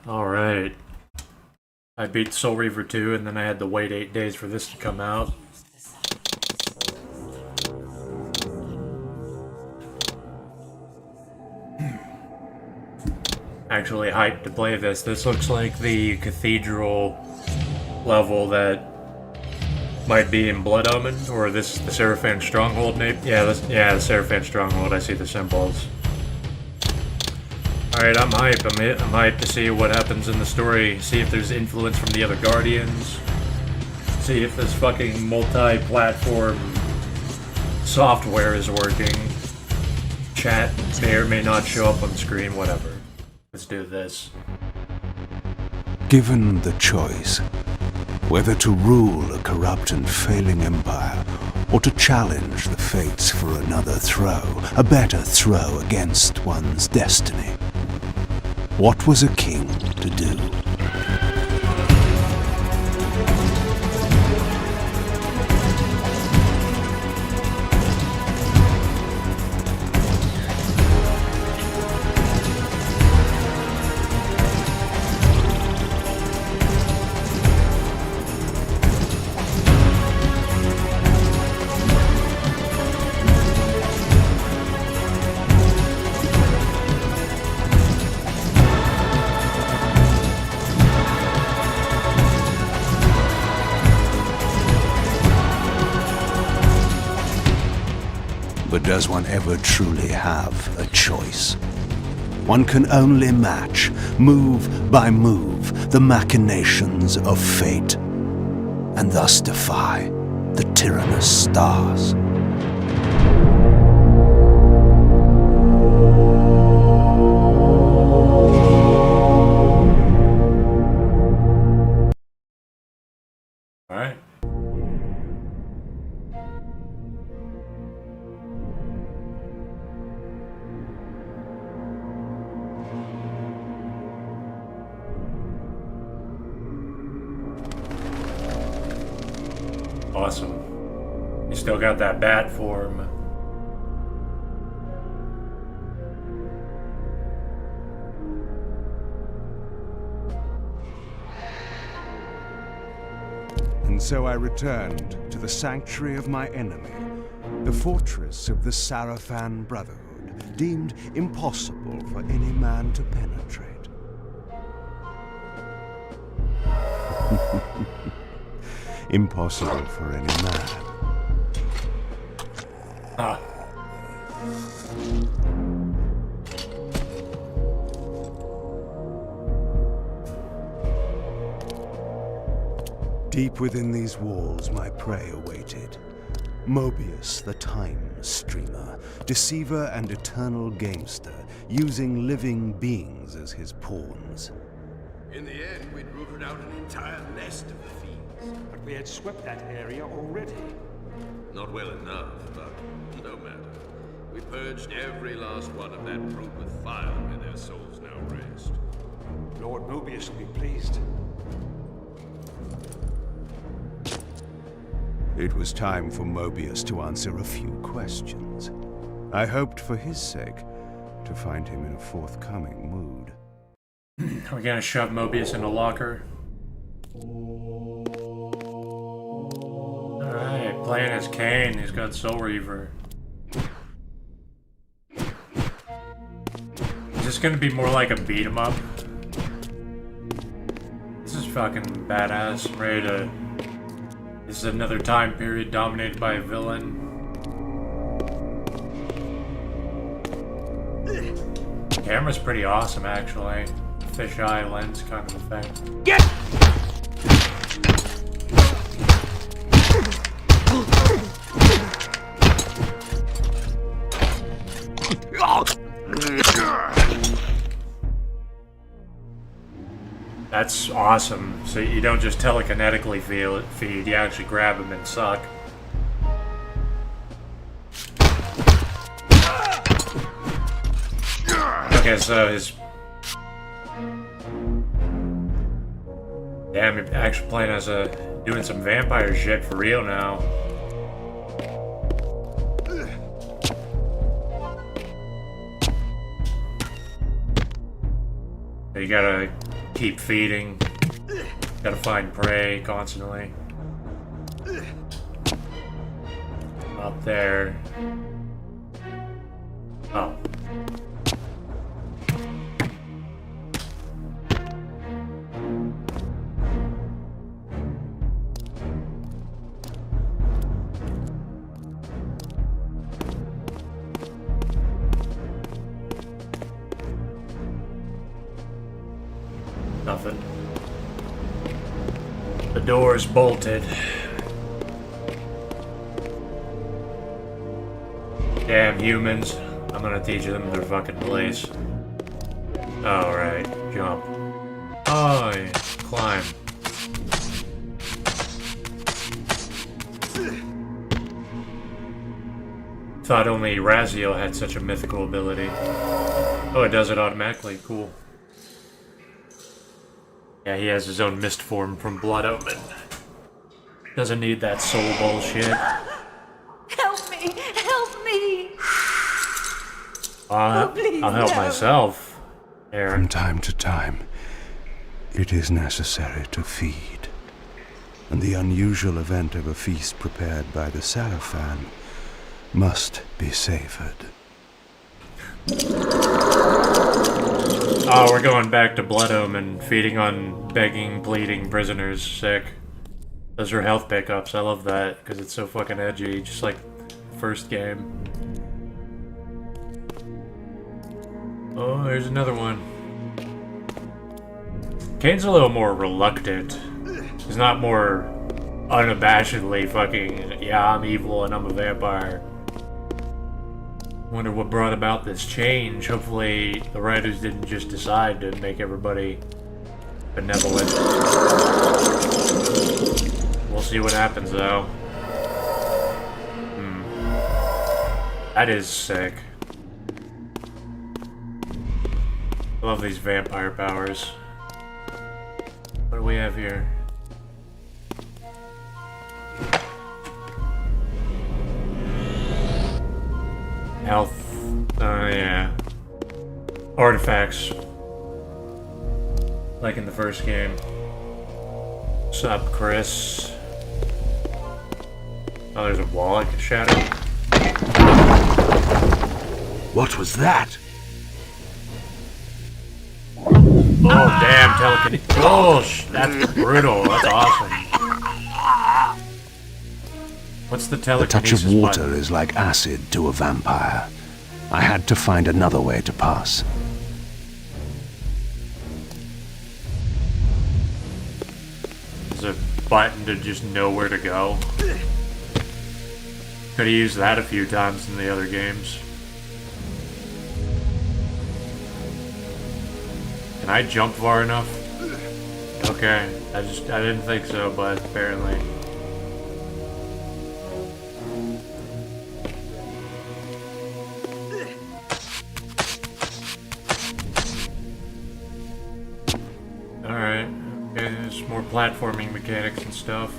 Alright. I beat Soul Reaver 2 and then I had to wait 8 days for this to come out. Actually hyped to play this. This looks like the cathedral level that might be in Blood Omen, or the Seraphim Stronghold maybe? Yeah, the Seraphim Stronghold, I see the symbols. Alright, I'm hyped. I'm hyped to see what happens in the story, see if there's influence from the other Guardians, see if this fucking multi-platform software is working. Chat may or may not show up on the screen, whatever. Let's do this. Given the choice, whether to rule a corrupt and failing empire, or to challenge the fates for another throw, a better throw against one's destiny, what was a king to do? But does one ever truly have a choice? One can only match, move by move, the machinations of fate, and thus defy the tyrannous stars. Alright. Awesome. You still got that bat form. And so I returned to the sanctuary of my enemy, the fortress of the Seraphim Brotherhood, deemed impossible for any man to penetrate. Impossible for any man. Ah. Deep within these walls, my prey awaited. Mobius, the time streamer, deceiver and eternal gamester, using living beings as his pawns. In the end, we'd rooted out an entire nest of the fiends. But we had swept that area already. Not well enough, but no matter. We purged every last one of that brood with fire where their souls now rest. Lord Mobius will be pleased. It was time for Mobius to answer a few questions. I hoped for his sake to find him in a forthcoming mood. Are we gonna shove Mobius in a locker? Alright, playing as Kaine, he's got Soul Reaver. Is this gonna be more like a beat 'em up? This is fucking badass. I'm ready to... This is another time period dominated by a villain. The camera's pretty awesome, actually. Fisheye lens kind of effect. Get! That's awesome. So you don't just telekinetically feed, you actually grab him and suck. Okay, so his... Damn, you're actually playing as doing some vampire shit for real now. You gotta keep feeding. Gotta find prey constantly. Up there. Oh. Nothing. The door's bolted. Damn humans. I'm gonna teach them their fucking place. Alright, jump. Oh, yeah. Climb. Thought only Raziel had such a mythical ability. Oh, it does it automatically. Cool. Yeah, he has his own mist form from Blood Omen. Doesn't need that soul bullshit. Help me! Help me! Please, I'll help no. myself. From Aaron. time to time, it is necessary to feed. And the unusual event of a feast prepared by the Sarafan must be savored. Oh, we're going back to Blood Omen, feeding on begging, pleading prisoners. Sick. Those are health pickups. I love that, because it's so fucking edgy, just like the first game. Oh, there's another one. Kaine's a little more reluctant. He's not more unabashedly fucking, yeah, I'm evil and I'm a vampire. Wonder what brought about this change. Hopefully the writers didn't just decide to make everybody benevolent. We'll see what happens though. That is sick. I love these vampire powers. What do we have here? Health. Yeah. Artifacts. Like in the first game. What's up, Chris? Oh, there's a wall I can shatter. What was that? Oh, damn, telekinesis. Oh, that's brutal. That's awesome. What's the The telekinesis touch of water button? is like acid to a vampire. I had to find another way to pass. There's a button to just know where to go. Could've used that a few times in the other games. Can I jump far enough? Okay, I didn't think so, but apparently. Alright, okay, there's more platforming mechanics and stuff.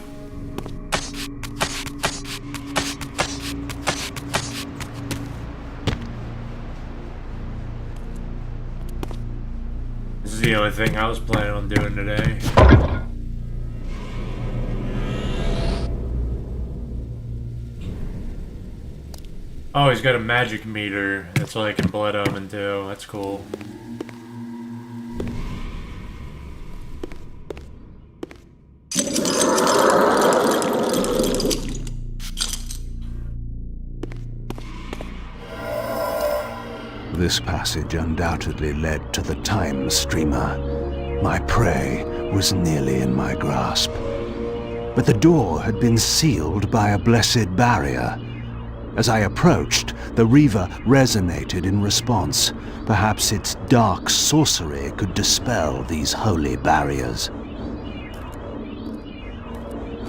This is the only thing I was planning on doing today. Oh, he's got a magic meter. That's like in Blood Omen too. That's cool. This passage undoubtedly led to the time streamer. My prey was nearly in my grasp. But the door had been sealed by a blessed barrier. As I approached, the Reaver resonated in response. Perhaps its dark sorcery could dispel these holy barriers.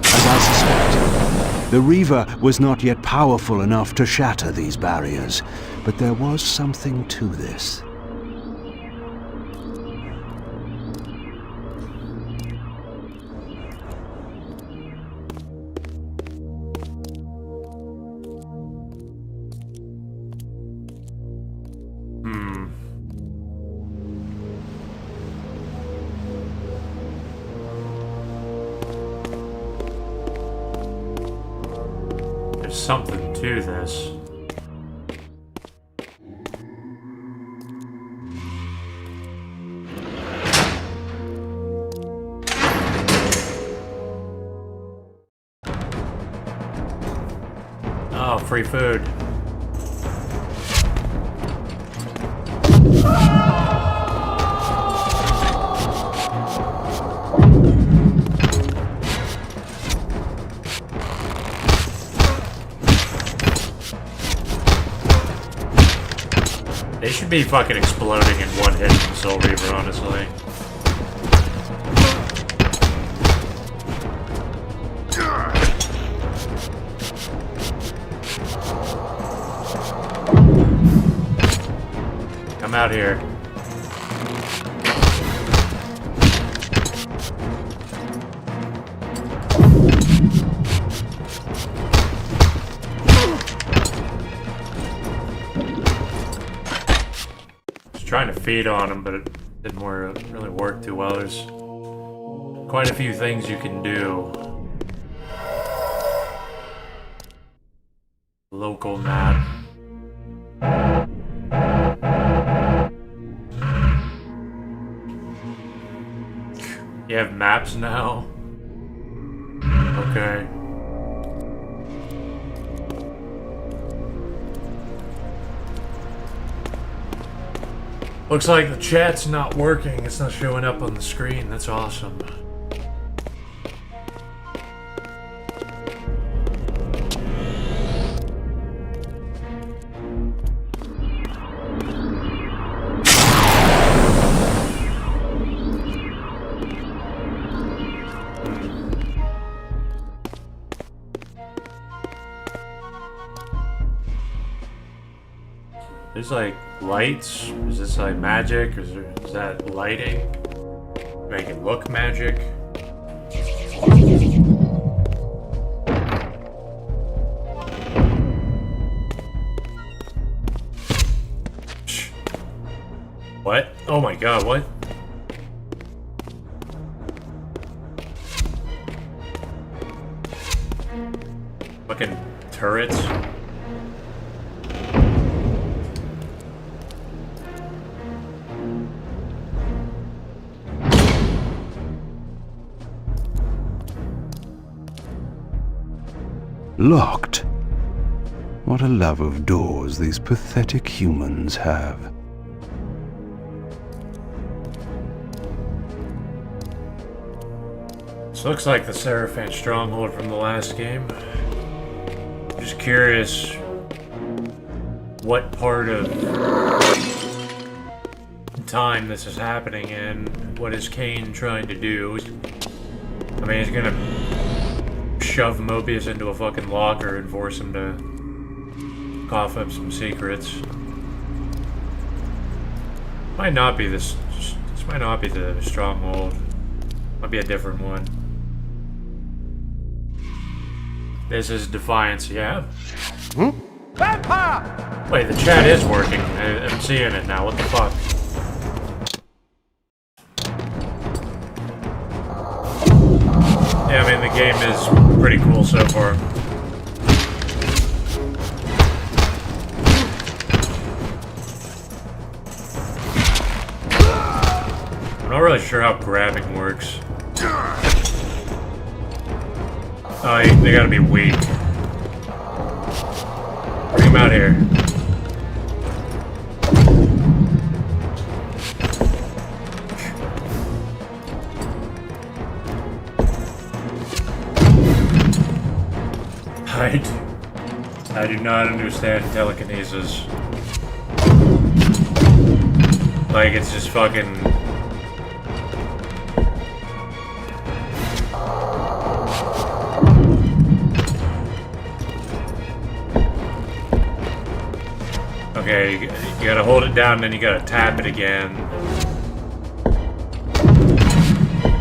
As I suspected, the Reaver was not yet powerful enough to shatter these barriers, but there was something to this. something to this. Oh, free food. They should be fucking exploding in one hit from Soul Reaver, honestly. Come out here. Trying to feed on him, but it didn't really work too well. There's quite a few things you can do. Local map. You have maps now? Okay. Looks like the chat's not working. It's not showing up on the screen. That's awesome. There's like lights. Is this like magic? Or is that lighting? Make it look magic? What? Oh my god, what? Fucking turrets. Locked. What a love of doors these pathetic humans have. This looks like the Seraphim stronghold from the last game. Just curious what part of time this is happening in. What is Kaine trying to do? I mean, he's gonna shove Mobius into a fucking locker and force him to cough up some secrets. Might not be this. This might not be the stronghold. Might be a different one. This is Defiance, yeah? Hmm? Vampire! Wait, the chat is working. I'm seeing it now. What the fuck? Yeah, I mean, the game is pretty cool so far. I'm not really sure how grabbing works. Oh, they gotta be weak. Bring him out here. I do not understand telekinesis. Like, it's just fucking... Okay, you gotta hold it down, then you gotta tap it again.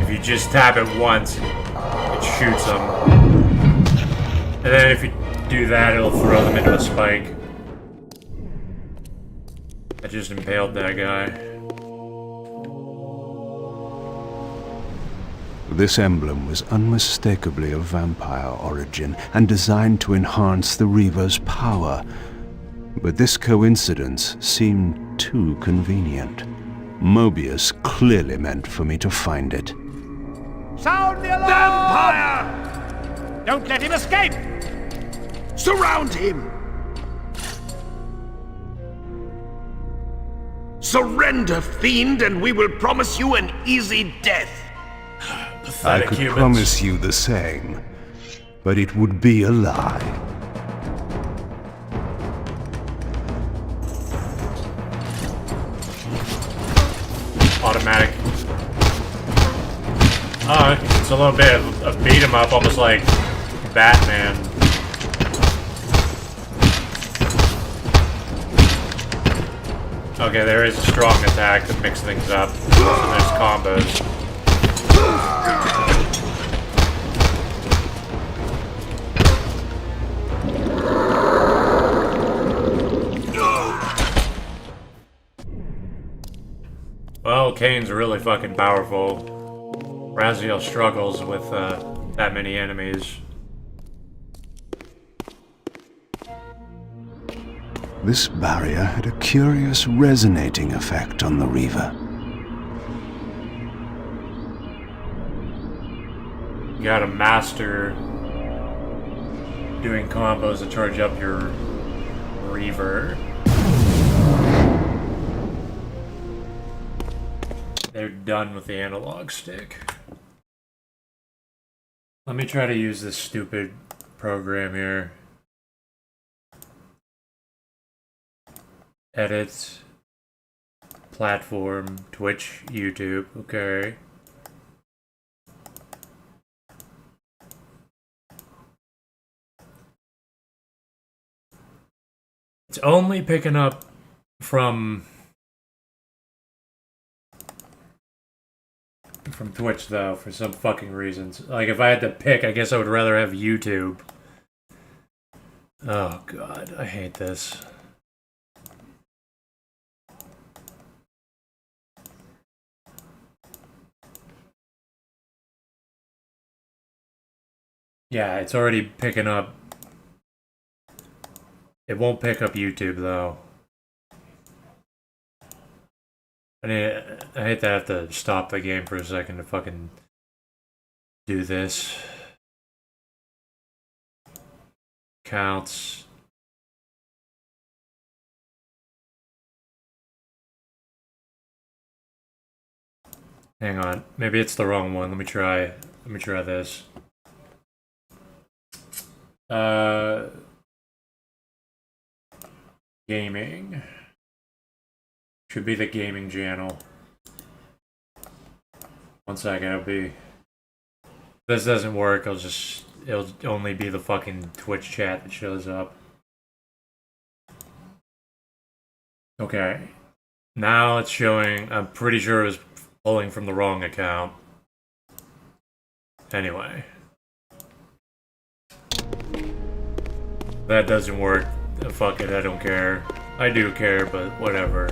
If you just tap it once, it shoots them. And then if you do that, it'll throw them into a spike. I just impaled that guy. This emblem was unmistakably of vampire origin and designed to enhance the Reaver's power. But this coincidence seemed too convenient. Mobius clearly meant for me to find it. Sound the alarm! Vampire! Don't let him escape! Surround him! Surrender, fiend, and we will promise you an easy death. I Pathetic could humans. promise you the same, but it would be a lie. Automatic. Oh, it's a little bit of beat 'em up, almost like Batman. Okay, there is a strong attack to mix things up. So there's combos. Well, Kaine's really fucking powerful. Raziel struggles with that many enemies. This barrier had a curious resonating effect on the Reaver. You gotta master doing combos to charge up your Reaver. They're done with the analog stick. Let me try to use this stupid program here. Edit. Platform. Twitch. YouTube. Okay. It's only picking up from Twitch though, for some fucking reasons. Like if I had to pick, I guess I would rather have YouTube. Oh god, I hate this. Yeah, it's already picking up. It won't pick up YouTube though. I hate to have to stop the game for a second to fucking do this. Counts. Hang on, maybe it's the wrong one. Let me try this. Gaming. Should be the gaming channel. 1 second, it'll be... If this doesn't work, it'll only be the fucking Twitch chat that shows up. Okay. Now it's showing, I'm pretty sure it was pulling from the wrong account. Anyway. That doesn't work. Fuck it, I don't care. I do care, but whatever.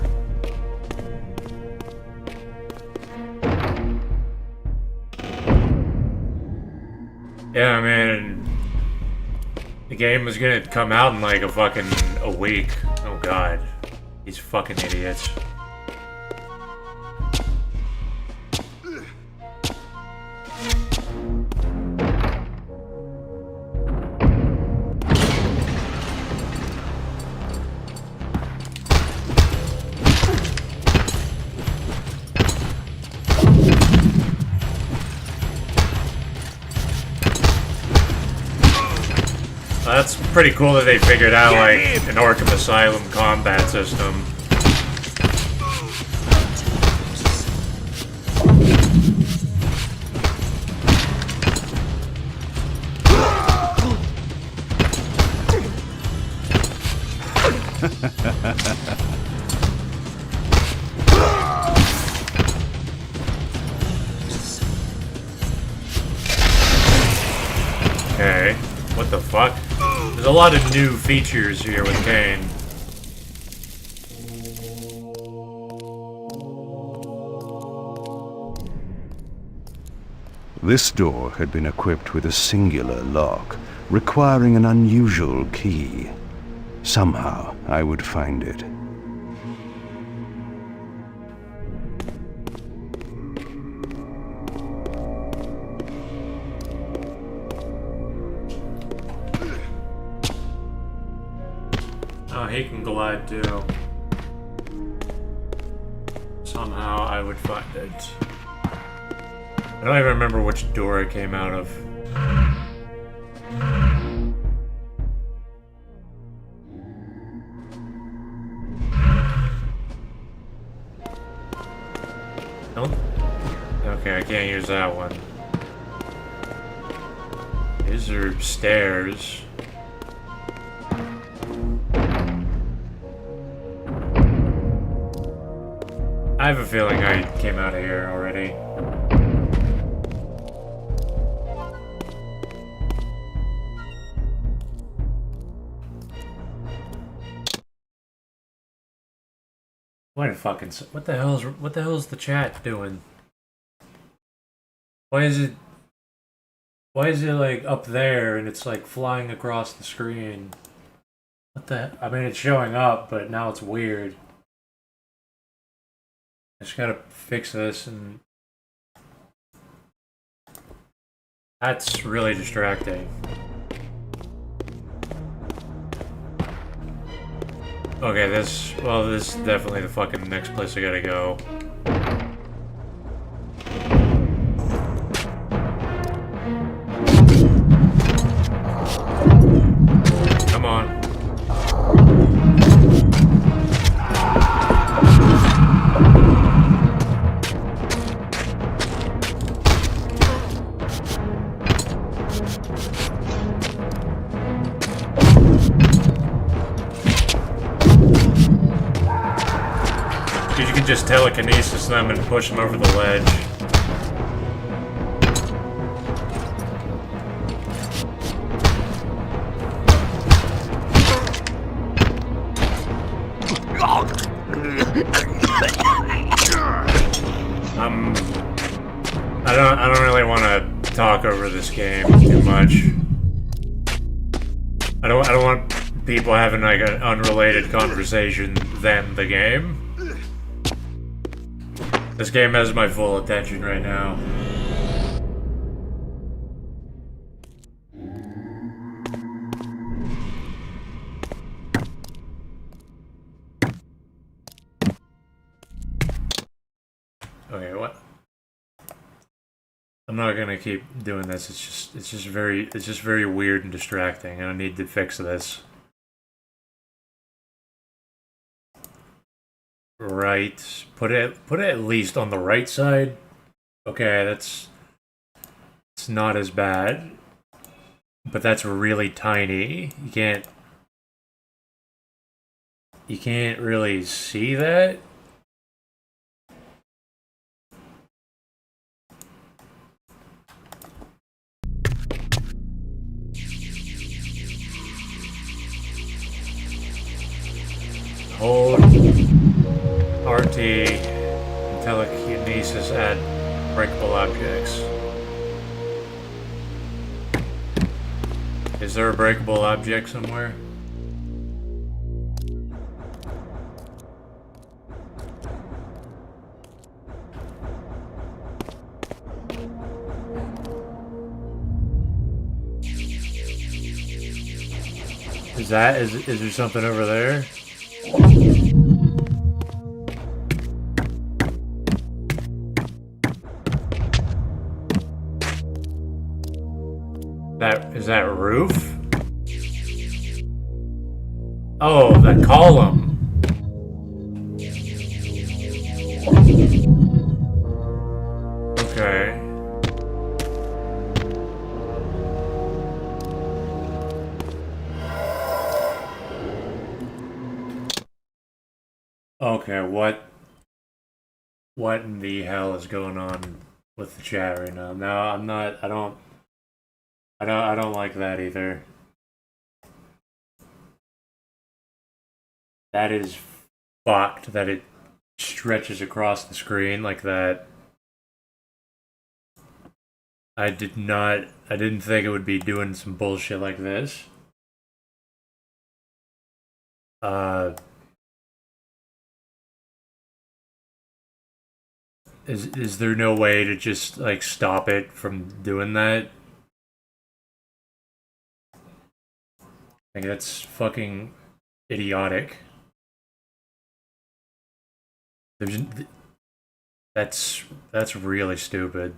Yeah, man. The game was gonna come out in like a week. Oh god. These fucking idiots. That's pretty cool that they figured out, like, an Arkham Asylum combat system. Okay, what the fuck? There's a lot of new features here with Kaine. This door had been equipped with a singular lock, requiring an unusual key. Somehow, I would find it. Oh, he can glide too. Somehow I would find it. I don't even remember which door it came out of. Don't. Okay, I can't use that one. These are stairs. I have a feeling I came out of here already. What the hell is the chat doing? Why is it like up there and it's like flying across the screen? What the, I mean, it's showing up, but now it's weird. I just gotta fix this, and that's really distracting. Okay, this is definitely the fucking next place I gotta go. Come on. Dude, you can just telekinesis them and push them over the ledge. I don't really want to talk over this game too much. I don't want people having like an unrelated conversation than the game. This game has my full attention right now. Okay, what? I'm not gonna keep doing this. It's just very weird and distracting, and I need to fix this. Right. Put it at least on the right side. Okay, it's not as bad. But that's really tiny. You can't really see that. Hold RT and telekinesis at breakable objects. Is there a breakable object somewhere? Is there something over there? Is that roof? Oh, the column. Okay. Okay, what in the hell is going on with the chat right now? No, I'm not. I don't like that either. That is fucked that it stretches across the screen like that. I didn't think it would be doing some bullshit like this. Is there no way to just, like, stop it from doing that? Like, that's fucking idiotic. There's, that's really stupid.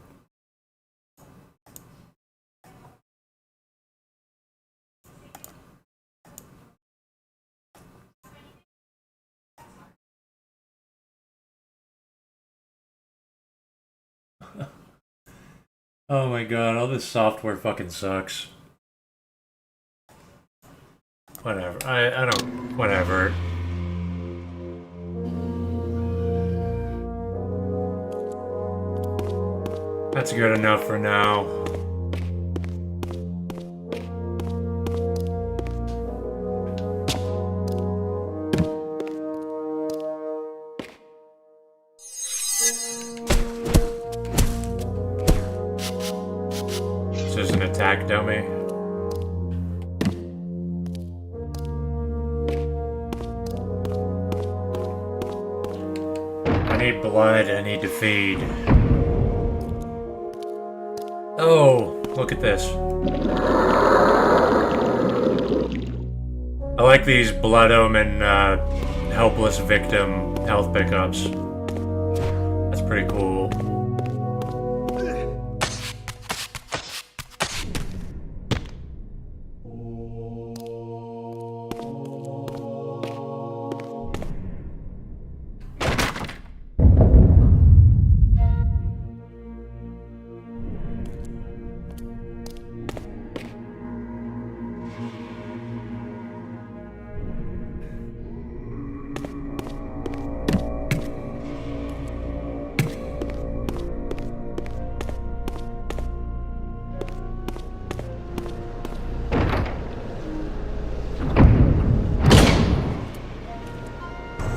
Oh my god, all this software fucking sucks. Whatever. I don't... Whatever. That's good enough for now. This is an attack dummy. I need blood, I need to feed. Oh, look at this. I like these Blood Omen, helpless victim health pickups. That's pretty cool.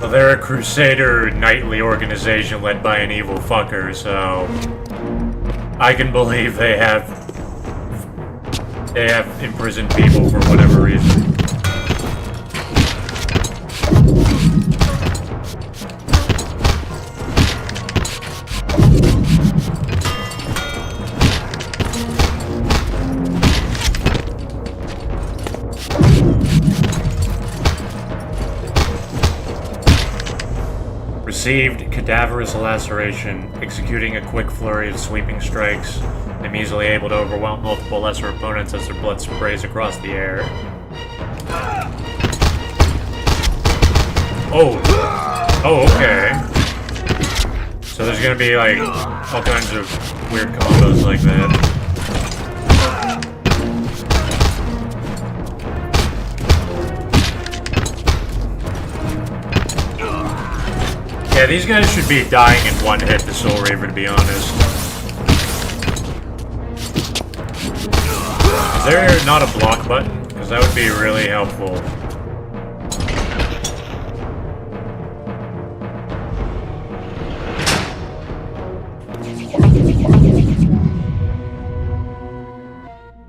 Well, they're a Crusader nightly organization led by an evil fucker, so I can believe they have imprisoned people for whatever reason. Received cadaverous laceration, executing a quick flurry of sweeping strikes. I'm easily able to overwhelm multiple lesser opponents as their blood sprays across the air. Oh! Oh, okay. So there's gonna be, like, all kinds of weird combos like that. Yeah, these guys should be dying in one hit to Soul Reaver, to be honest. Is there not a block button? Because that would be really helpful.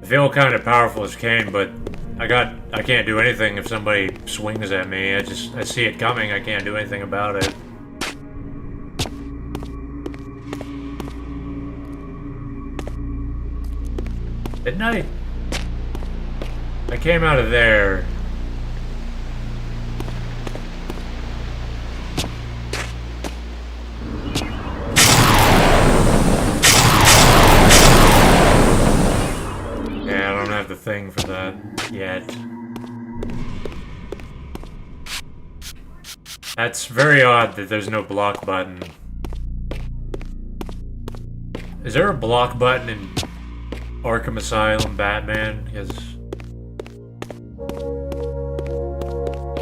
I feel kind of powerful as Kaine, but I can't do anything if somebody swings at me. I see it coming, I can't do anything about it. Didn't I? I came out of there. Yeah, I don't have the thing for that yet. That's very odd that there's no block button. Is there a block button in Arkham Asylum Batman? Because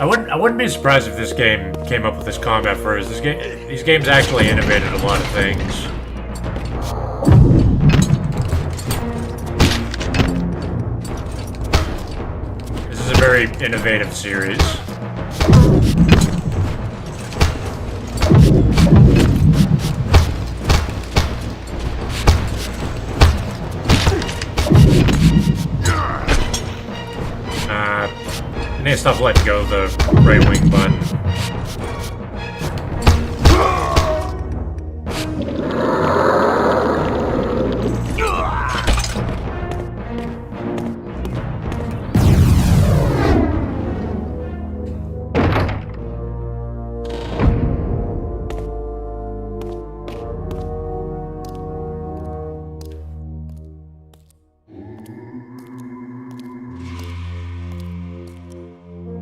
I wouldn't be surprised if this game came up with this combat first. These games actually innovated a lot of things. This is a very innovative series. need to stop letting go of the right wing button.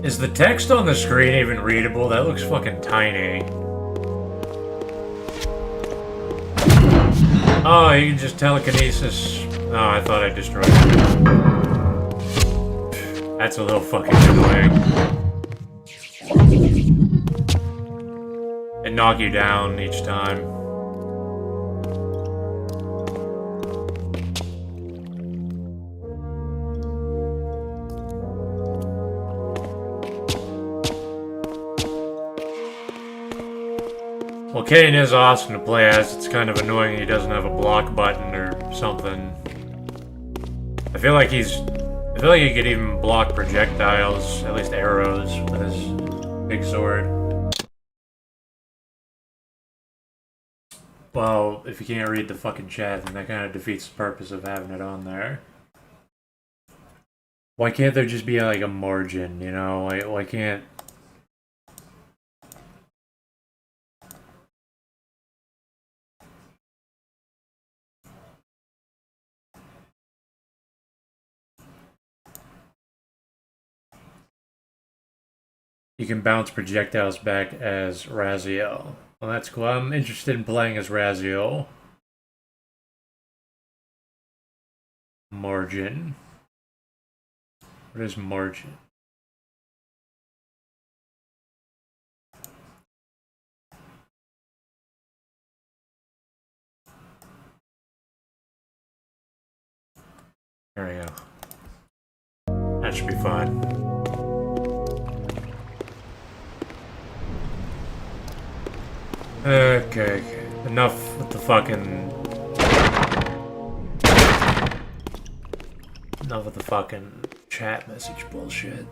Is the text on the screen even readable? That looks fucking tiny. Oh, you can just telekinesis. Oh, I thought I destroyed it. That's a little fucking annoying. It knock you down each time. Well, Kaine is awesome to play as. It's kind of annoying he doesn't have a block button or something. I feel like he could even block projectiles, at least arrows, with his big sword. Well, if you can't read the fucking chat, then that kind of defeats the purpose of having it on there. Why can't there just be like a margin, you know? Why can't... You can bounce projectiles back as Raziel. Well, that's cool. I'm interested in playing as Raziel. Margin. What is margin? There we go. That should be fun. Okay. Enough with the fucking... Enough with the fucking chat message bullshit.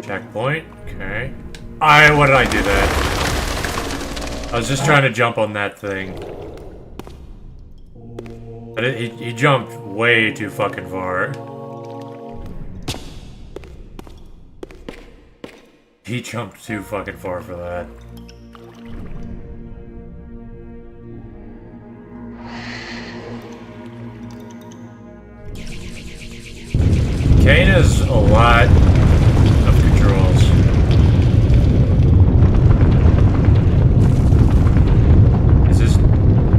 Checkpoint. Okay. Why did I do that? I was just trying to jump on that thing. But he jumped way too fucking far. He jumped too fucking far for that. Kaine has a lot of controls.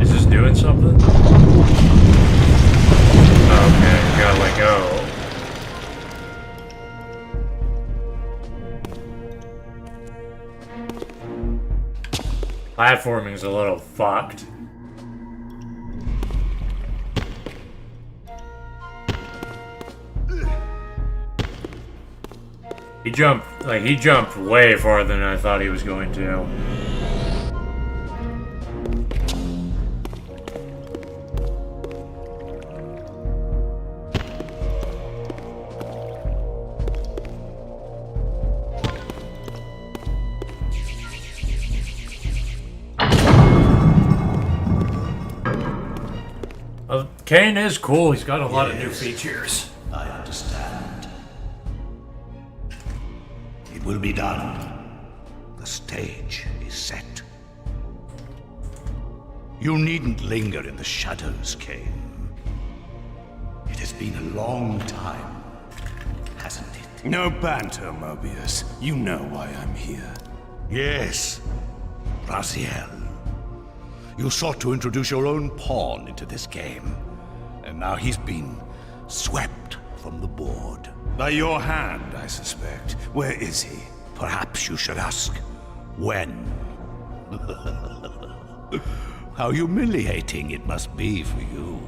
Is this doing something? Okay, gotta let go. Platforming's a little fucked. He jumped way farther than I thought he was going to. Kaine is cool. He's got a lot of new features. I understand. It will be done. The stage is set. You needn't linger in the shadows, Kaine. It has been a long time, hasn't it? No banter, Mobius. You know why I'm here. Yes, Raziel. You sought to introduce your own pawn into this game. And now he's been swept from the board. By your hand, I suspect. Where is he? Perhaps you should ask, when? How humiliating it must be for you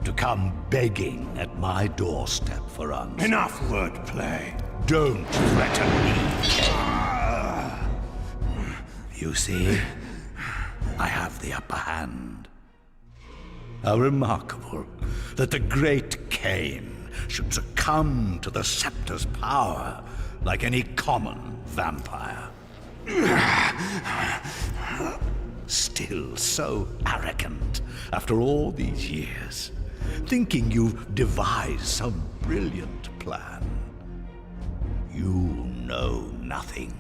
to come begging at my doorstep for answers. Enough wordplay. Don't threaten me. You see, I have the upper hand. How remarkable that the great Kaine should succumb to the scepter's power like any common vampire. Still so arrogant after all these years, thinking you've devised some brilliant plan. You know nothing.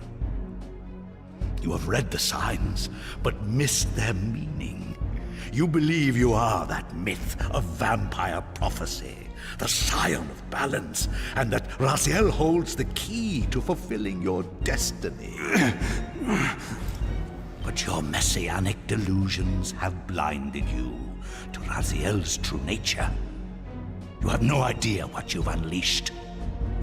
You have read the signs, but missed their meaning. You believe you are that myth of vampire prophecy, the scion of balance, and that Raziel holds the key to fulfilling your destiny. But your messianic delusions have blinded you to Raziel's true nature. You have no idea what you've unleashed.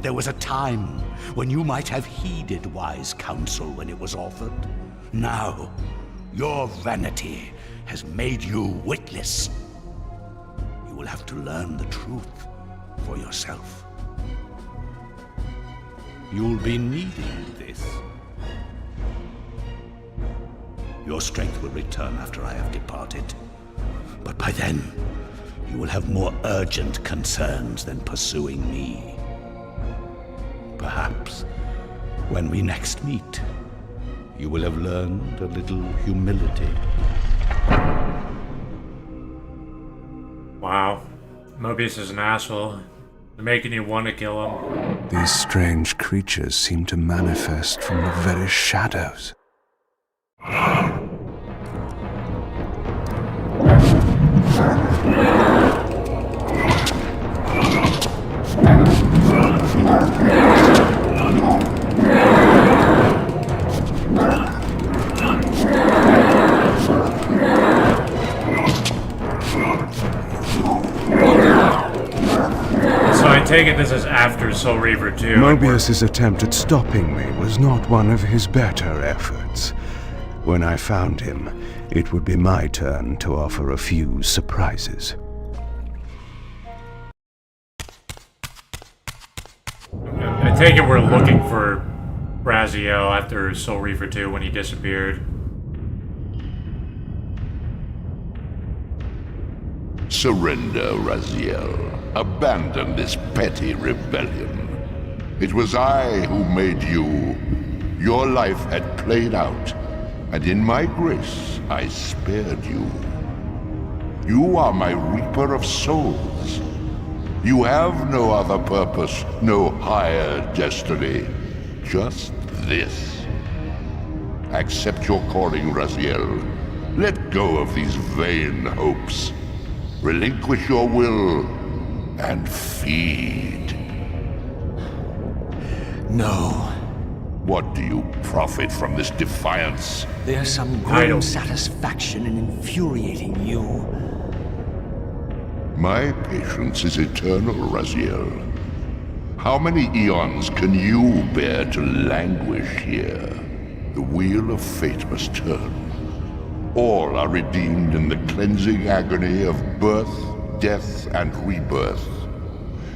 There was a time when you might have heeded wise counsel when it was offered. Now, your vanity has made you witless. You will have to learn the truth for yourself. You'll be needing this. Your strength will return after I have departed. But by then, you will have more urgent concerns than pursuing me. Perhaps, when we next meet, you will have learned a little humility. Wow. Mobius is an asshole. They're making you want to kill him. These strange creatures seem to manifest from the very shadows. Take it this is after Soul Reaver 2. Mobius's attempt at stopping me was not one of his better efforts. When I found him, it would be my turn to offer a few surprises. I take it we're looking for Raziel after Soul Reaver 2 when he disappeared. Surrender, Raziel. Abandon this petty rebellion. It was I who made you. Your life had played out, and in my grace, I spared you. You are my reaper of souls. You have no other purpose, no higher destiny. Just this. Accept your calling, Raziel. Let go of these vain hopes. Relinquish your will and feed. No. What do you profit from this defiance? There's some grim satisfaction in infuriating you. My patience is eternal, Raziel. How many eons can you bear to languish here? The wheel of fate must turn. All are redeemed in the cleansing agony of birth, death, and rebirth.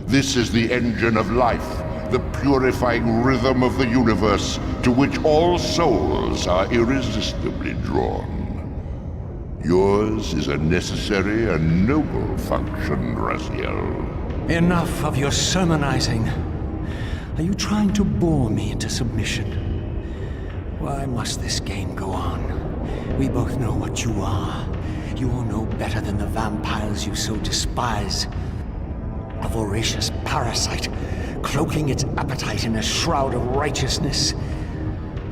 This is the engine of life, the purifying rhythm of the universe, to which all souls are irresistibly drawn. Yours is a necessary and noble function, Raziel. Enough of your sermonizing. Are you trying to bore me into submission? Why must this game go on? We both know what you are. You are no better than the vampires you so despise. A voracious parasite, cloaking its appetite in a shroud of righteousness.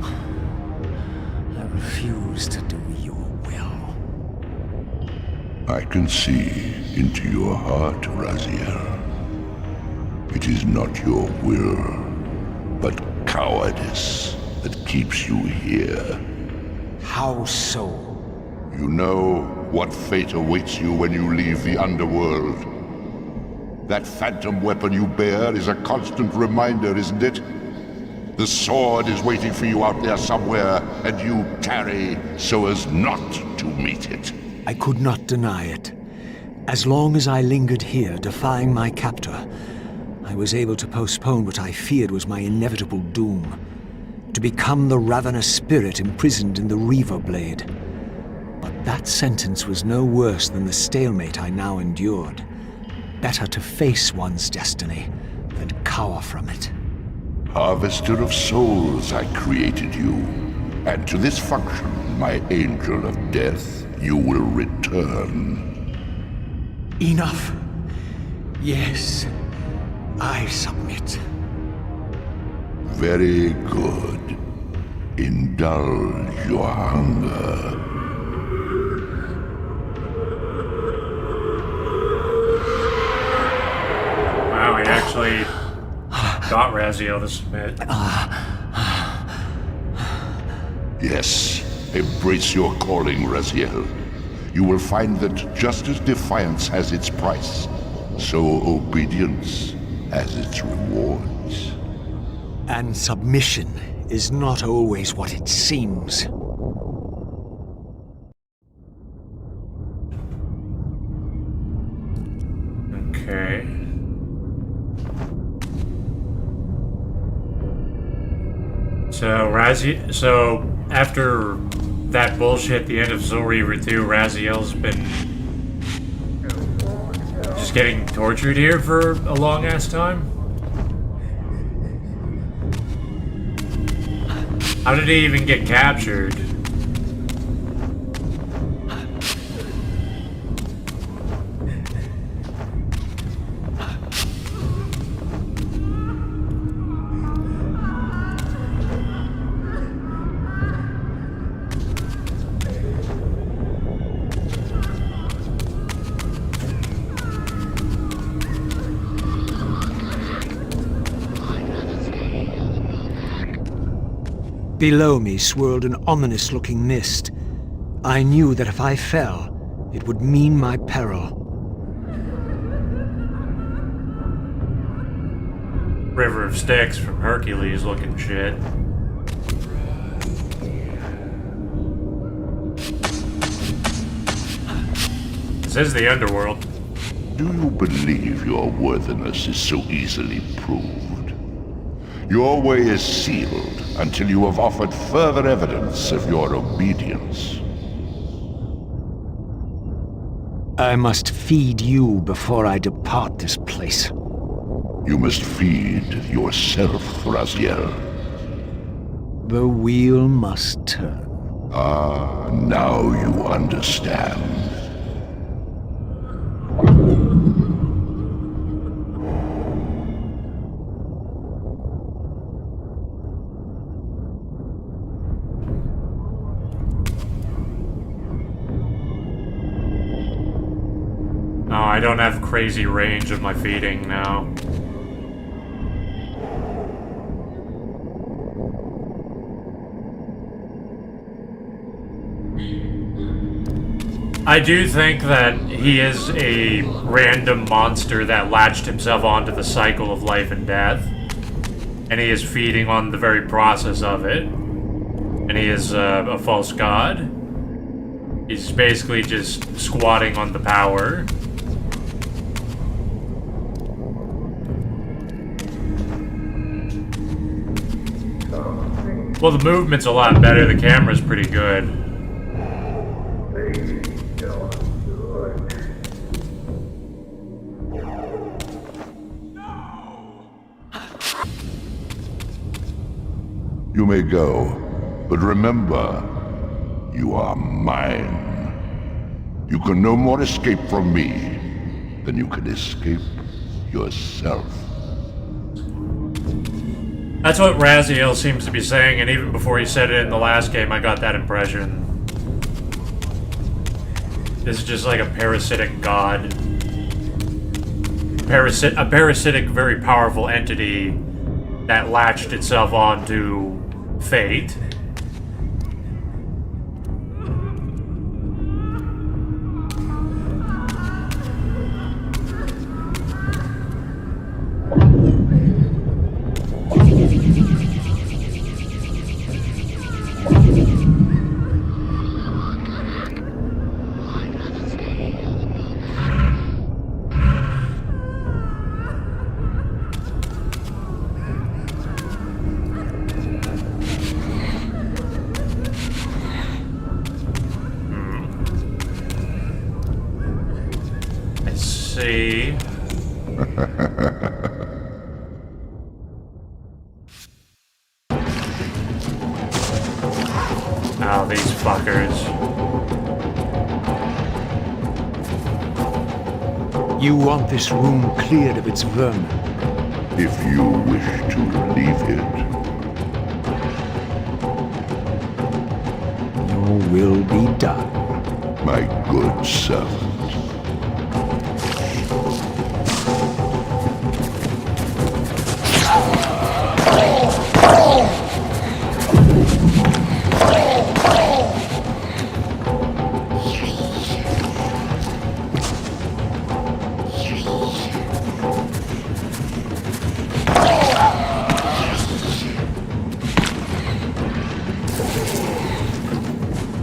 I refuse to do your will. I can see into your heart, Raziel. It is not your will, but cowardice that keeps you here. How so? You know what fate awaits you when you leave the underworld. That phantom weapon you bear is a constant reminder, isn't it? The sword is waiting for you out there somewhere, and you tarry so as not to meet it. I could not deny it. As long as I lingered here, defying my captor, I was able to postpone what I feared was my inevitable doom. To become the ravenous spirit imprisoned in the Reaver Blade. But that sentence was no worse than the stalemate I now endured. Better to face one's destiny than cower from it. Harvester of souls, I created you. And to this function, my angel of death, you will return. Enough. Yes, I submit. Very good. Indulge your hunger. Wow, he actually got Raziel to submit. Yes, embrace your calling, Raziel. You will find that just as defiance has its price, so obedience has its rewards. And submission is not always what it seems. Okay. So after that bullshit at the end of Soul Reaver 2, Raziel's been just getting tortured here for a long ass time? How did he even get captured? Below me swirled an ominous-looking mist. I knew that if I fell, it would mean my peril. River of Styx from Hercules looking shit. This is the underworld. Do you believe your worthiness is so easily proved? Your way is sealed until you have offered further evidence of your obedience. I must feed you before I depart this place. You must feed yourself, Raziel. The wheel must turn. Ah, now you understand. Oh, I don't have crazy range of my feeding now. I do think that he is a random monster that latched himself onto the cycle of life and death. And he is feeding on the very process of it. And he is a false god. He's basically just squatting on the power. Well, the movement's a lot better. The camera's pretty good. You may go, but remember, you are mine. You can no more escape from me than you can escape yourself. That's what Raziel seems to be saying, and even before he said it in the last game, I got that impression. This is just like a parasitic god. A parasitic, very powerful entity that latched itself onto fate. see. Oh, these fuckers. You want this room cleared of its vermin? If you wish to leave it, Your will be done. my good servant.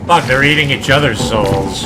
Fuck, they're eating each other's souls.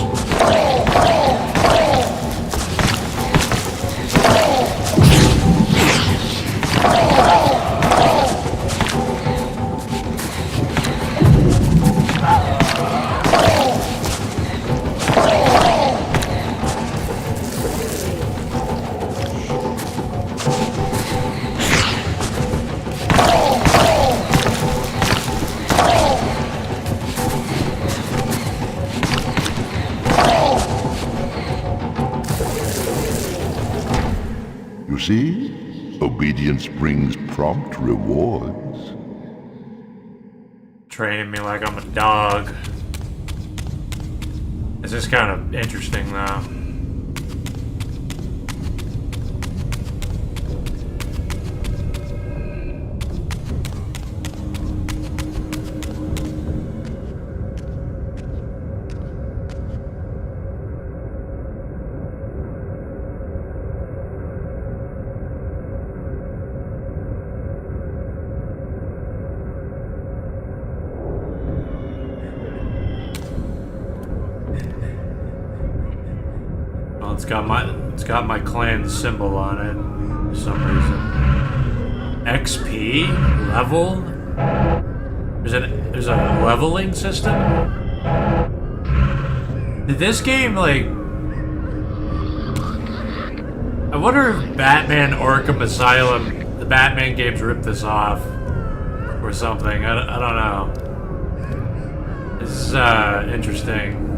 You see? Obedience brings prompt rewards. Training me like I'm a dog. This is kind of interesting, though. Well, it's got my clan symbol on it for some reason. XP level. There's a leveling system. Did this game like? I wonder if Batman Arkham Asylum, the Batman games, ripped this off or something. I don't know. This is interesting.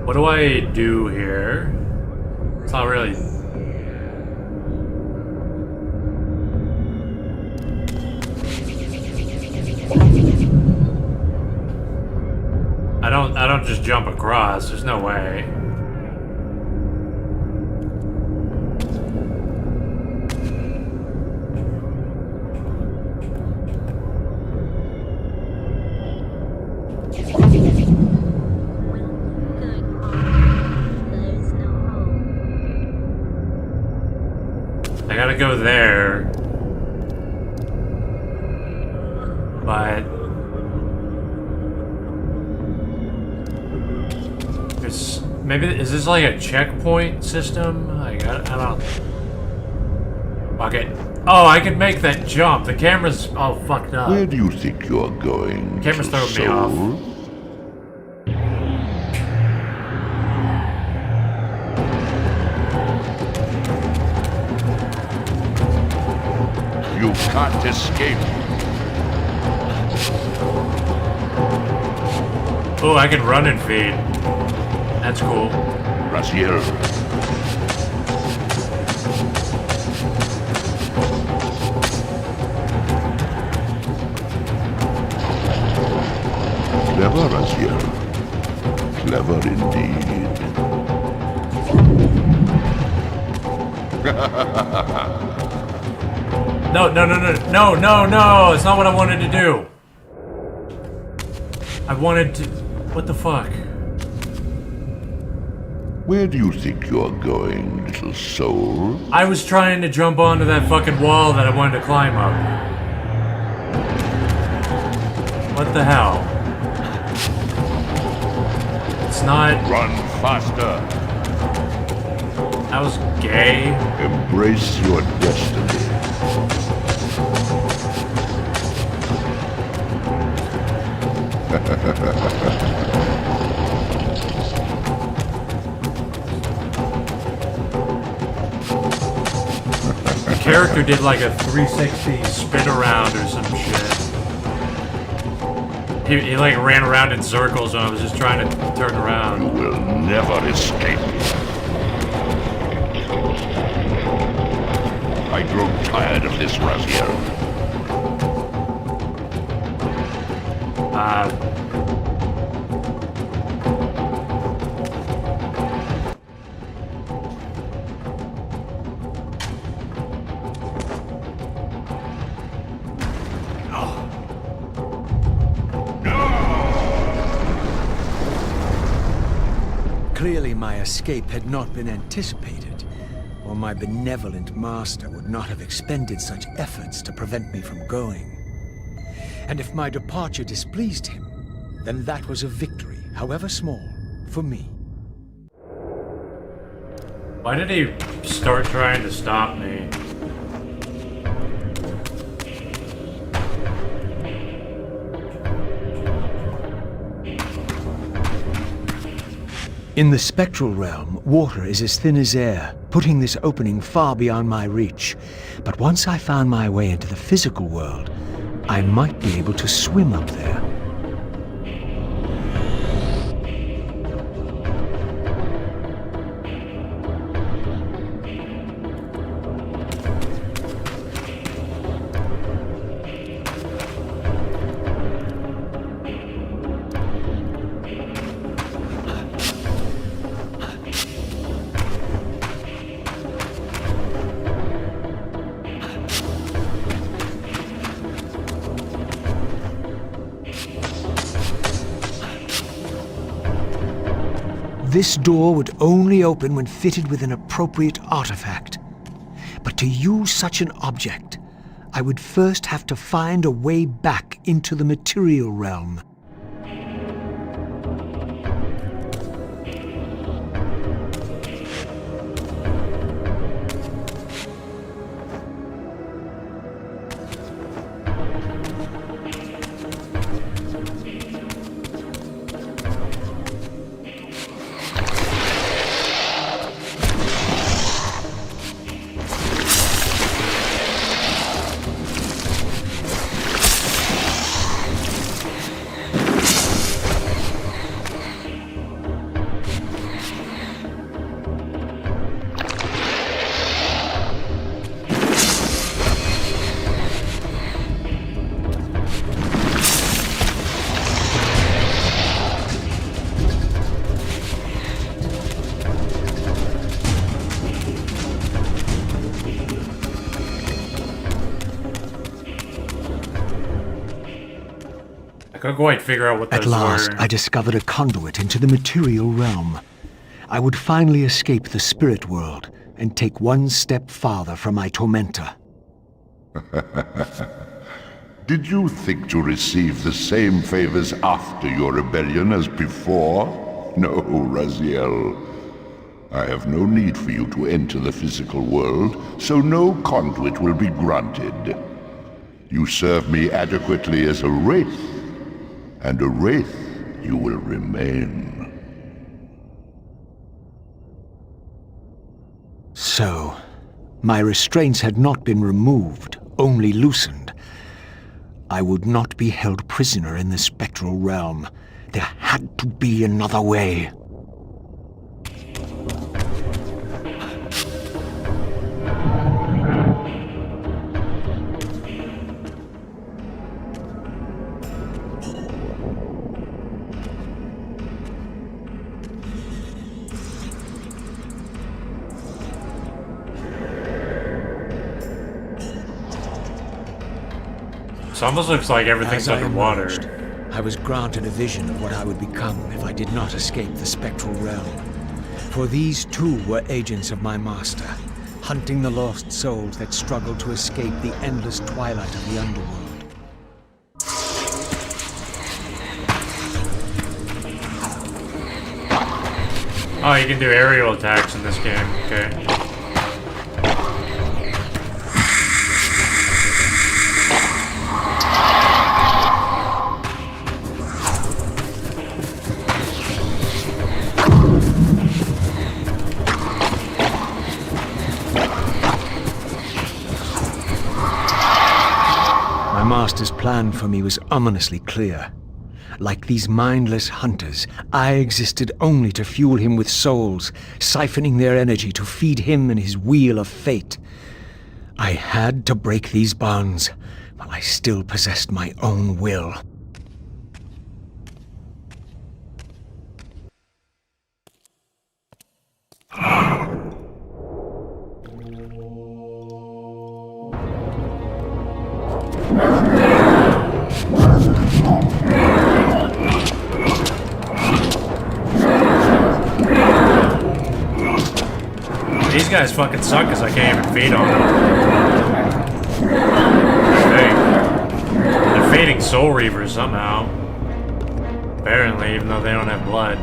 What do I do here? It's not really... I don't just jump across. There's no way. I gotta go there, but there's maybe is this like a checkpoint system? Like I don't. Fuck it. Oh, I can make that jump. The camera's all fucked up. Where do you think you're going? The camera's throwing me off. You can't escape. Oh, I can run and feed. That's cool. Raziel. Clever, Raziel. Clever indeed. No, it's not what I wanted to do. I wanted to... What the fuck? Where do you think you're going, little soul? I was trying to jump onto that fucking wall that I wanted to climb up. What the hell? It's not... Run faster. That was gay. Embrace your destiny. character did like a 360 spin around or some shit. He like ran around in circles when I was just trying to turn around. You will never escape. I grow tired of this, Raziel. Clearly my escape had not been anticipated, or my benevolent master would not have expended such efforts to prevent me from going. And if my departure displeased him, then that was a victory, however small, for me. Why did he start trying to stop me? In the spectral realm, water is as thin as air, putting this opening far beyond my reach. But once I found my way into the physical world, I might be able to swim up there. This door would only open when fitted with an appropriate artifact. But to use such an object, I would first have to find a way back into the material realm. I couldn't quite figure out what those At last, were. I discovered a conduit into the material realm. I would finally escape the spirit world and take one step farther from my tormentor. Did you think to receive the same favors after your rebellion as before? No, Raziel. I have no need for you to enter the physical world, so no conduit will be granted. You serve me adequately as a wraith, and a wraith you will remain. So, my restraints had not been removed, only loosened. I would not be held prisoner in the spectral realm. There had to be another way. It almost looks like everything's As I underwater. emerged, I was granted a vision of what I would become if I did not escape the spectral realm. For these too were agents of my master, hunting the lost souls that struggled to escape the endless twilight of the underworld. Oh, you can do aerial attacks in this game. Okay. Master's plan for me was ominously clear. Like these mindless hunters, I existed only to fuel him with souls, siphoning their energy to feed him and his wheel of fate. I had to break these bonds, while I still possessed my own will. These guys fucking suck because I can't even feed on them. They're feeding Soul Reavers somehow. Apparently, even though they don't have blood.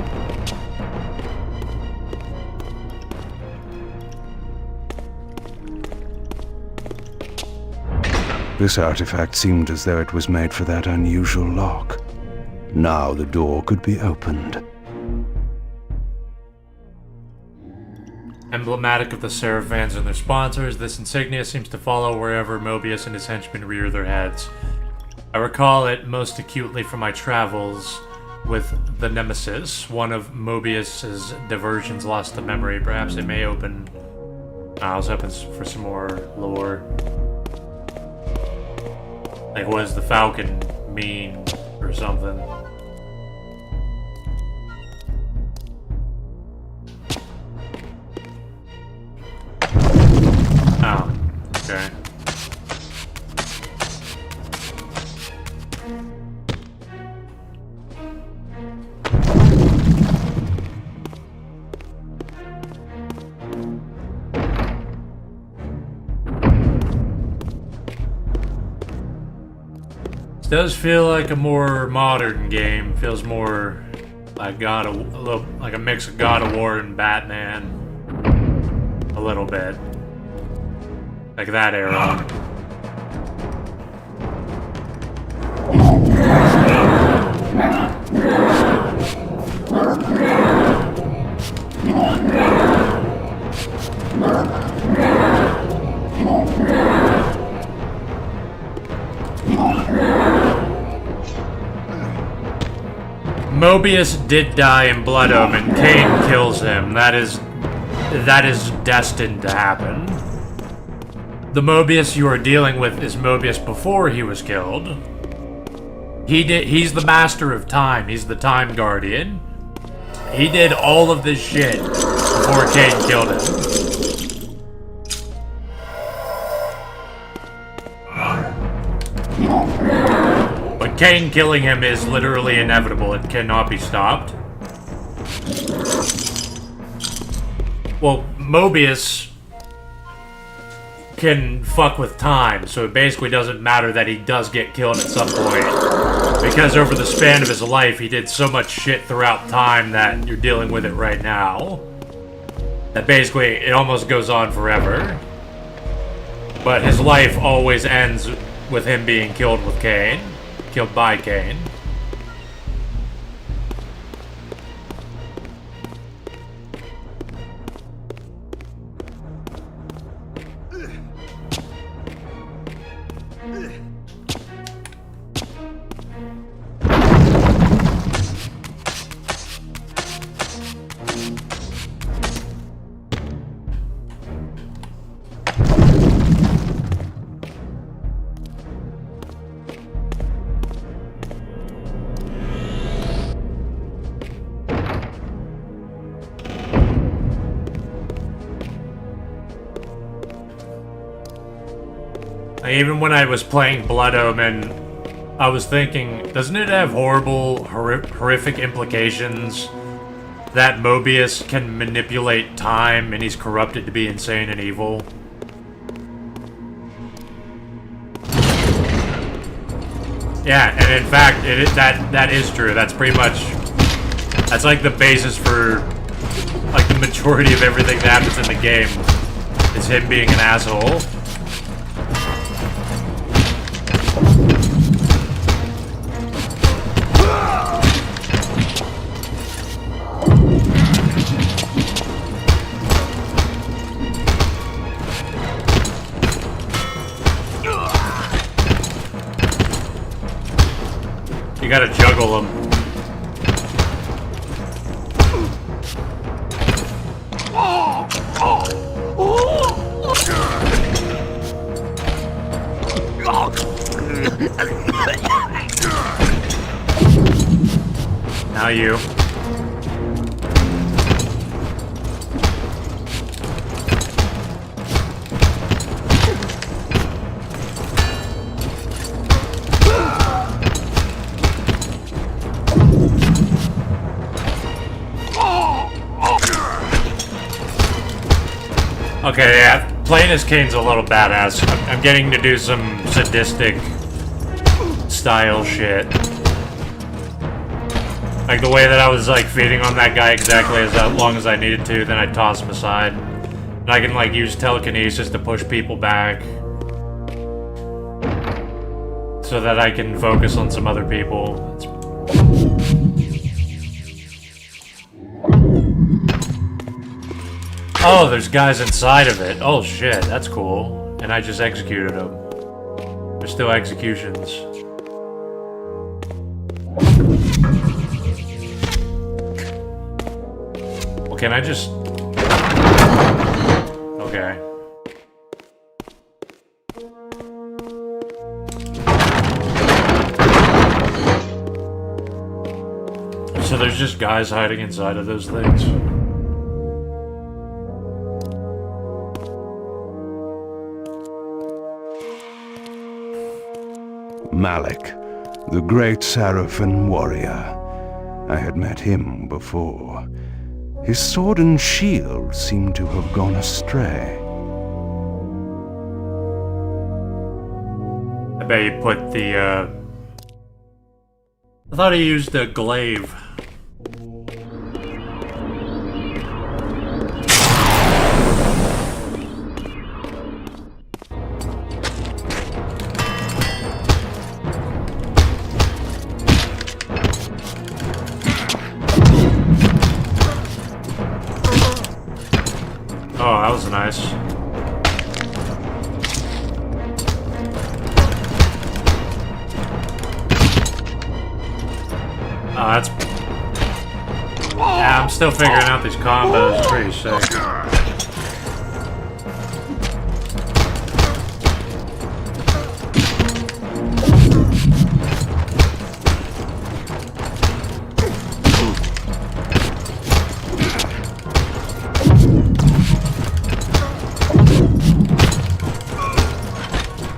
This artifact seemed as though it was made for that unusual lock. Now the door could be opened. Emblematic of the Seraphans and their sponsors, this insignia seems to follow wherever Mobius and his henchmen rear their heads. I recall it most acutely from my travels with the Nemesis, one of Mobius's diversions lost to memory. Perhaps it may open... I was hoping for some more lore. Like, what does the Falcon mean, or something? Oh, okay. This does feel like a more modern game. Feels more like like a mix of God of War and Batman. A little bit. Like that era. Mobius did die in Blood Omen. Kaine kills him. That is destined to happen. The Mobius you are dealing with is Mobius before he was killed. He's the master of time. He's the time guardian. He did all of this shit before Kaine killed him. But Kaine killing him is literally inevitable. It cannot be stopped. Well, Mobius can fuck with time, so it basically doesn't matter that he does get killed at some point. Because over the span of his life, he did so much shit throughout time that you're dealing with it right now. That basically, it almost goes on forever. But his life always ends with him being killed with Kaine. Killed by Kaine. Even when I was playing Blood Omen, I was thinking, doesn't it have horrific implications that Mobius can manipulate time and he's corrupted to be insane and evil? Yeah, and in fact, that is true. That's pretty much... That's like the basis for like the majority of everything that happens in the game. Is him being an asshole. gotta juggle them. Now you. Okay, yeah, playing as Kaine's a little badass. I'm getting to do some sadistic style shit. Like the way that I was like feeding on that guy exactly as long as I needed to, then I toss him aside. And I can like use telekinesis to push people back. So that I can focus on some other people. Oh, there's guys inside of it. Oh shit, that's cool. And I just executed them. There's still executions. Well, can I just... Okay. So there's just guys hiding inside of those things. Malik, the great Sarafan warrior. I had met him before. His sword and shield seemed to have gone astray. I bet you put the, I thought he used the glaive. Oh, that was nice. Oh, that's... Yeah, I'm still figuring out these combos. It's pretty sick.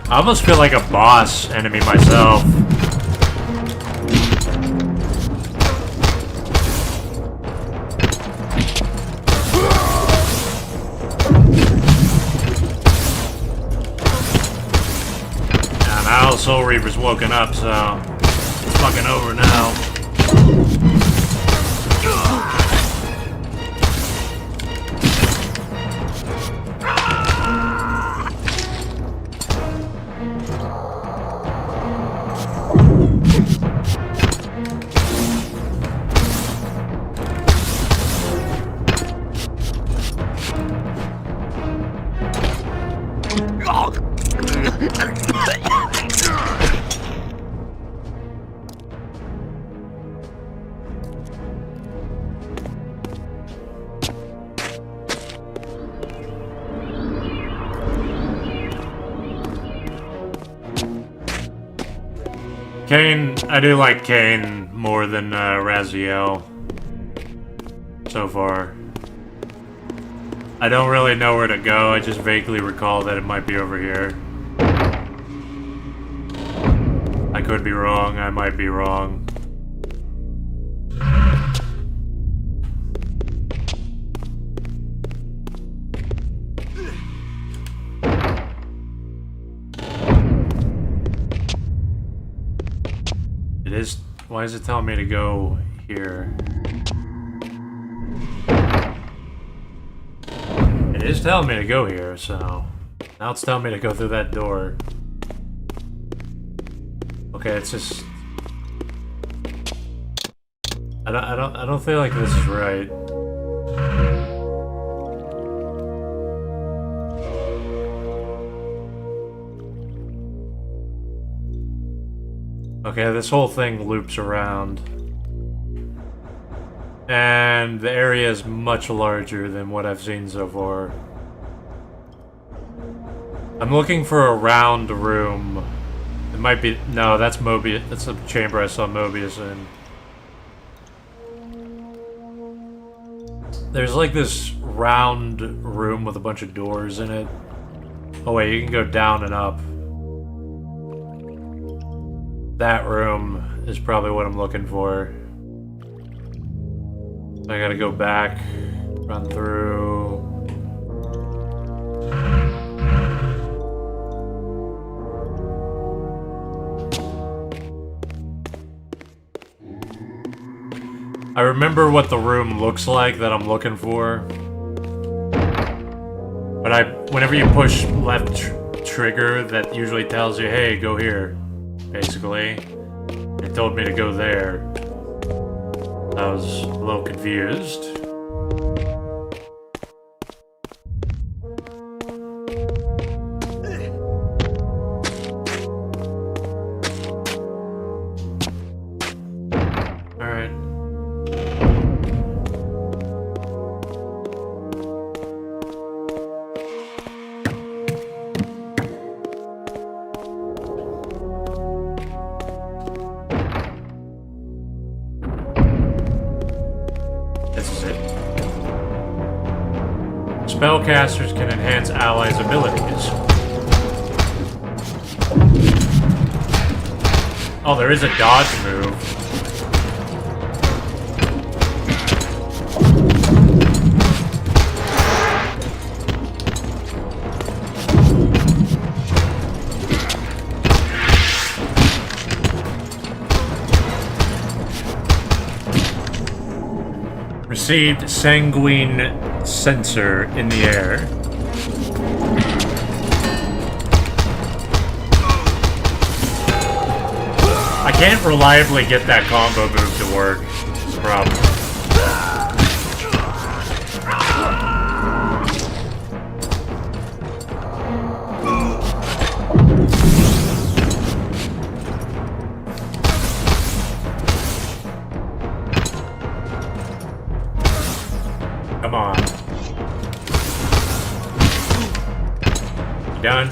I almost feel like a boss enemy myself. Yeah, now Soul Reaper's woken up, so it's fucking over now. Kaine, I do like Kaine more than Raziel so far. I don't really know where to go, I just vaguely recall that it might be over here. I could be wrong, I might be wrong. It is... Why is it telling me to go here? It is telling me to go here, so... Now it's telling me to go through that door. Okay, it's just... I don't feel like this is right. Okay, this whole thing loops around. And the area is much larger than what I've seen so far. I'm looking for a round room. It might be... No, that's Mobius. That's the chamber I saw Mobius in. There's like this round room with a bunch of doors in it. Oh wait, you can go down and up. That room is probably what I'm looking for. I gotta go back, run through. I remember what the room looks like that I'm looking for. But whenever you push left trigger, that usually tells you, hey, go here, basically. It told me to go there. I was a little confused. Alright. Spellcasters can enhance allies' abilities. Oh, there is a dodge move. Received sanguine sensor in the air. I can't reliably get that combo move to work. It's a problem. Come on. You done?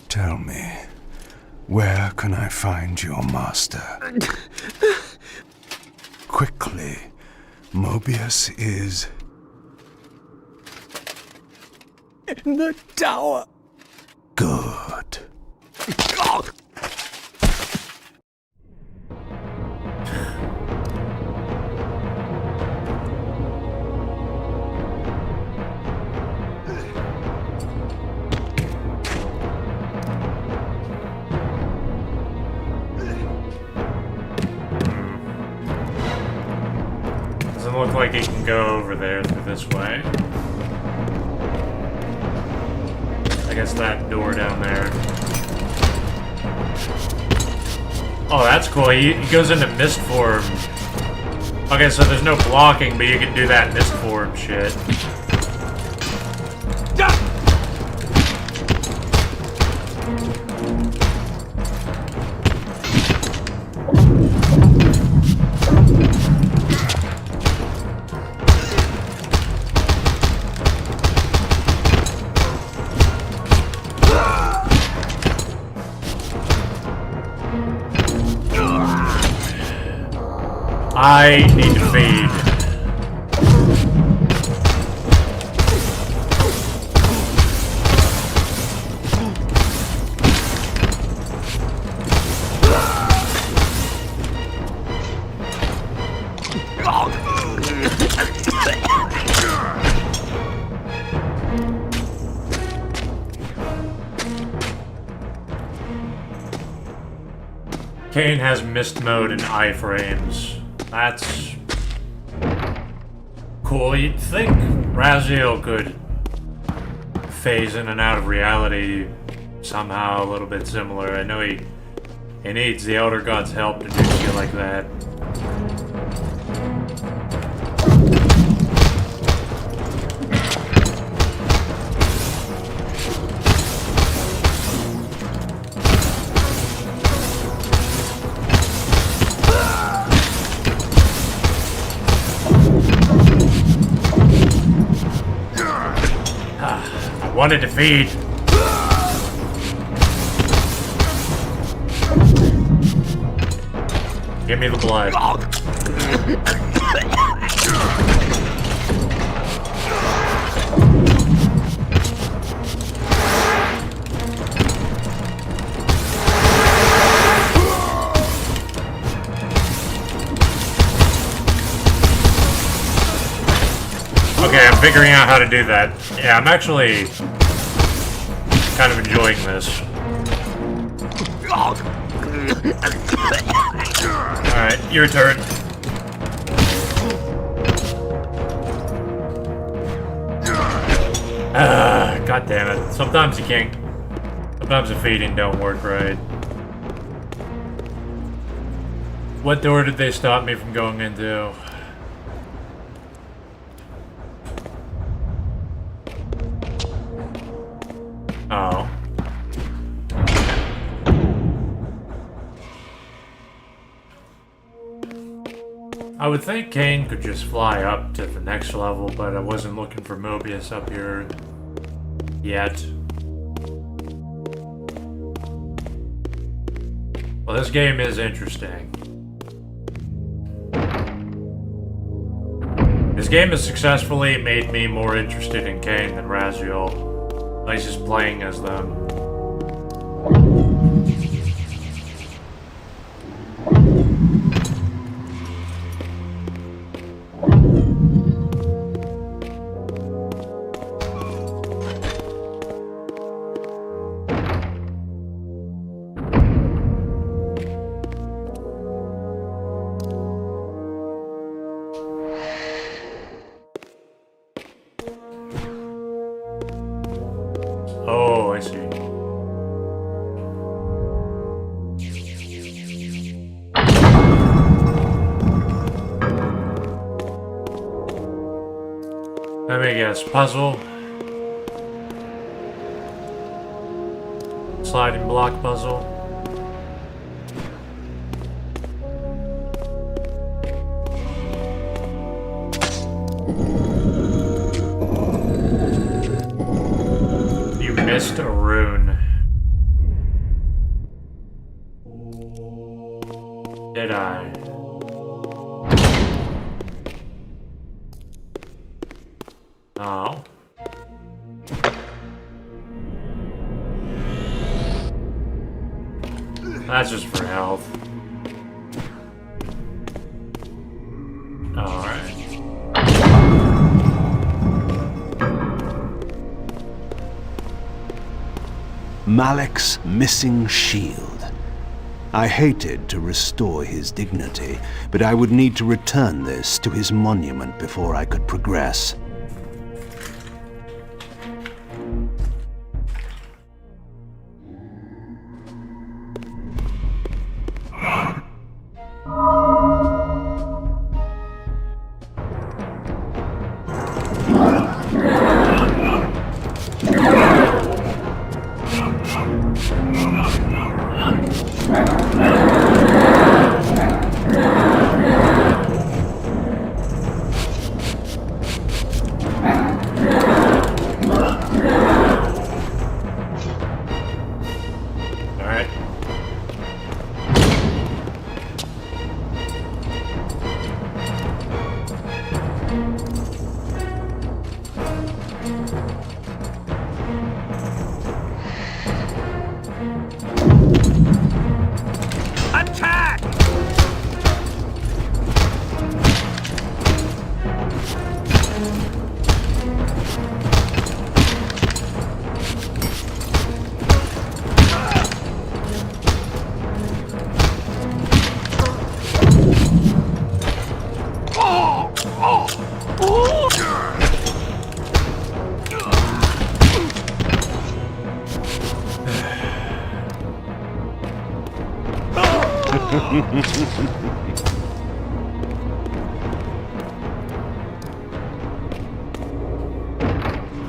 Tell me, where can I find your master? Quickly, Mobius is... in the tower. Good. Doesn't look like he can go over there through this way. I guess that door down there. Oh, that's cool. He goes into mist form. Okay, so there's no blocking, but you can do that mist form shit. I need to feed. Kaine has mist mode and iframes. That's cool. You'd think Raziel could phase in and out of reality somehow a little bit similar. I know he needs the Elder God's help to do shit like that. I wanted to feed. Give me the blood. Okay, I'm figuring out how to do that. Yeah, I'm actually kind of enjoying this. Alright, your turn. God damn it. Sometimes you can't. Sometimes the feeding don't work right. What door did they stop me from going into? Oh. I would think Kaine could just fly up to the next level, but I wasn't looking for Mobius up here yet. Well, this game is interesting. This game has successfully made me more interested in Kaine than Raziel. At least just playing as them. Oh, I see. Let me guess. Puzzle. Sliding block puzzle. You missed a rune. Did I? Oh. That's just for health. Alright. Malek's missing shield. I hated to restore his dignity, but I would need to return this to his monument before I could progress.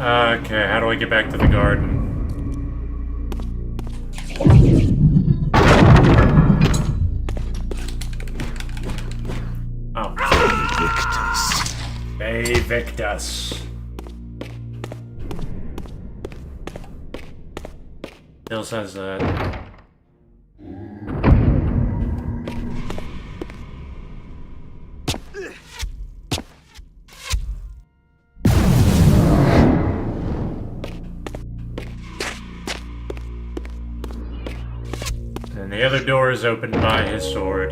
Okay, how do I get back to the garden? Oh. Hey, Victus. Still says that. And the other door is opened by his sword.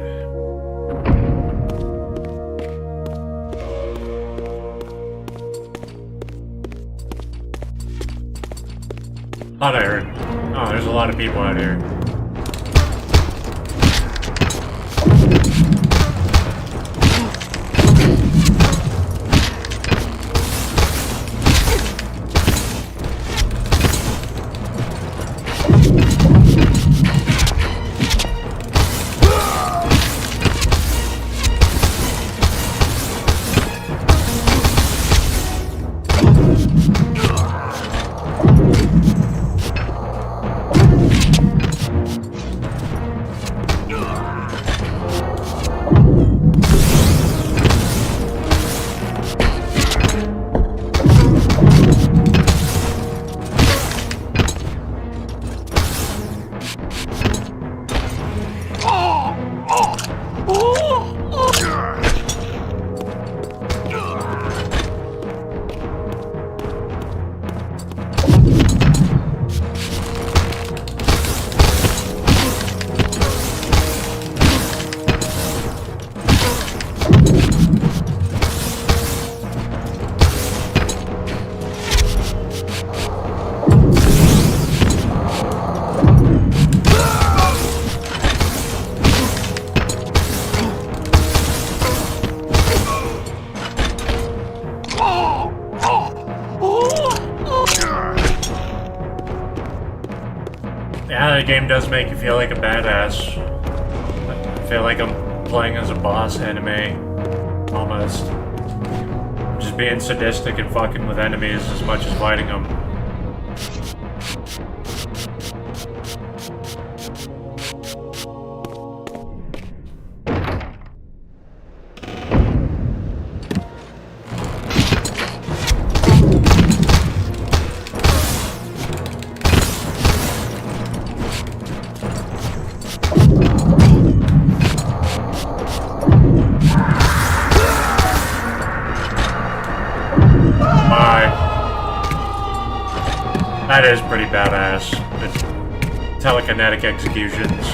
Thought I heard. Oh, there's a lot of people out here. Yeah, the game does make you feel like a badass. I feel like I'm playing as a boss enemy. Almost. Just being sadistic and fucking with enemies as much as fighting them. That is pretty badass. The telekinetic executions.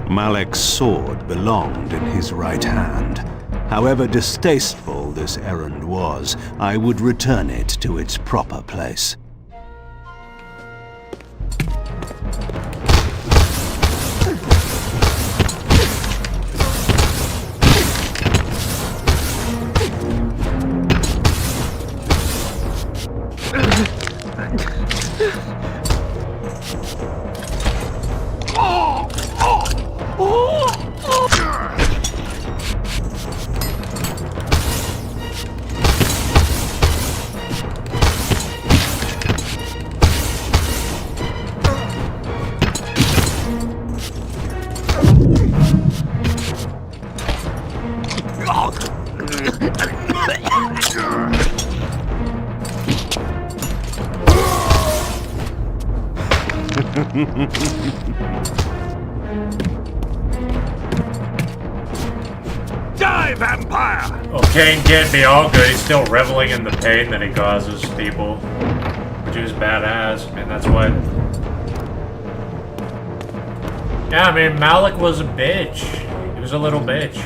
Malek's sword belonged in his right hand. However distasteful this errand was, I would return it to its proper place. Die, vampire! Well, Kaine can't be all good. He's still reveling in the pain that he causes people. Which is badass. I mean, that's what... Yeah, I mean, Malek was a bitch. He was a little bitch.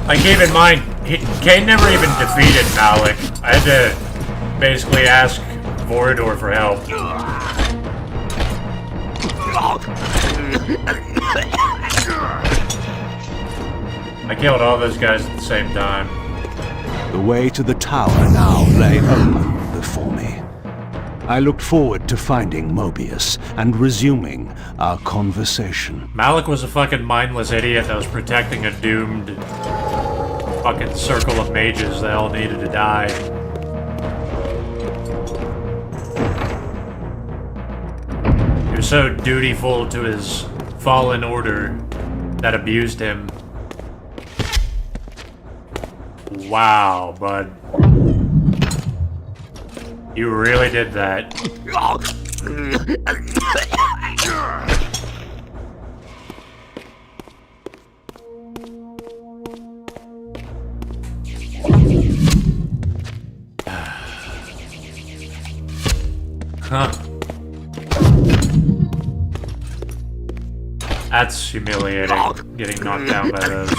Like, keep in mind, Kaine never even defeated Malek. I had to basically ask Vorador for help. I killed all those guys at the same time. The way to the tower now lay open before me. I looked forward to finding Mobius and resuming our conversation. Malik was a fucking mindless idiot that was protecting a doomed fucking circle of mages that all needed to die. He was so dutiful to his fallen order that abused him. Wow, bud. You really did that. Huh. That's humiliating, getting knocked down by those.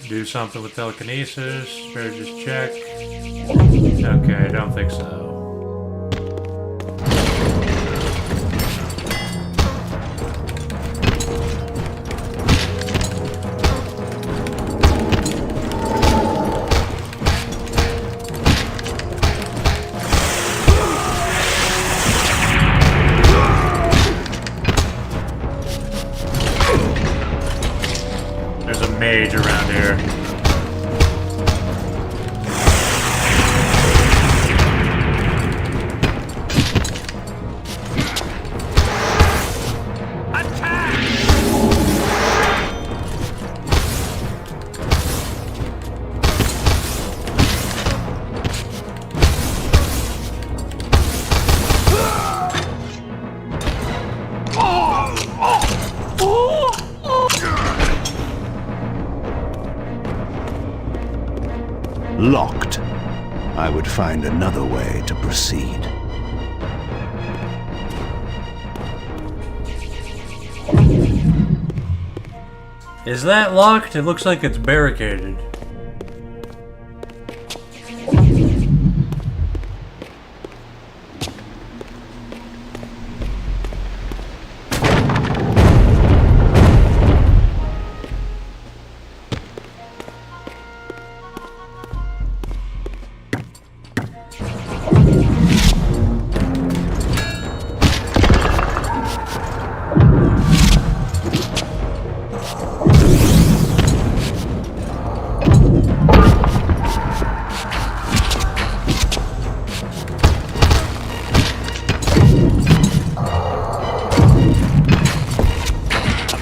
Do something with telekinesis, or just check. Okay, I don't think so. There's a mage around here. Locked. I would find another way to proceed. Is that locked? It looks like it's barricaded.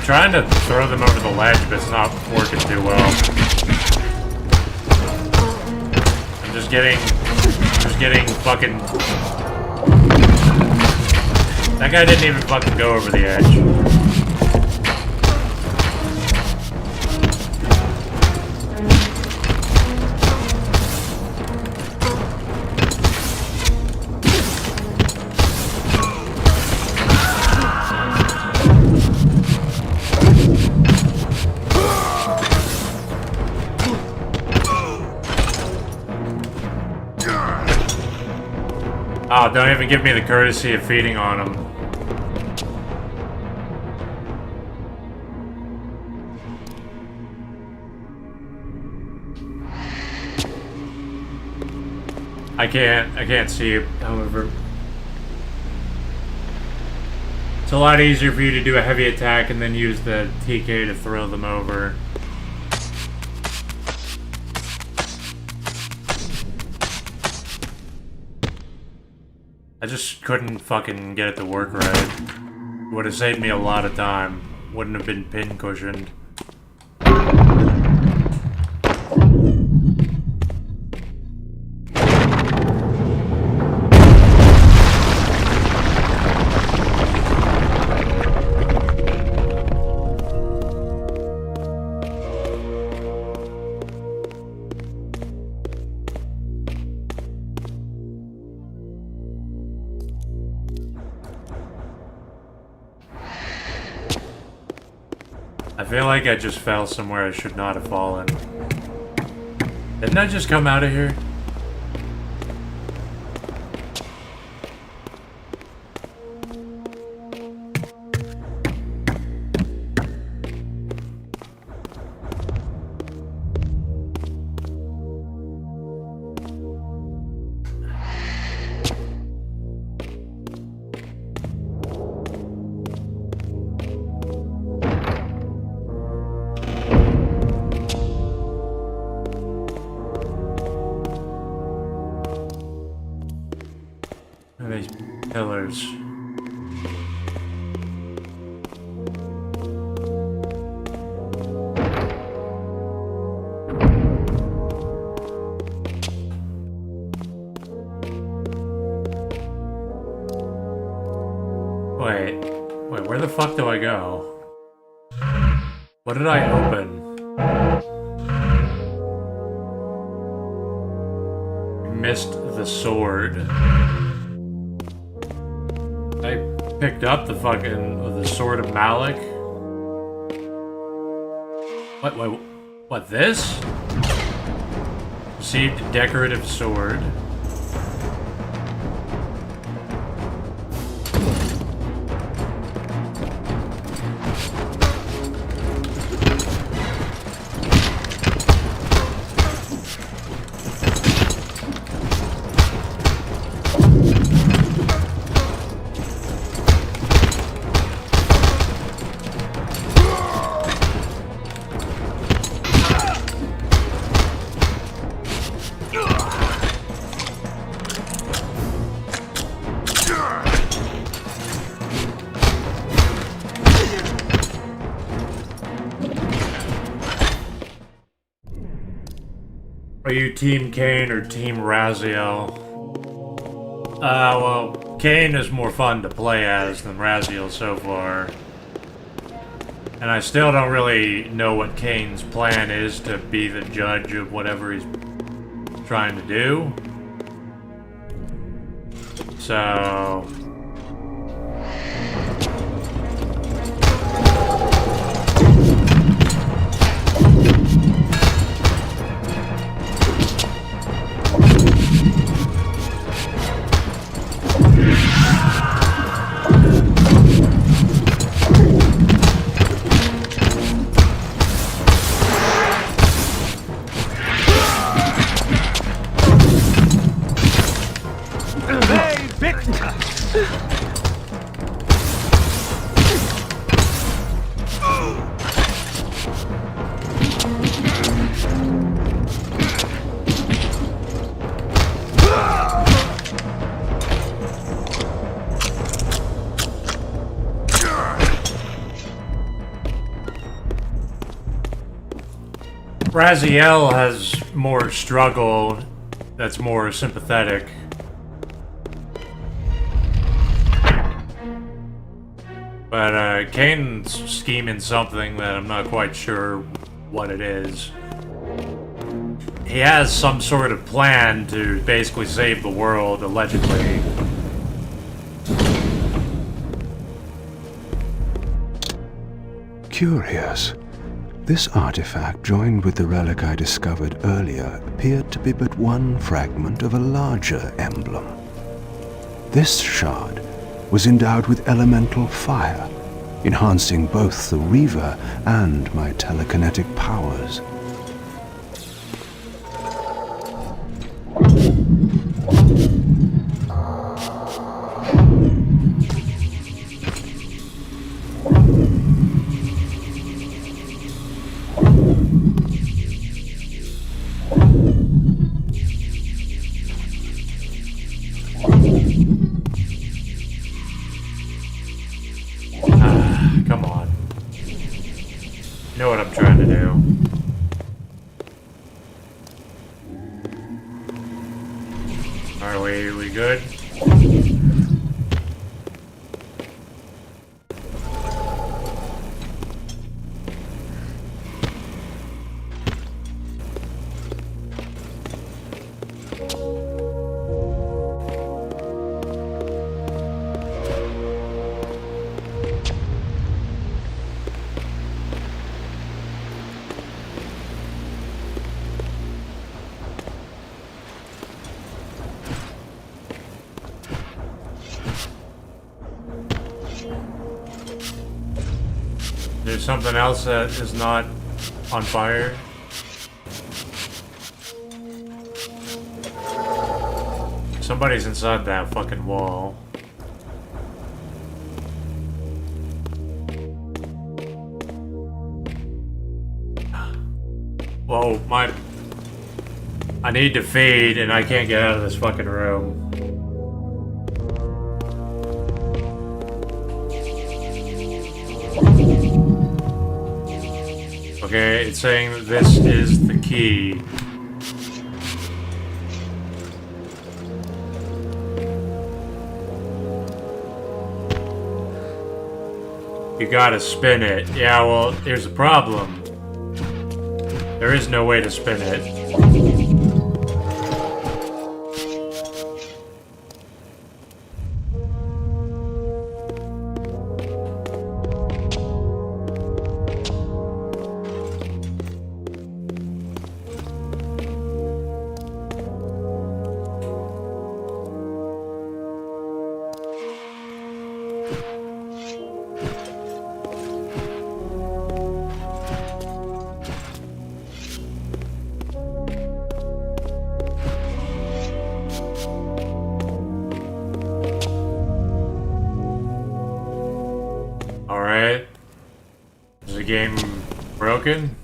Trying to throw them over the ledge, but it's not working too well. I'm just getting fucking... That guy didn't even fucking go over the edge. Oh, don't even give me the courtesy of feeding on him. I can't see it, however. It's a lot easier for you to do a heavy attack and then use the TK to throw them over. I just couldn't fucking get it to work right. Would have saved me a lot of time. Wouldn't have been pin cushioned. I feel like I just fell somewhere I should not have fallen. Didn't I just come out of here? These pillars. Wait, where the fuck do I go? What did I open? Missed the sword. I picked up the sword of Malik. What, this? Received a decorative sword. Are you Team Kaine or Team Raziel? Well, Kaine is more fun to play as than Raziel so far. And I still don't really know what Kaine's plan is to be the judge of whatever he's trying to do. So... Raziel has more struggle that's more sympathetic. But Kaine's scheming something that I'm not quite sure what it is. He has some sort of plan to basically save the world, allegedly. Curious. This artifact, joined with the relic I discovered earlier, appeared to be but one fragment of a larger emblem. This shard was endowed with elemental fire, enhancing both the Reaver and my telekinetic powers. Come on. You know what I'm trying to do. Are we good? There's something else that is not on fire. Somebody's inside that fucking wall. Whoa, I need to feed and I can't get out of this fucking room. Okay, it's saying that this is the key. You gotta spin it. Yeah, well, here's the problem. There is no way to spin it. Alright. Is the game broken?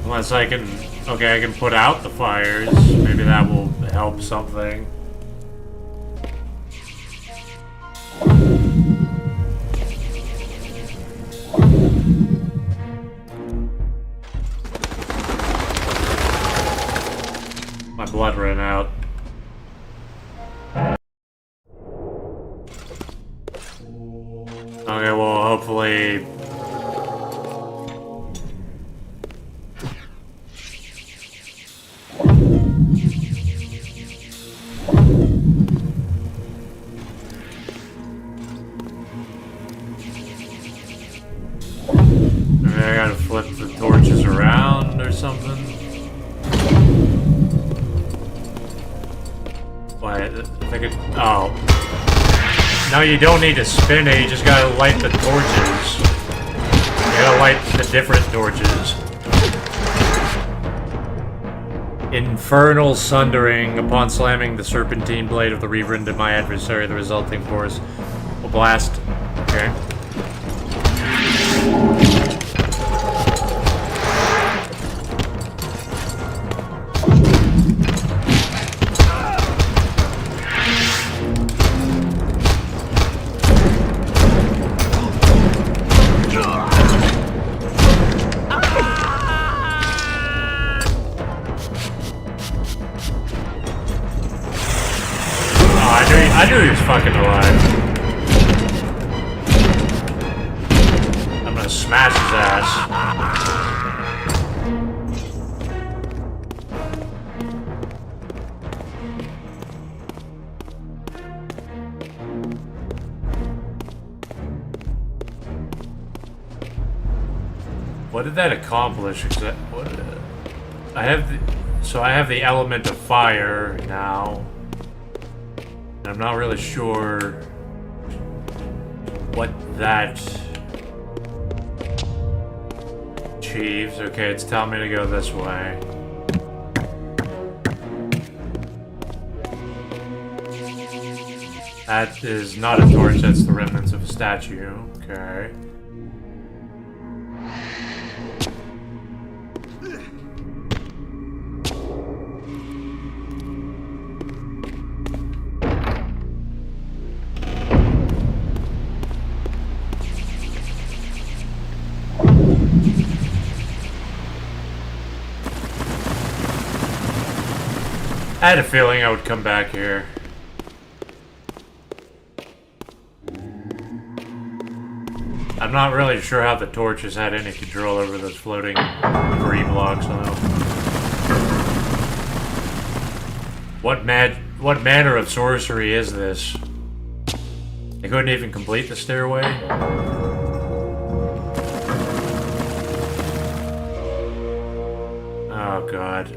Unless I can... Okay, I can put out the fires. Maybe that will help something. My blood ran out. Okay, well, hopefully... I gotta flip the torches around or something. Wait, I think it... Oh. No, you don't need to spin it, you just gotta light the torches. You gotta light the different torches. Infernal sundering. Upon slamming the serpentine blade of the Reaver into my adversary, the resulting force will blast. Okay. I knew he was fucking alive. I'm gonna smash his ass. What did that accomplish? What? I have the element of fire now. I'm not really sure what that achieves. Okay, it's telling me to go this way. That is not a torch, that's the remnants of a statue. Okay. I had a feeling I would come back here. I'm not really sure how the torches had any control over those floating debris blocks, though. What manner of sorcery is this? I couldn't even complete the stairway? Oh god.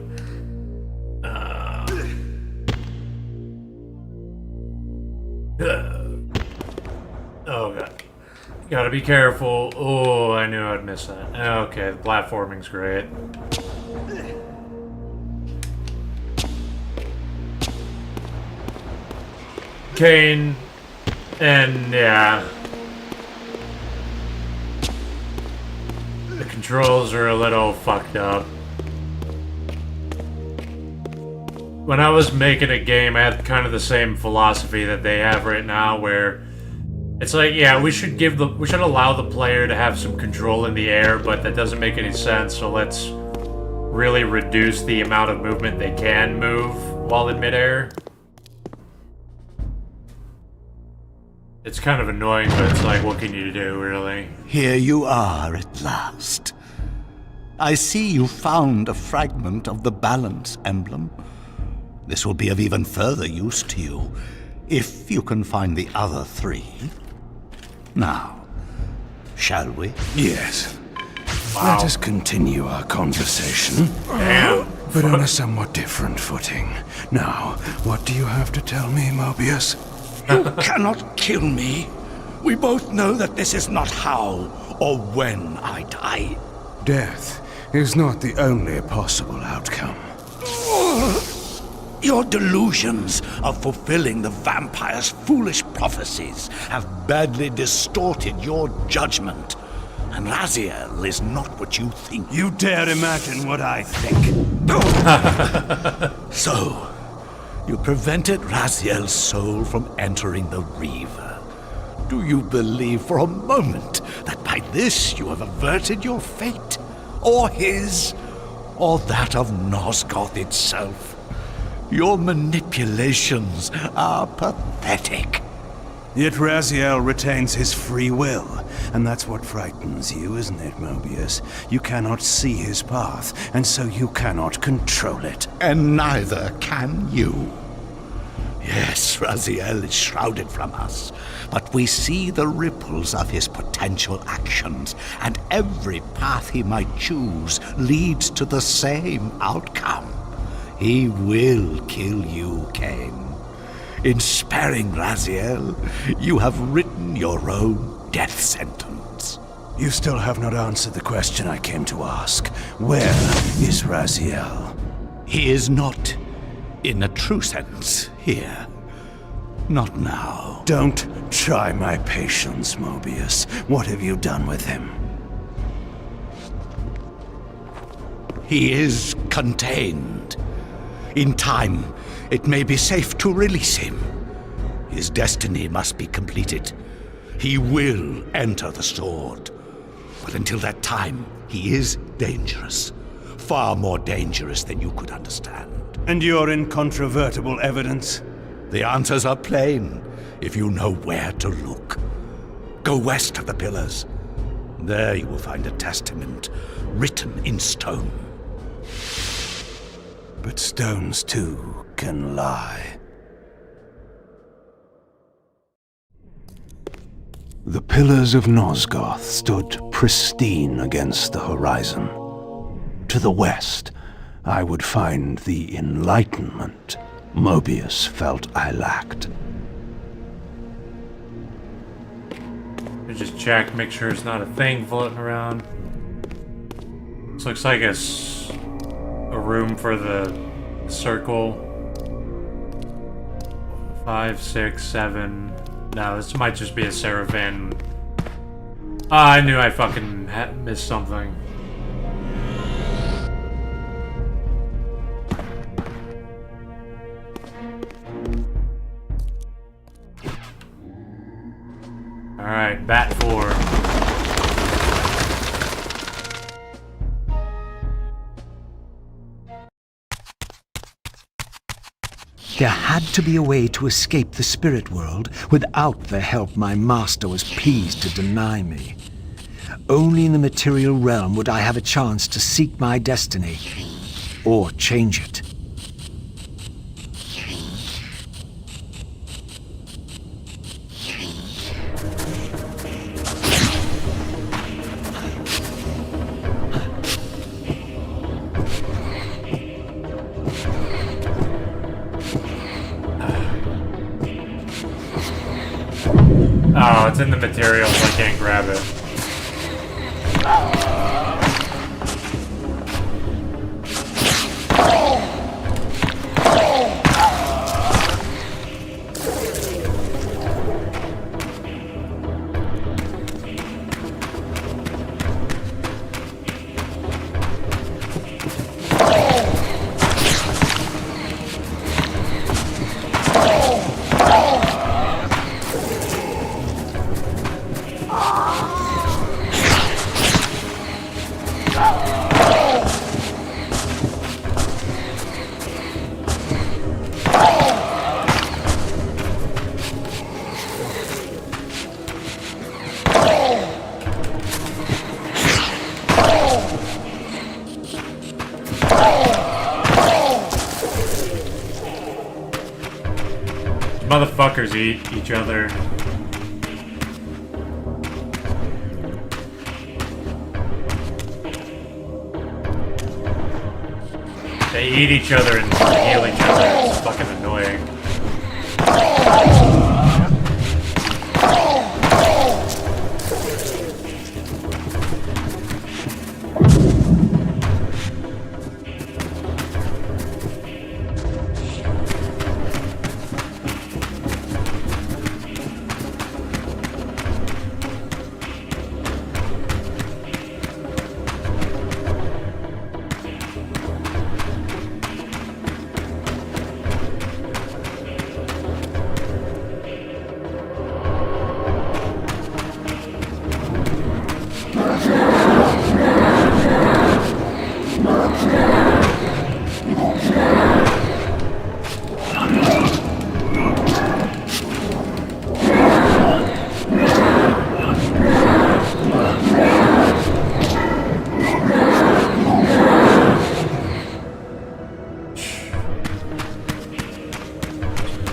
Oh god. Gotta be careful. Oh, I knew I'd miss that. Okay, the platforming's great. Kaine, and yeah. The controls are a little fucked up. When I was making a game, I had kind of the same philosophy that they have right now, where it's like, yeah, we should allow the player to have some control in the air, but that doesn't make any sense, so let's really reduce the amount of movement they can move while in midair. It's kind of annoying, but it's like, what can you do, really? Here you are at last. I see you found a fragment of the balance emblem. This will be of even further use to you, if you can find the other three. Now, shall we? Yes. Wow. Let us continue our conversation. Damn. But on a somewhat different footing. Now, what do you have to tell me, Mobius? You cannot kill me. We both know that this is not how or when I die. Death is not the only possible outcome. Your delusions of fulfilling the vampire's foolish prophecies have badly distorted your judgment. And Raziel is not what you think. You dare imagine what I think. So, you prevented Raziel's soul from entering the Reaver. Do you believe for a moment that by this you have averted your fate? Or his? Or that of Nosgoth itself? Your manipulations are pathetic. Yet Raziel retains his free will, and that's what frightens you, isn't it, Mobius? You cannot see his path, and so you cannot control it. And neither can you. Yes, Raziel is shrouded from us, but we see the ripples of his potential actions, and every path he might choose leads to the same outcome. He will kill you, Kaine. In sparing Raziel, you have written your own death sentence. You still have not answered the question I came to ask. Where is Raziel? He is not, in a true sense, here. Not now. Don't try my patience, Mobius. What have you done with him? He is contained. In time, it may be safe to release him. His destiny must be completed. He will enter the sword. But until that time, he is dangerous. Far more dangerous than you could understand. And your incontrovertible evidence? The answers are plain, if you know where to look. Go west of the pillars. There you will find a testament, written in stone. But stones, too, can lie. The pillars of Nosgoth stood pristine against the horizon. To the west, I would find the enlightenment Mobius felt I lacked. Just check, make sure it's not a thing floating around. This looks like a room for the circle. 5, 6, 7. No, this might just be a Seraphim. Ah, I knew I fucking missed something. Alright, bat 4. There had to be a way to escape the spirit world without the help my master was pleased to deny me. Only in the material realm would I have a chance to seek my destiny, or change it. it's in the materials, I can't grab it. Motherfuckers eat each other. They eat each other and heal each other. It's fucking annoying.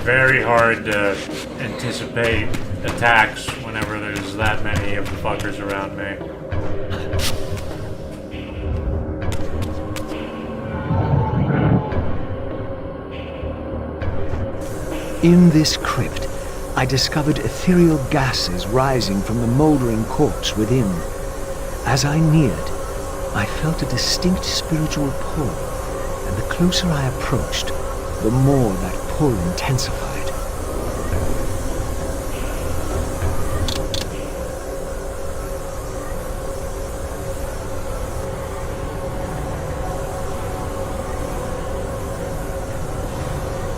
Very hard to anticipate attacks whenever there's that many of the fuckers around me. In this crypt, I discovered ethereal gases rising from the mouldering corpse within. As I neared, I felt a distinct spiritual pull, and the closer I approached, the more that pull intensified.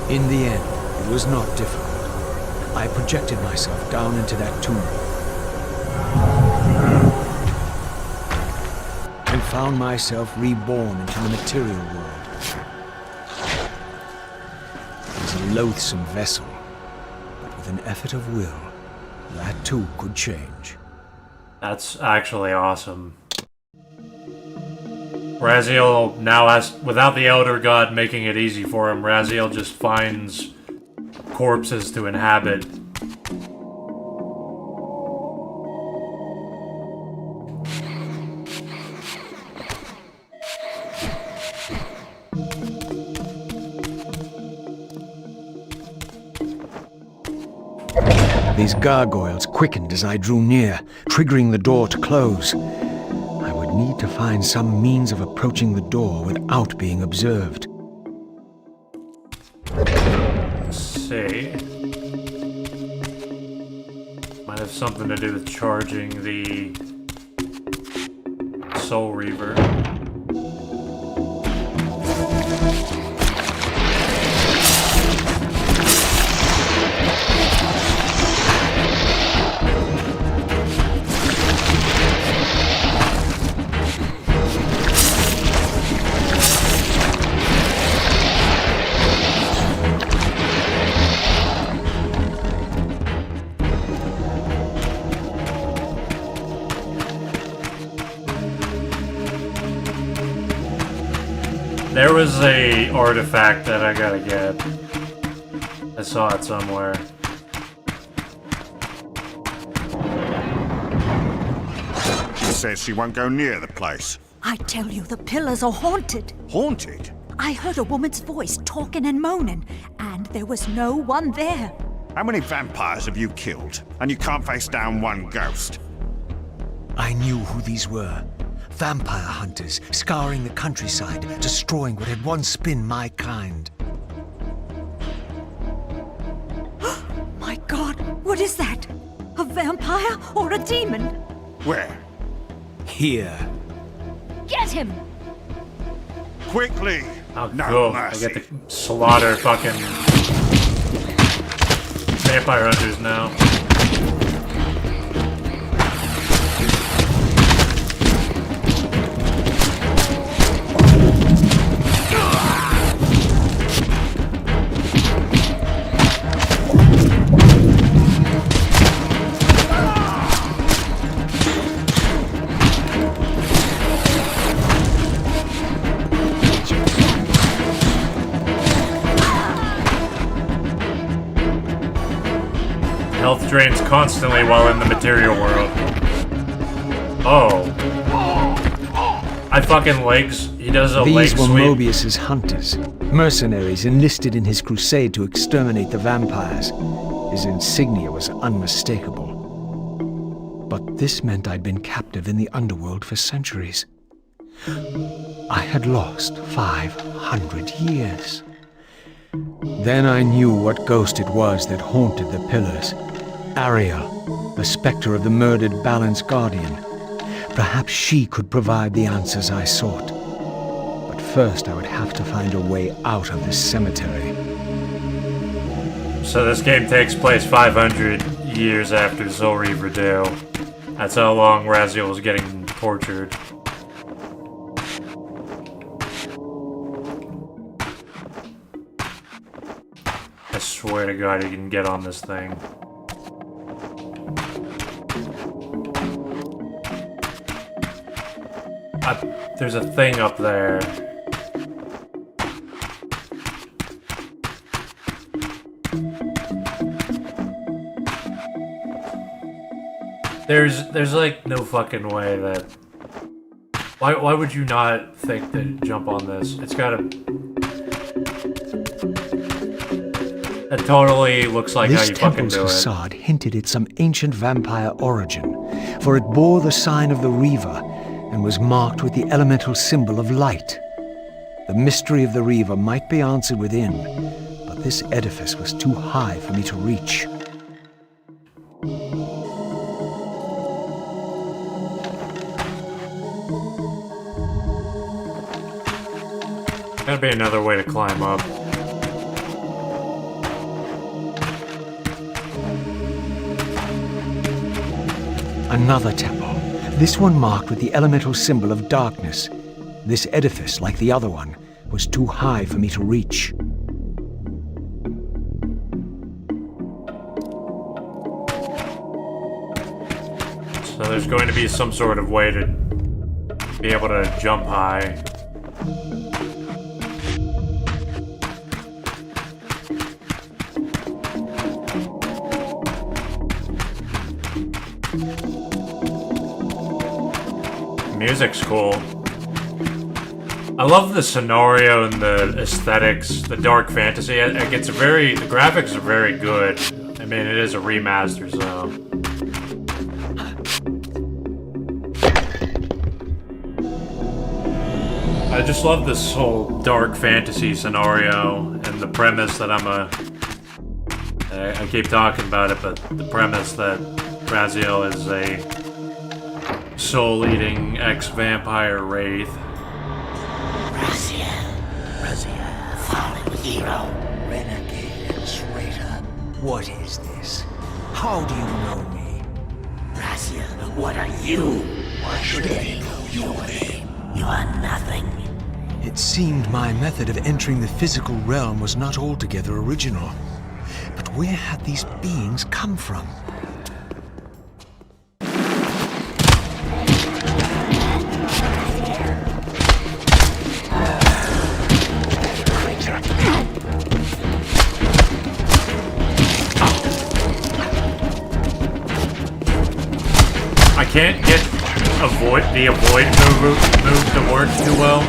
In the end, it was not difficult. I projected myself down into that tomb and found myself reborn into the material world. It was a loathsome vessel, but with an effort of will, that too could change. That's actually awesome. Raziel now has, without the Elder God making it easy for him, Raziel just finds corpses to inhabit. These gargoyles quickened as I drew near, triggering the door to close. I would need to find some means of approaching the door without being observed. Let's see. Might have something to do with charging the Soul Reaver. There was a artifact that I gotta get. I saw it somewhere. She says she won't go near the place. I tell you, the pillars are haunted. Haunted? I heard a woman's voice talking and moaning, and there was no one there. How many vampires have you killed? And you can't face down one ghost? I knew who these were. Vampire hunters, scouring the countryside, destroying what had once been my kind. My God, what is that? A vampire or a demon? Where? Here. Get him! Quickly! Oh, No cool. mercy. I get to slaughter fucking vampire hunters now. Health drains constantly while in the material world. Oh. I fucking legs. He does a leg These were sweep. Mobius's hunters, mercenaries enlisted in his crusade to exterminate the vampires. His insignia was unmistakable. But this meant I'd been captive in the underworld for centuries. I had lost 500 years. Then I knew what ghost it was that haunted the pillars. Ariel, the specter of the murdered Balin's guardian. Perhaps she could provide the answers I sought. But first I would have to find a way out of this cemetery. So this game takes place 500 years after Soul Reaver Dale. That's how long Raziel was getting tortured. I swear to God you can get on this thing. There's a thing up there. There's like no fucking way that... Why would you not think to jump on this? It's gotta... That totally looks like how This you fucking temple's do it. facade hinted at some ancient vampire origin, for it bore the sign of the Reaver and was marked with the elemental symbol of light. The mystery of the Reaver might be answered within, but this edifice was too high for me to reach. Gotta be another way to climb up. Another temple, this one marked with the elemental symbol of darkness. This edifice, like the other one, was too high for me to reach. So there's going to be some sort of way to be able to jump high. Music's cool. I love the scenario and the aesthetics, the dark fantasy. The graphics are very good. I mean, it is a remaster, so. I just love this whole dark fantasy scenario and the premise that I keep talking about it, but the premise that Raziel is a soul-eating ex-vampire wraith. Raziel, fallen hero. Renegade and traitor. What is this? How do you know me? Raziel, what are you? Why should I know your name? You are nothing. It seemed my method of entering the physical realm was not altogether original. But where had these beings come from? I can't get the avoid move to work too well.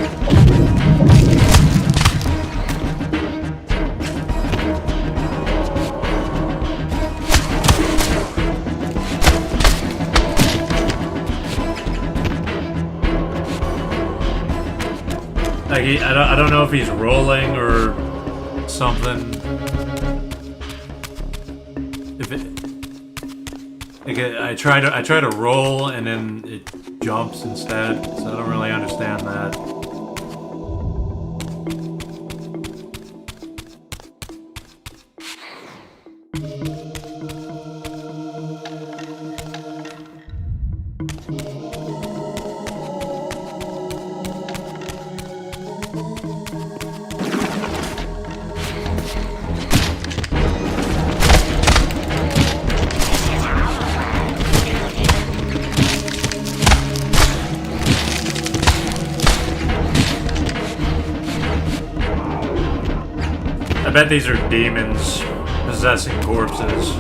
Like, I don't know if he's rolling or something. If it... Like, I try to roll and then it jumps instead, so I don't really understand that. I bet these are demons possessing corpses.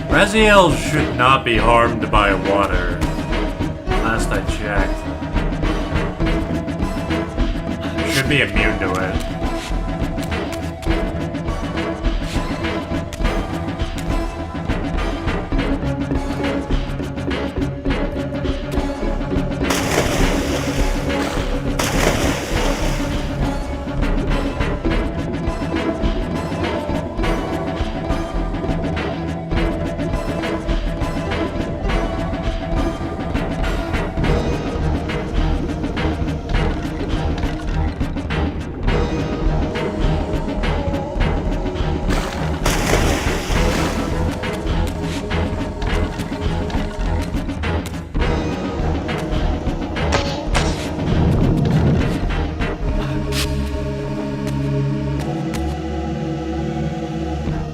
Raziel should not be harmed by water. Last I checked. Should be immune to it.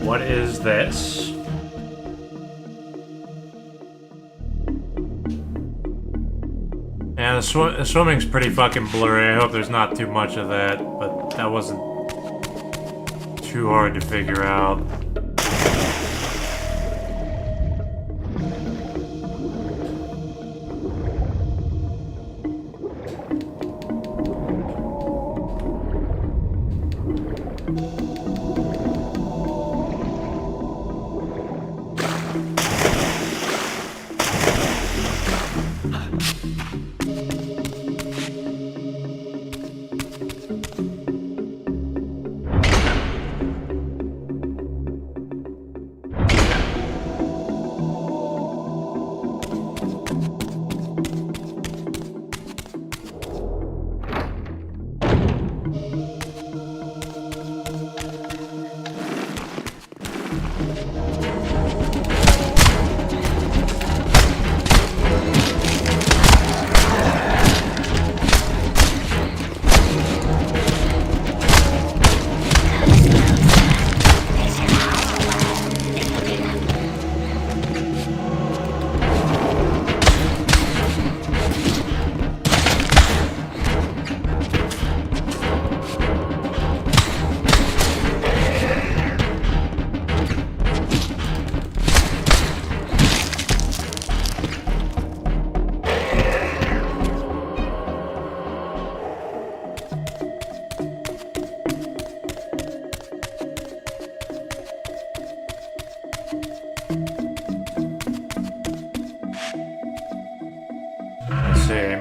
What is this? Yeah, the swimming's pretty fucking blurry. I hope there's not too much of that, but that wasn't too hard to figure out.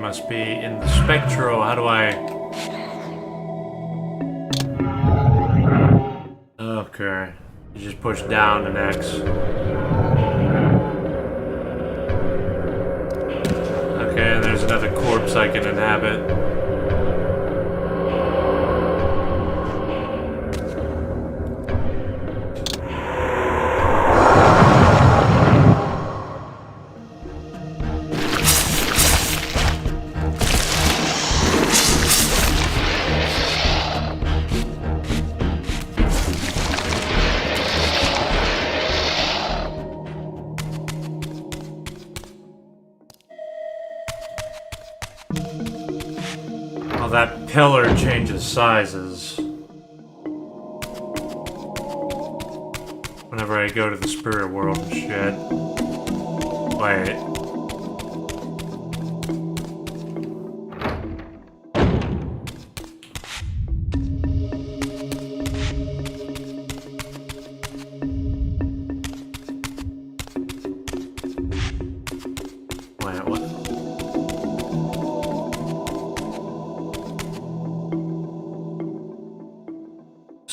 Must be in the spectral. How do I... Okay. You just push down and X. Okay, and there's another corpse I can inhabit. That pillar changes sizes whenever I go to the spirit world and shit. Wait.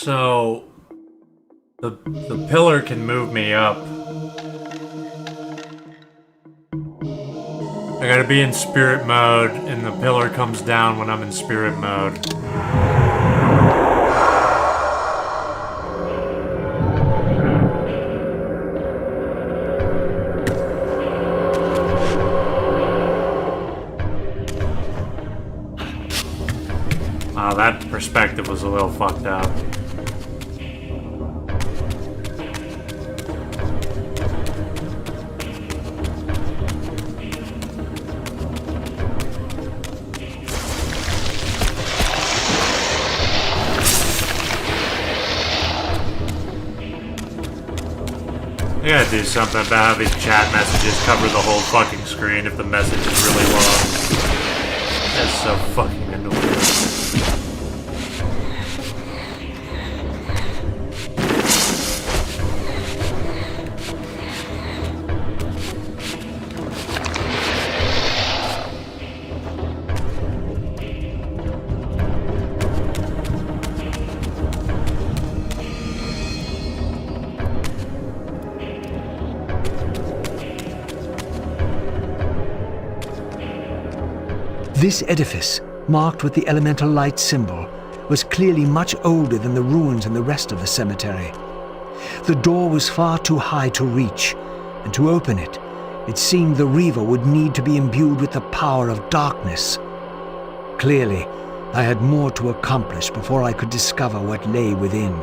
So the pillar can move me up. I gotta be in spirit mode, and the pillar comes down when I'm in spirit mode. Wow, that perspective was a little fucked up. I gotta do something about how these chat messages cover the whole fucking screen if the message is really long. That's so fucking annoying. This edifice, marked with the elemental light symbol, was clearly much older than the ruins in the rest of the cemetery. The door was far too high to reach, and to open it, it seemed the Reaver would need to be imbued with the power of darkness. Clearly, I had more to accomplish before I could discover what lay within.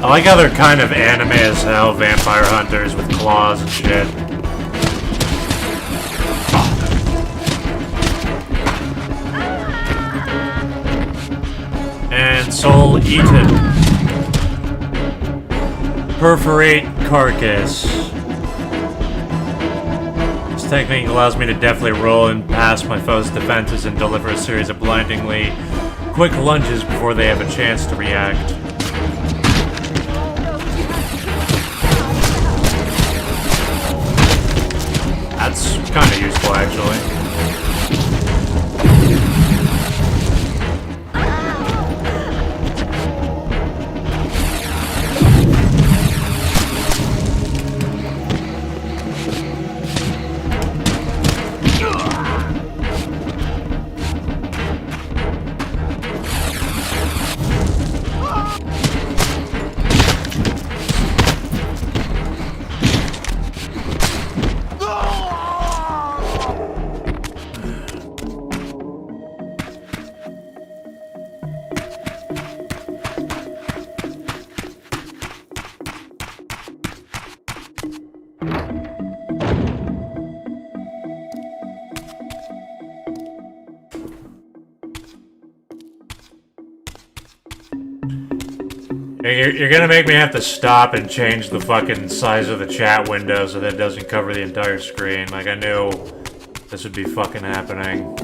I like how they're kind of anime as hell, vampire hunters with claws and shit. And soul eaten. Perforate carcass. This technique allows me to deftly roll and pass my foe's defenses and deliver a series of blindingly quick lunges before they have a chance to react. That's kind of useful, actually. You're gonna make me have to stop and change the fucking size of the chat window so that it doesn't cover the entire screen. Like, I knew this would be fucking happening.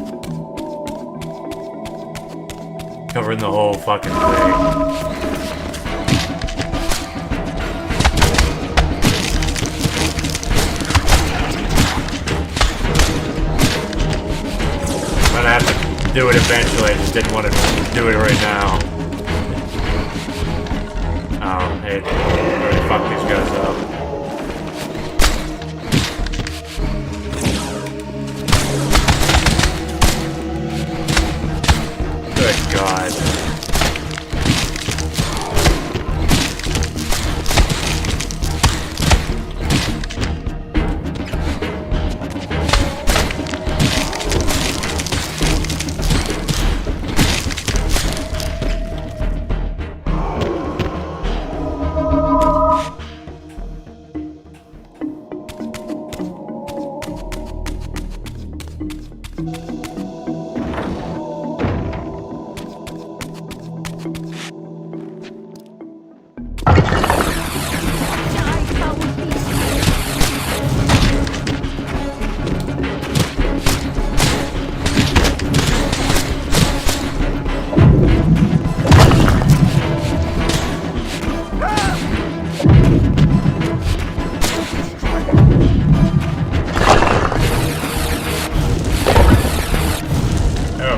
Covering the whole fucking thing. I'm gonna have to do it eventually, I just didn't want to do it right now. Oh, hey, really fuck these guys up. Good God.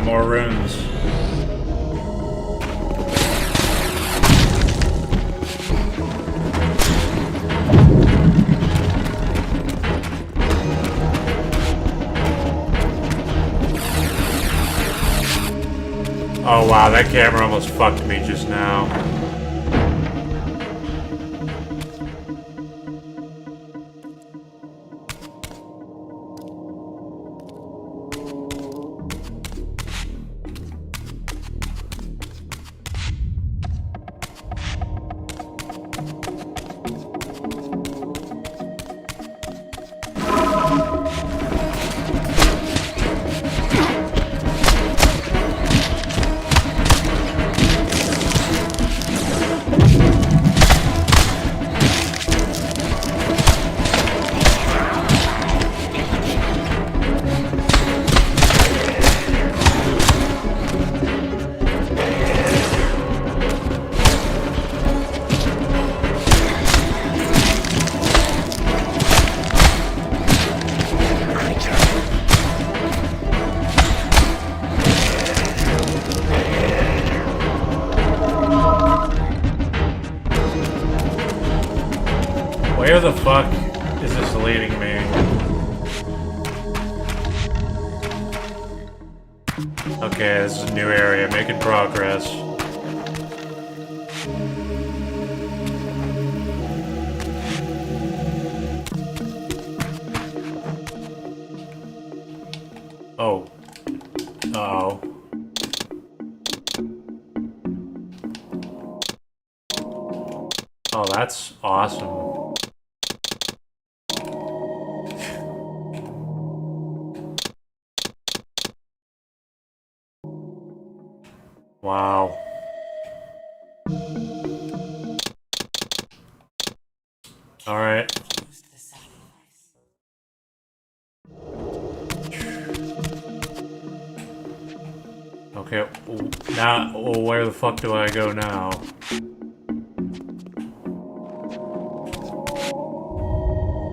More runes. Oh wow, that camera almost fucked me just now. Where the fuck is this leading me? Okay, this is a new area, making progress. Oh. Uh-oh. Oh, that's awesome. Wow. All right. Okay, now, well, where the fuck do I go now?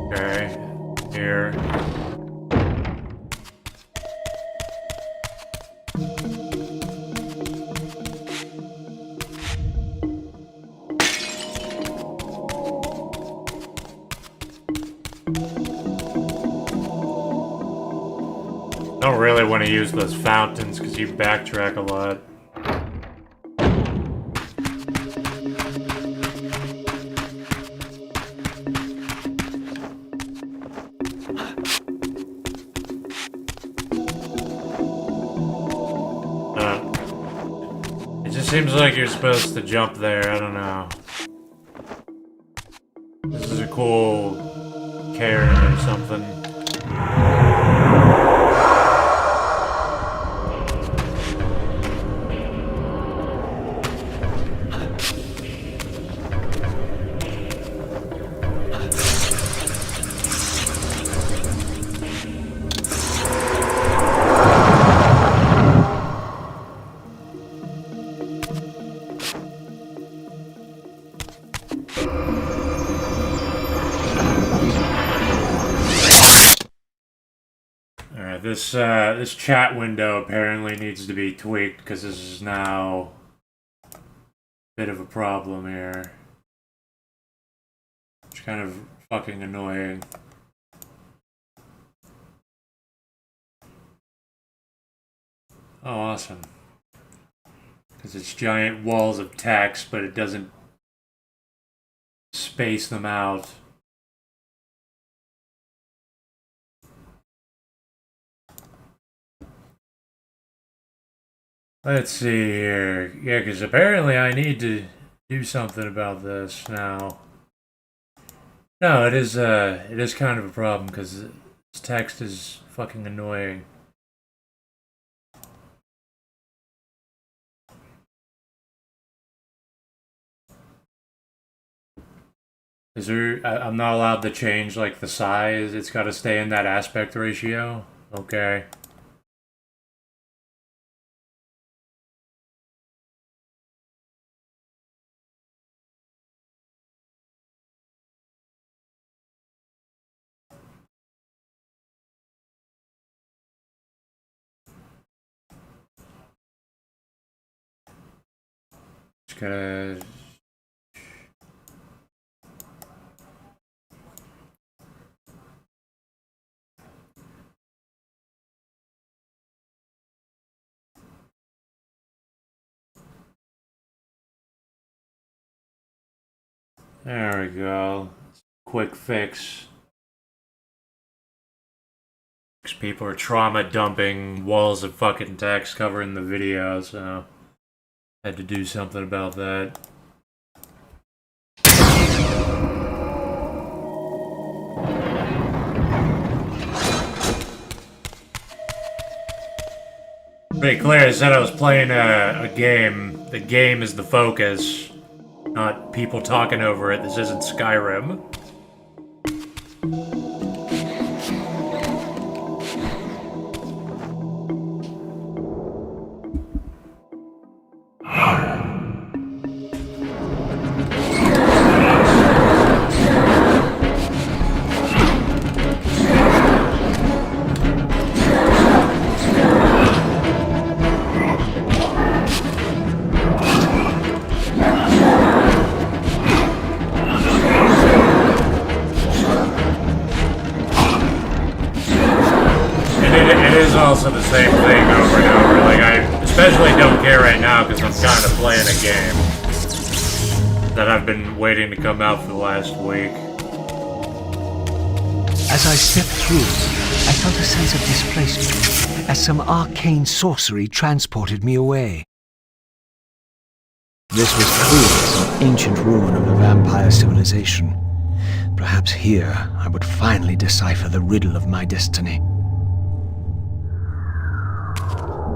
Okay, here. I don't really want to use those fountains because you backtrack a lot. It just seems like you're supposed to jump there, I don't know. This is a cool cairn or something. This chat window apparently needs to be tweaked because this is now a bit of a problem here. It's kind of fucking annoying. Oh, awesome. Because it's giant walls of text, but it doesn't space them out. Let's see here. Yeah, because apparently I need to do something about this now. No, it is kind of a problem because this text is fucking annoying. Is there? I'm not allowed to change like the size. It's got to stay in that aspect ratio. Okay. Just gotta. There we go. Quick fix. People are trauma dumping walls of fucking text covering the video, so had to do something about that. Pretty clear, I said I was playing a game. The game is the focus, not people talking over it. This isn't Skyrim. Also the same thing over and over. Like, I especially don't care right now because I'm kind of playing a game that I've been waiting to come out for the last week. As I stepped through, I felt a sense of displacement, as some arcane sorcery transported me away. This was clearly some ancient ruin of a vampire civilization. Perhaps here I would finally decipher the riddle of my destiny.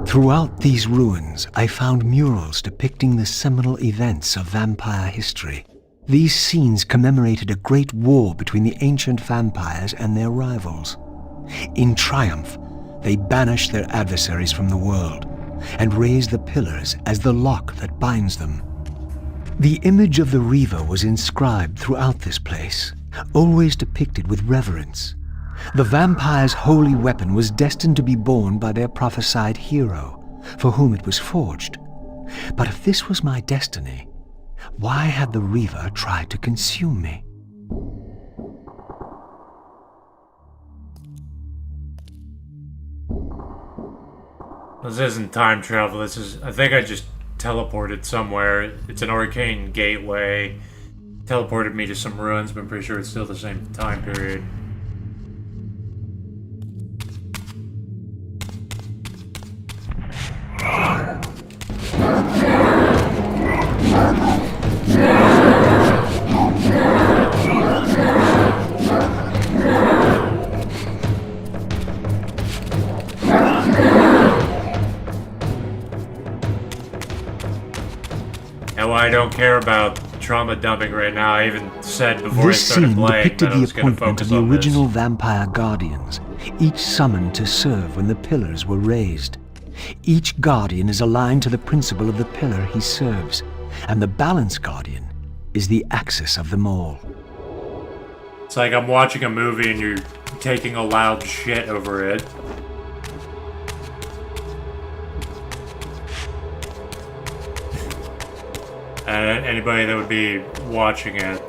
Throughout these ruins, I found murals depicting the seminal events of vampire history. These scenes commemorated a great war between the ancient vampires and their rivals. In triumph, they banished their adversaries from the world and raised the pillars as the lock that binds them. The image of the Reaver was inscribed throughout this place, always depicted with reverence. The vampire's holy weapon was destined to be borne by their prophesied hero, for whom it was forged. But if this was my destiny, why had the Reaver tried to consume me? This isn't time travel, this is... I think I just teleported somewhere. It's an arcane gateway. Teleported me to some ruins, but I'm pretty sure it's still the same time period. And I don't care about trauma dumping right now. I even said before I started playing that I was going to focus on this. This scene depicted the appointment of the original vampire guardians, each summoned to serve when the pillars were raised. Each guardian is aligned to the principle of the pillar he serves, and the balance guardian is the axis of them all. It's like I'm watching a movie and you're taking a loud shit over it. And anybody that would be watching it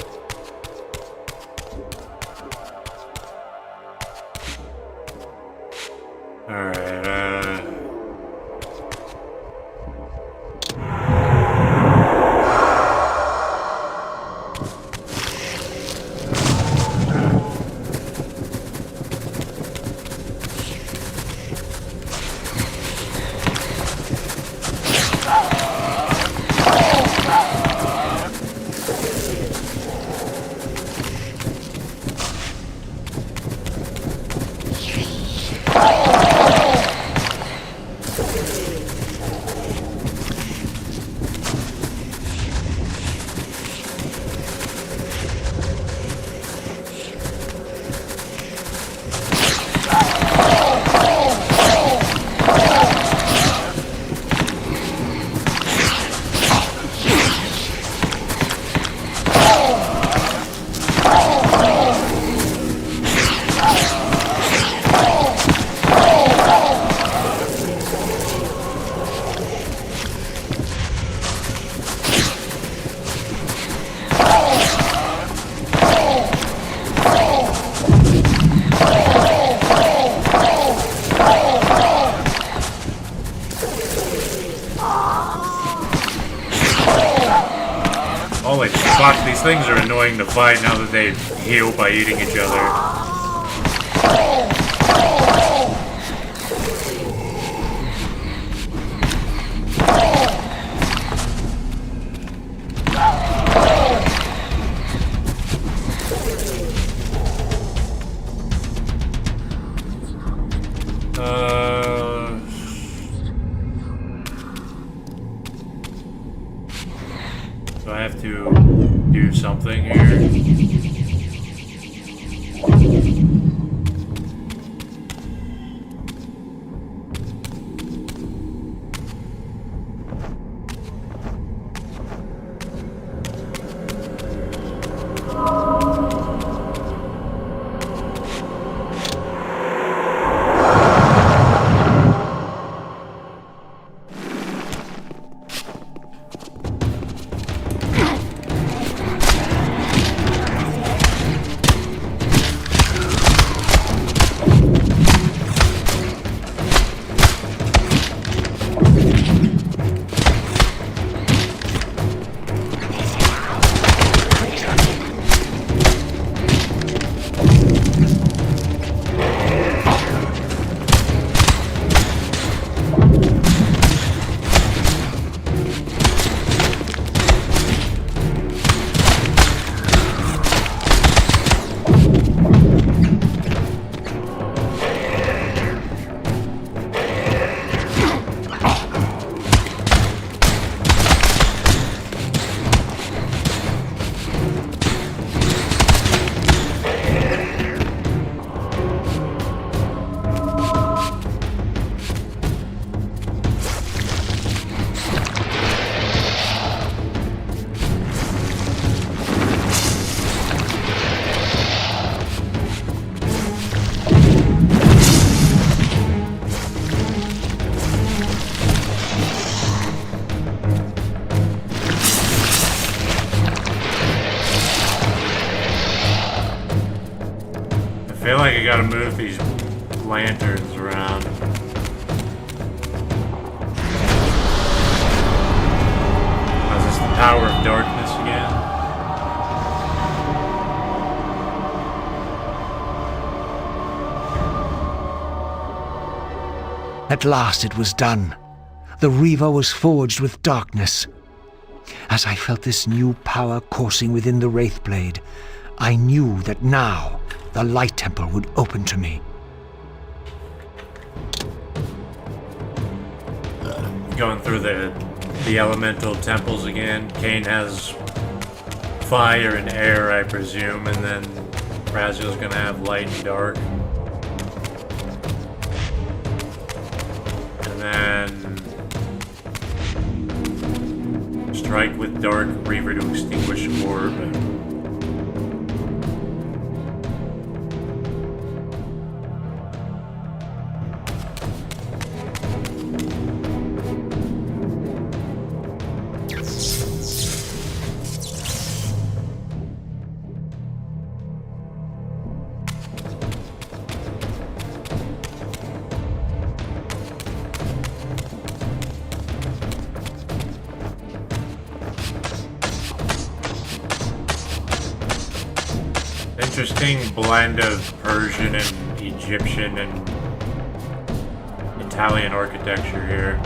Holy fuck, these things are annoying to fight now that they heal by eating each other. So I have to do something here. I feel like I gotta move these lanterns around. Is this the power of darkness again? At last it was done. The Reaver was forged with darkness. As I felt this new power coursing within the Wraithblade, I knew that now the Light Temple would open to me. Going through the elemental temples again. Kaine has fire and air, I presume, and then Raziel's gonna have light and dark. And then strike with dark, Reaver to extinguish orb. Interesting blend of Persian and Egyptian and Italian architecture here.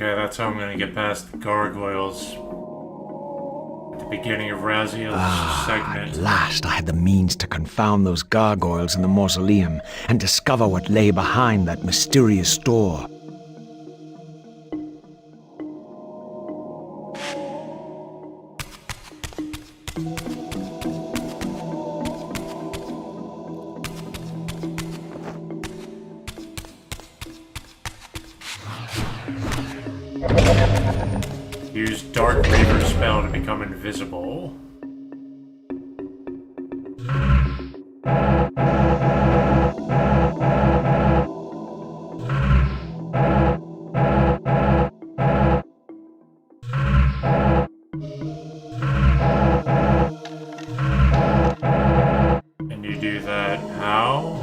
Okay, that's how I'm gonna get past the gargoyles. At the beginning of Raziel's segment. At last I had the means to confound those gargoyles in the mausoleum and discover what lay behind that mysterious door. Use Dark Reaver spell to become invisible. And you do that how?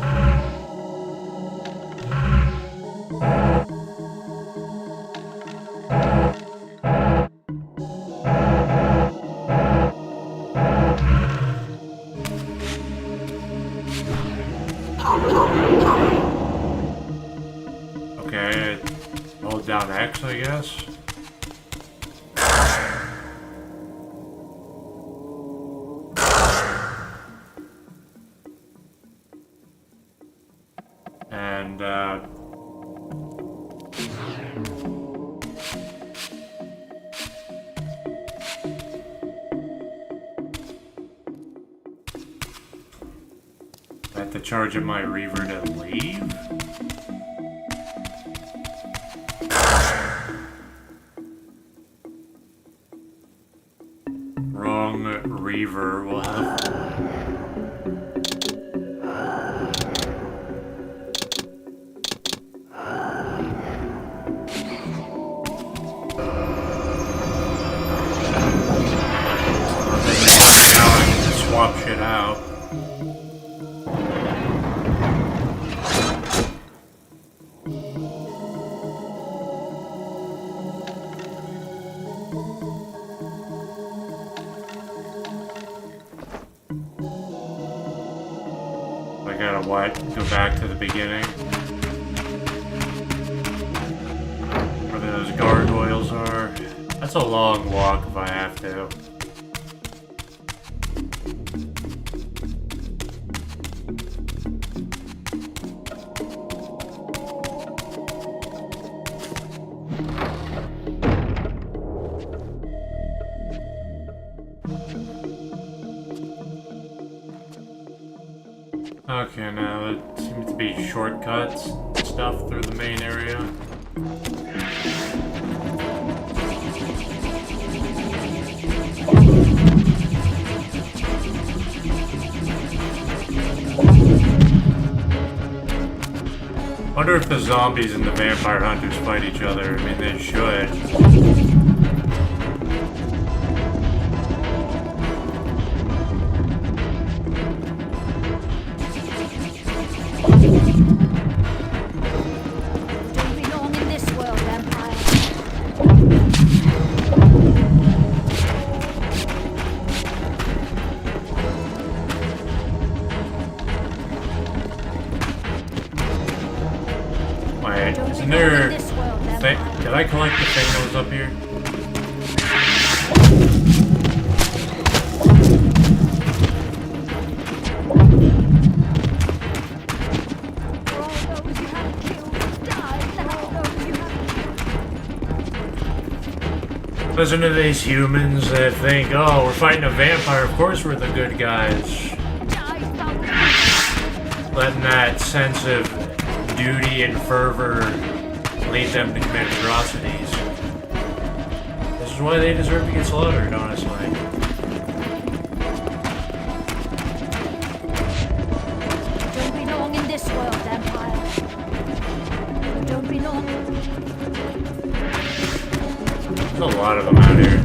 Okay, hold down X, I guess. And, I have to charge up my Reaver to leave? Wrong Reaver. We'll have... swap shit out. I gotta what? Go back to the beginning? Where those gargoyles are. That's a long walk if I have to. Okay, now it seems to be shortcuts stuff through the main area. Wonder if the zombies and the vampire hunters fight each other. I mean, they should. Isn't there... Did I collect the thing that was up here? Listen to these humans that think, oh, we're fighting a vampire, of course we're the good guys. Letting that sense of duty and fervor lead them to commit atrocities. This is why they deserve to get slaughtered, honestly. Don't belong in this world, vampire. Don't belong. There's a lot of them out here.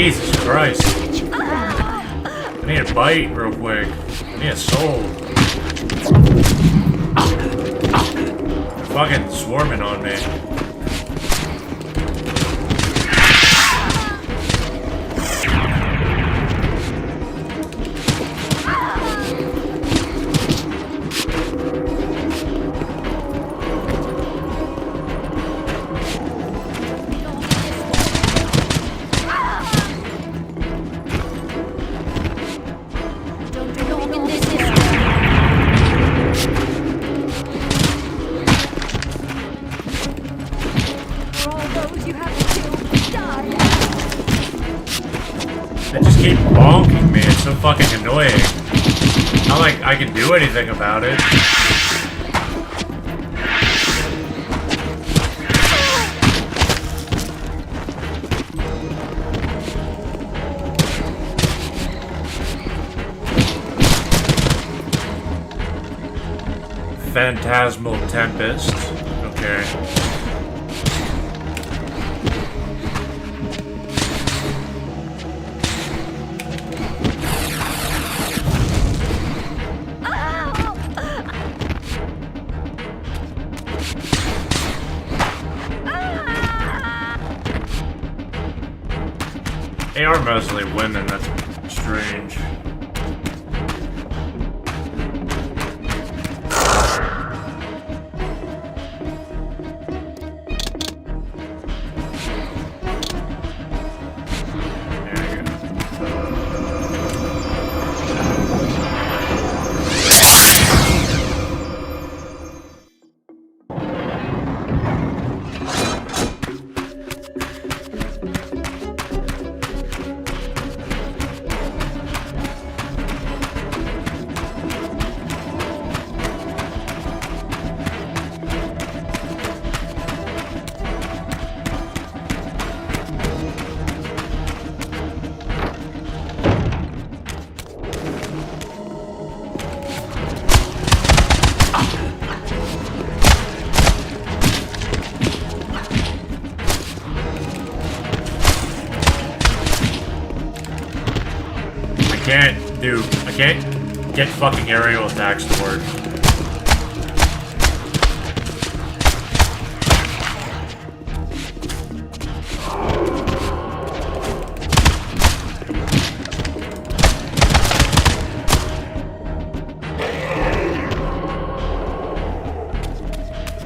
Jesus Christ. I need a bite real quick. I need a soul. They're fucking swarming on me. They just keep bonking me. It's so fucking annoying. Not like I can do anything about it. Phantasmal Tempest. Okay. They are mostly women, that's strange. I can't get fucking aerial attacks to work.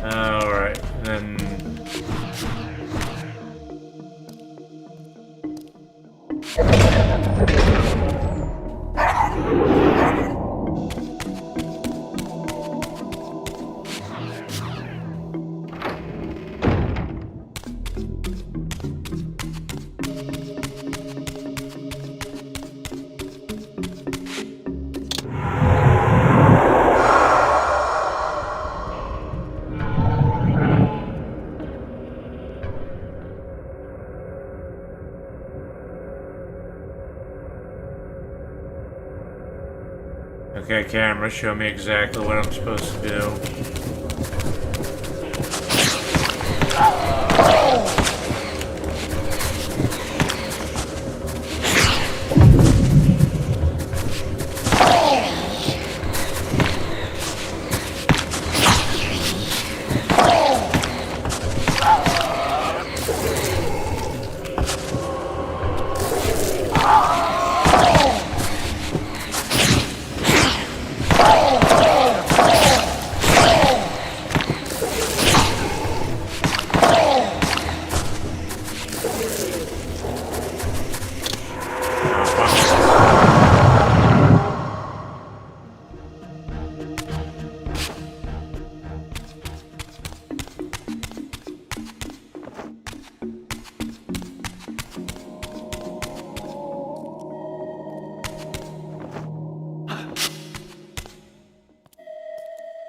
Alright, then... Okay, camera, show me exactly what I'm supposed to do.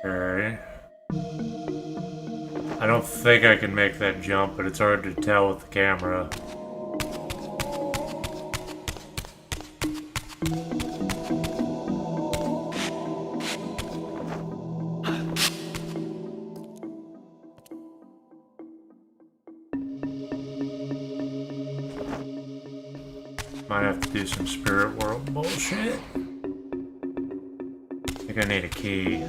Okay. I don't think I can make that jump, but it's hard to tell with the camera. Might have to do some spirit world bullshit. I think I need a key.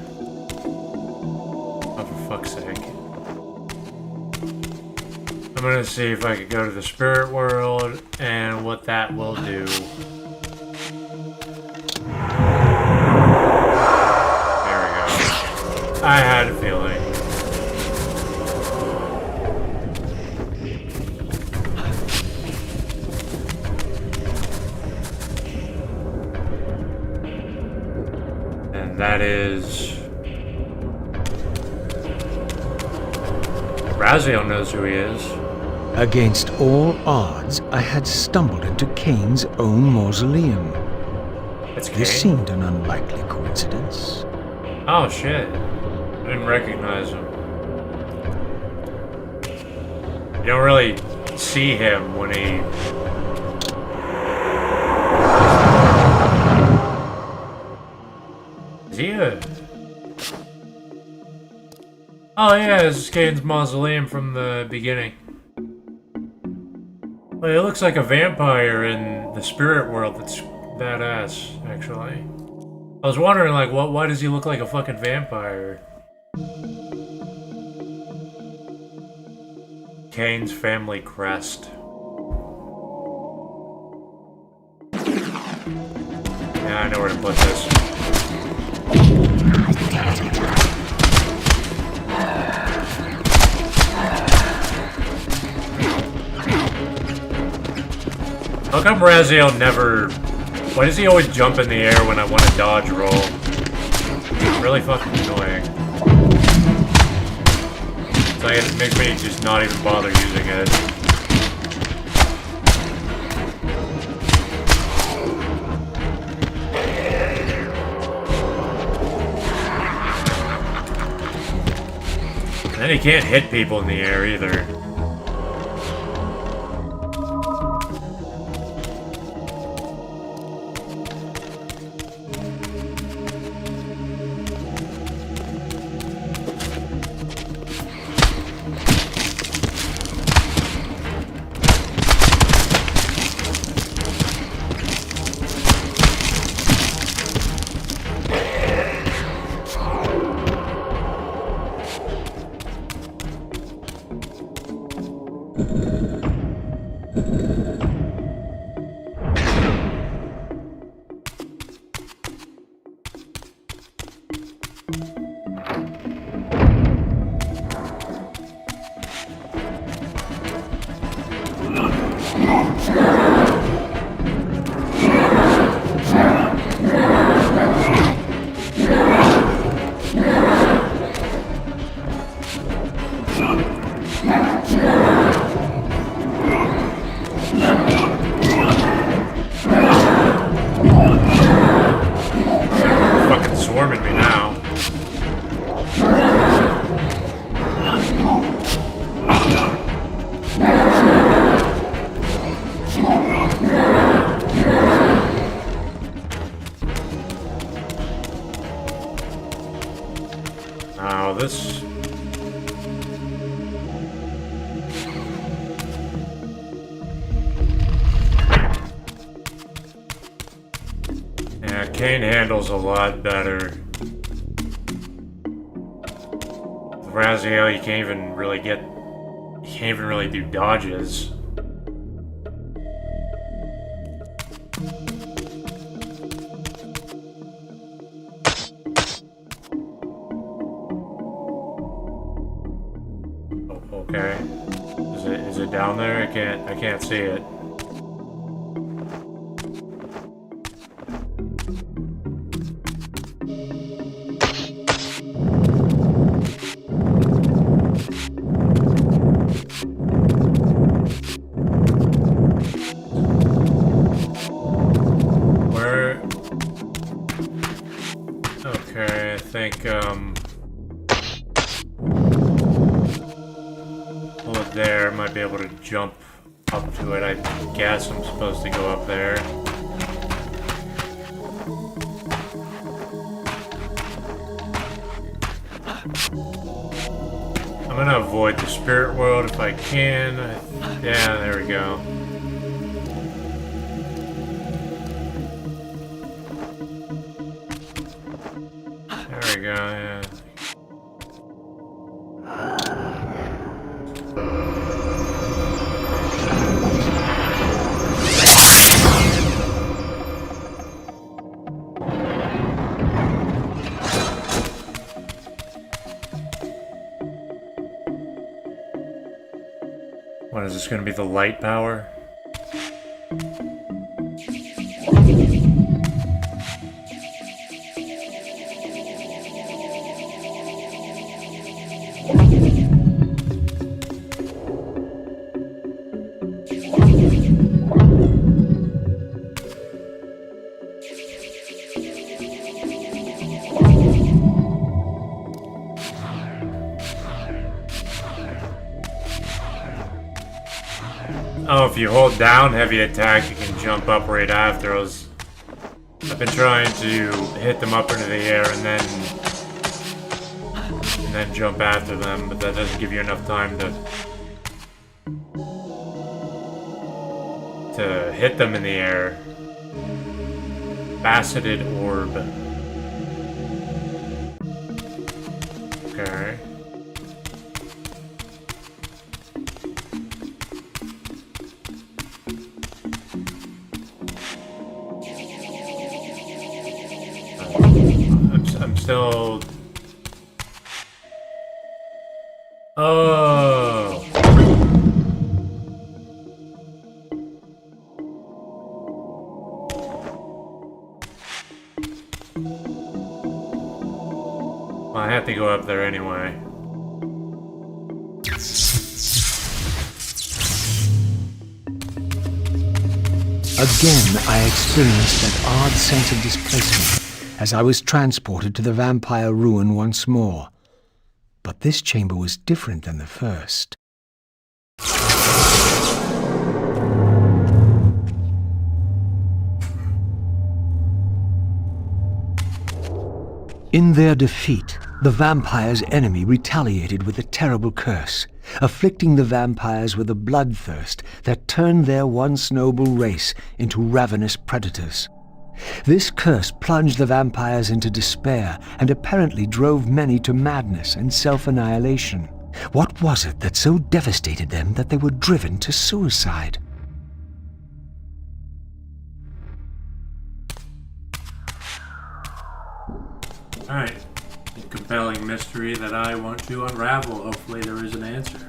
Oh, for fuck's sake. I'm gonna see if I could go to the spirit world and what that will do. There we go. I had a feeling. And that is... Raziel knows who he is. Against all odds, I had stumbled into Kaine's own mausoleum. It's Kaine? This seemed an unlikely coincidence. Oh shit. I didn't recognize him. You don't really see him when he... Is he a... Oh yeah, this is Kaine's mausoleum from the beginning. Well, it looks like a vampire in the spirit world. That's badass, actually. I was wondering, like, why does he look like a fucking vampire? Kaine's family crest. Yeah, I know where to put this. How come Raziel never... Why does he always jump in the air when I want to dodge roll? It's really fucking annoying. It's like it makes me just not even bother using it. And then he can't hit people in the air either. Kaine handles a lot better. With Raziel, you can't even really do dodges. Oh, okay. Is it down there? I can't see it. Jump up to it. I guess I'm supposed to go up there. I'm gonna avoid the spirit world if I can. Yeah, there we go. we go, yeah. What is this gonna be, the light power? Oh, if you hold down heavy attack, you can jump up right after. I've been trying to hit them up into the air and then jump after them, but that doesn't give you enough time to hit them in the air. Faceted orb. Okay. I'm still... Oh! Well, I have to go up there anyway. Again, I experienced that odd sense of displacement as I was transported to the vampire ruin once more. But this chamber was different than the first. In their defeat, the vampire's enemy retaliated with a terrible curse, afflicting the vampires with a bloodthirst that turned their once noble race into ravenous predators. This curse plunged the vampires into despair and apparently drove many to madness and self-annihilation. What was it that so devastated them that they were driven to suicide? Alright. A compelling mystery that I want to unravel. Hopefully there is an answer.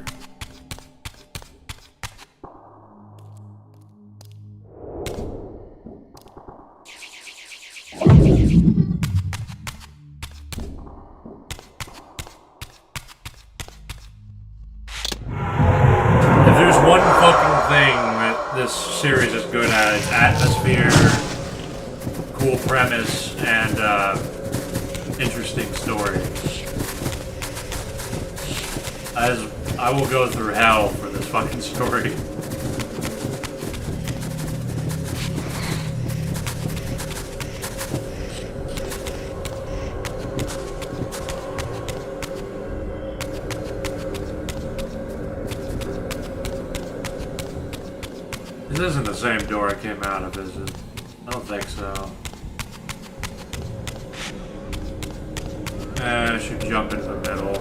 If there's one fucking thing that this series is good at, it's atmosphere, cool premise, and interesting stories. I will go through hell for this fucking story. This isn't the same door I came out of, is it? I don't think so. I should jump into the middle.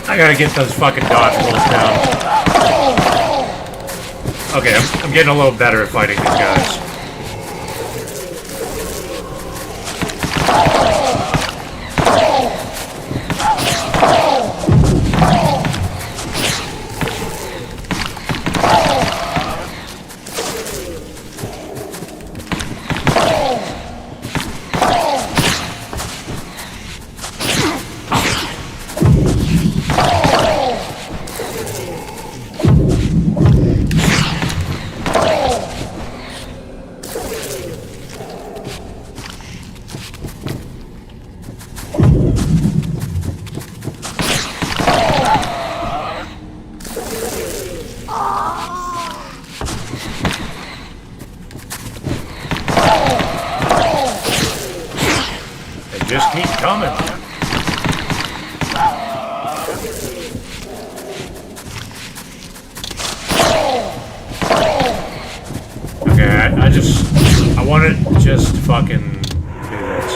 I gotta get those fucking dodge rolls down. Okay, I'm getting a little better at fighting these guys. Just keep coming. I want to just fucking do this.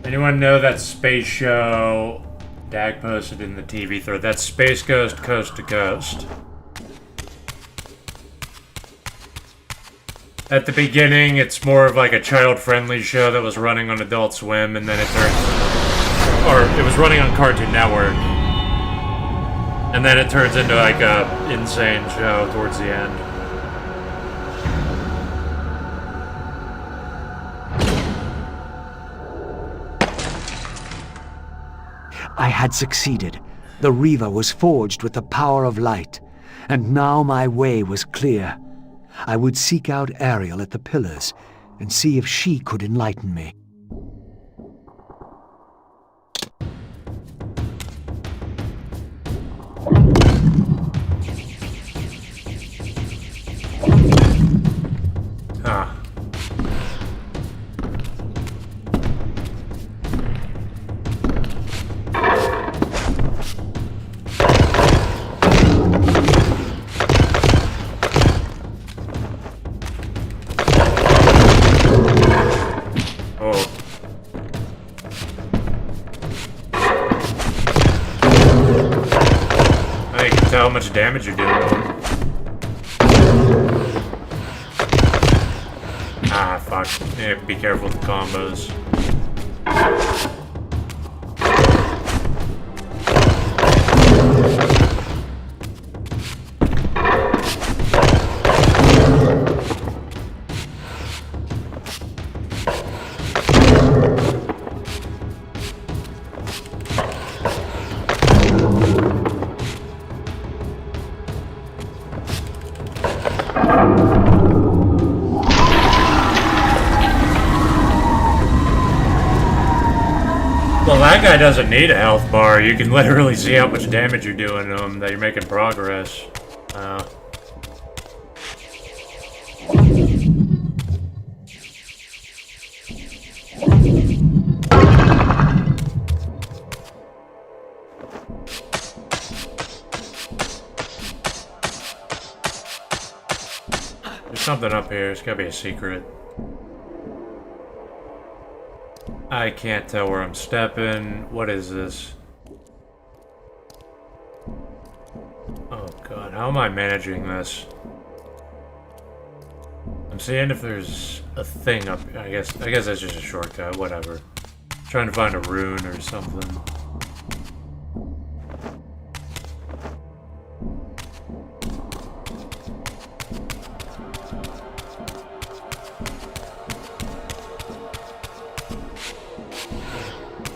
Anyone know that space show Dag posted in the TV thread? That's Space Ghost Coast to Coast. At the beginning, it's more of like a child-friendly show that was running on Adult Swim, and then it turns... Or, it was running on Cartoon Network. And then it turns into like a insane show towards the end. I had succeeded. The Reaver was forged with the power of light, and now my way was clear. I would seek out Ariel at the pillars and see if she could enlighten me. Huh. How much damage you're doing. Ah, fuck. Yeah, be careful with the combos. Well, that guy doesn't need a health bar. You can literally see how much damage you're doing to him, that you're making progress. There's something up here. It's gotta be a secret. I can't tell where I'm stepping. What is this? Oh god, how am I managing this? I'm seeing if there's a thing up here. I guess that's just a shortcut, whatever. Trying to find a rune or something.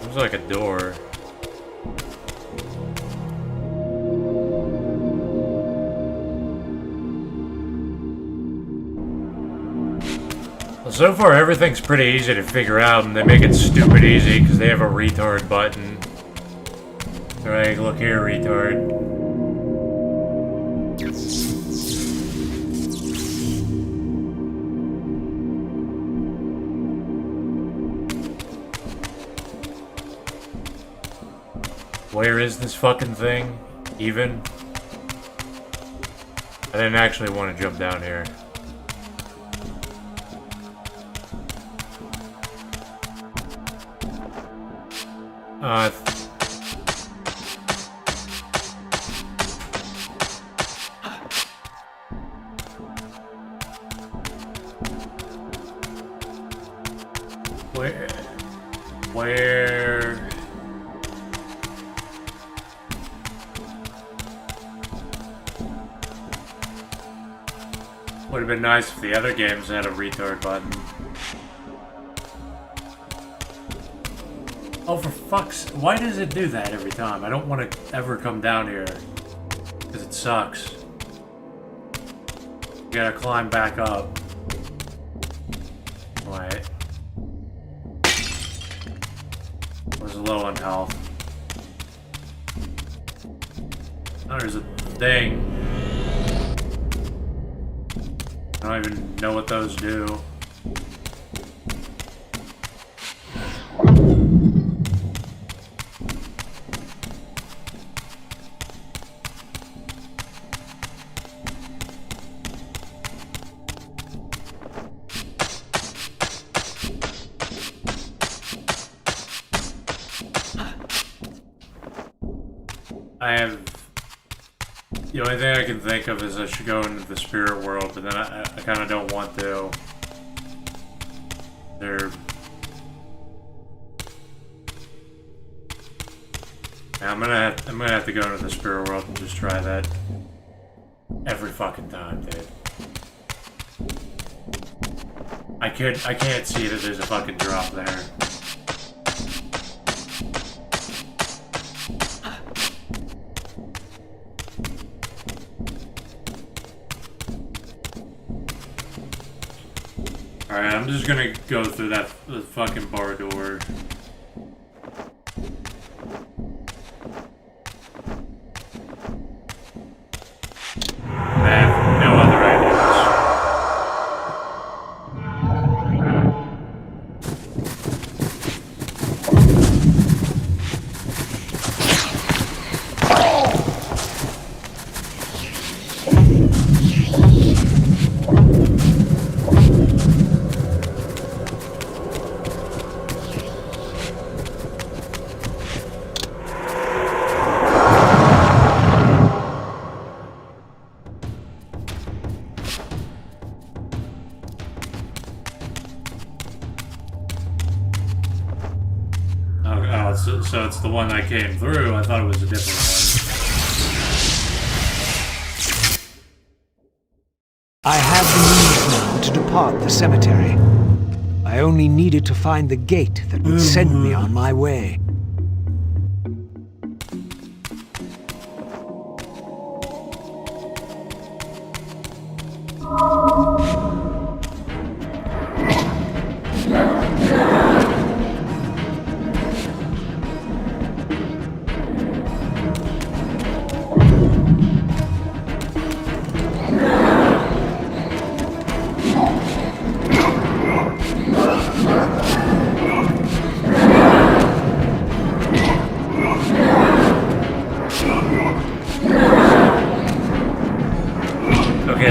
Looks like a door. Well, so far everything's pretty easy to figure out, and they make it stupid easy because they have a retard button. They're like, look here, retard. Where is this fucking thing, even? I didn't actually want to jump down here. Where? Would have been nice if the other games had a retard button. Oh, for fuck's... Why does it do that every time? I don't want to ever come down here. Because it sucks. You gotta climb back up. Wait. Was low on health. Oh, there's a thing. I don't even know what those do. I have... The only thing I can think of is I should go into the spirit world, but then I kind of don't want to. I'm gonna have to go into the spirit world and just try that every fucking time, dude. I can't see that there's a fucking drop there. Alright, I'm just gonna go through the fucking bar door. I have no other ideas. So it's the one I came through. I thought it was a different one. I have the means now to depart the cemetery. I only needed to find the gate that would send me on my way.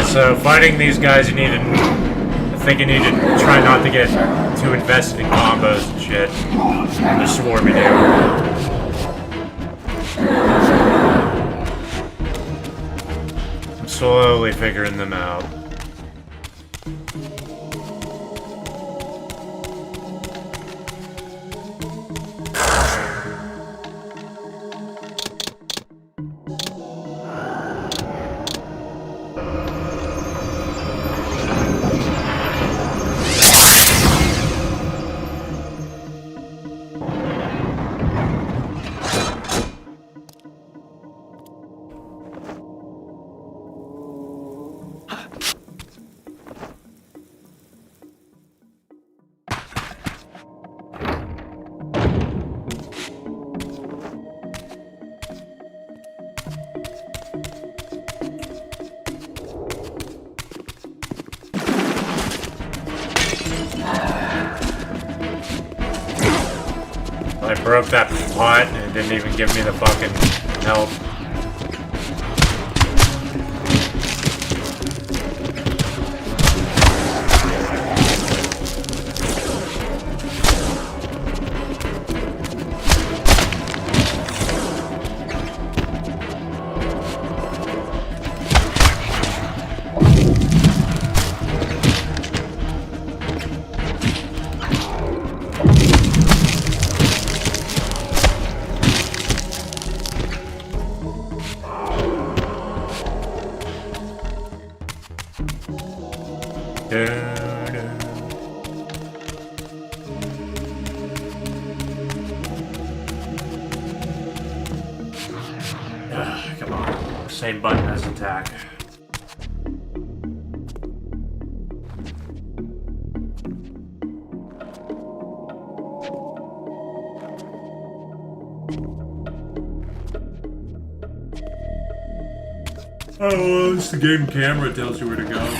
So fighting these guys, I think you need to try not to get too invested in combos and shit. I swore we do. I'm slowly figuring them out. I broke that pot and it didn't even give me the fucking help. Come on. Same button as attack. Oh, well, it's the game camera tells you where to go.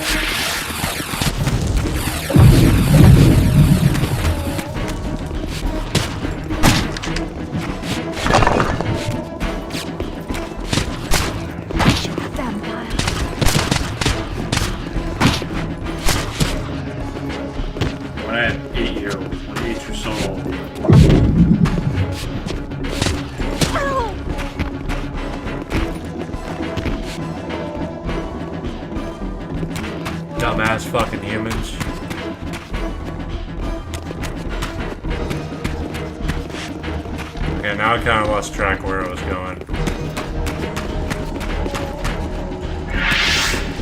Okay, now I kind of lost track where I was going.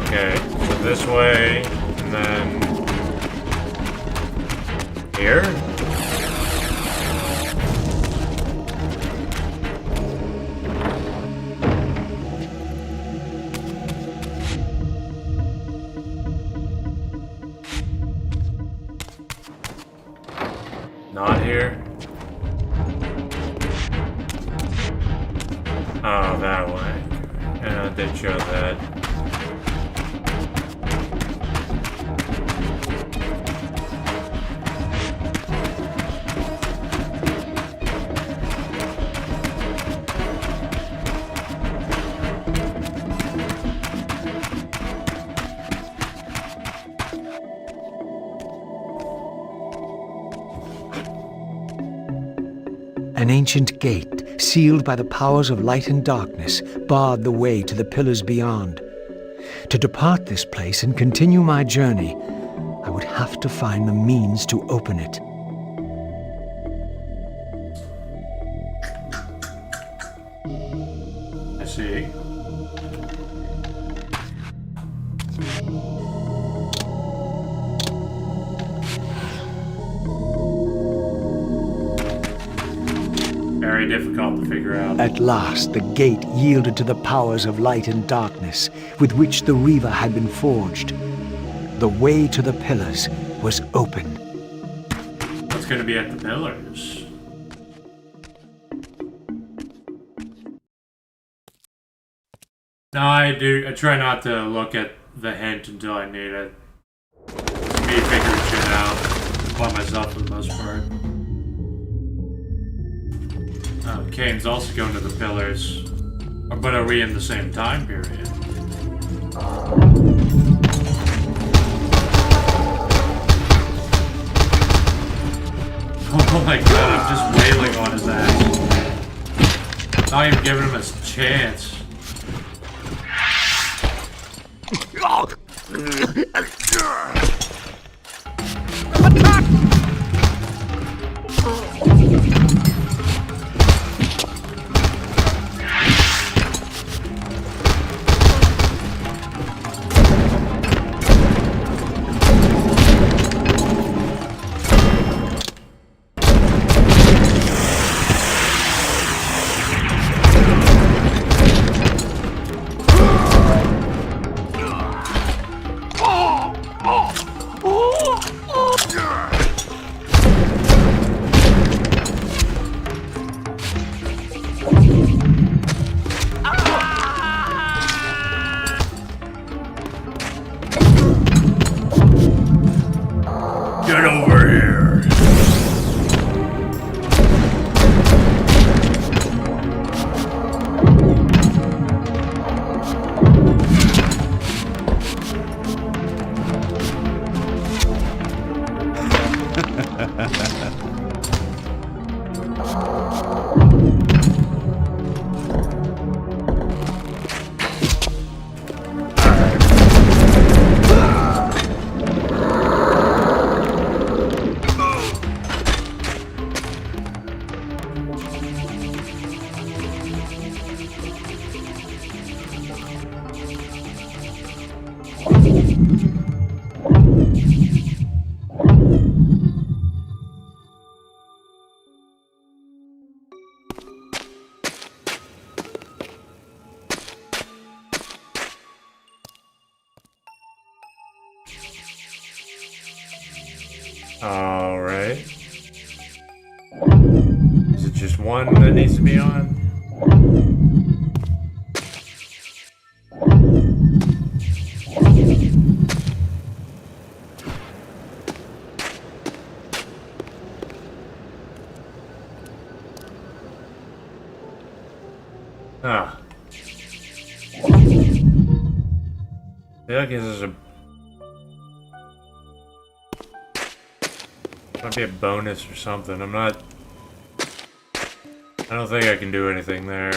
Okay, so this way, and then here? Not here. Oh, that way. Yeah, they show that. An ancient gate, sealed by the powers of light and darkness, barred the way to the pillars beyond. To depart this place and continue my journey, I would have to find the means to open it. I see. Very difficult to figure out. At last, the gate yielded to the powers of light and darkness with which the Reaver had been forged. The way to the pillars was open. What's going to be at the pillars? No, I try not to look at the hint until I need it. Me figuring shit out by myself for the most part. Kaine's also going to the pillars. But are we in the same time period? Oh my god, I'm just wailing on his ass. Not even giving him a chance. Get over here! Alright. Is it just one that needs to be on? Ah. Yeah, I guess there's a... Might be a bonus or something. I'm not... I don't think I can do anything there.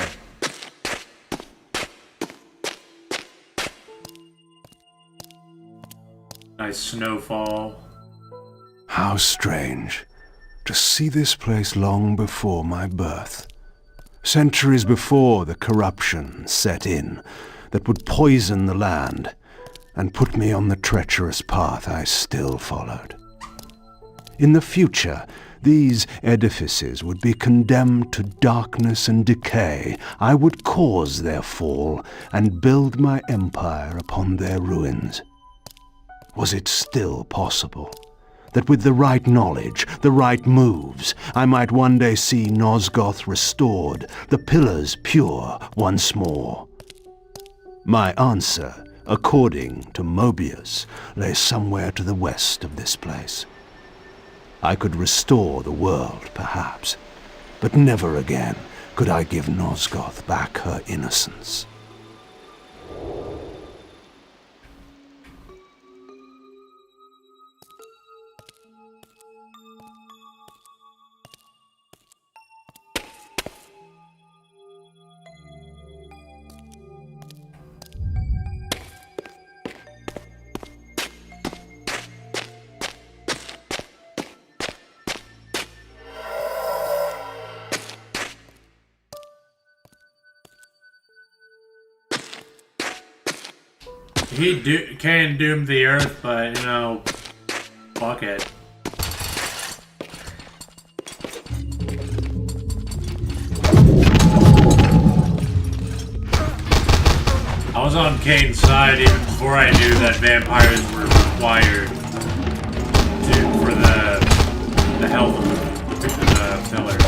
Nice snowfall. How strange to see this place long before my birth. Centuries before the corruption set in that would poison the land and put me on the treacherous path I still followed. In the future, these edifices would be condemned to darkness and decay. I would cause their fall and build my empire upon their ruins. Was it still possible that with the right knowledge, the right moves, I might one day see Nosgoth restored, the pillars pure once more? My answer, according to Mobius, lay somewhere to the west of this place. I could restore the world, perhaps, but never again could I give Nosgoth back her innocence. Kaine doomed the Earth, but, you know, fuck it. I was on Kaine's side even before I knew that vampires were required for the health of the pillars.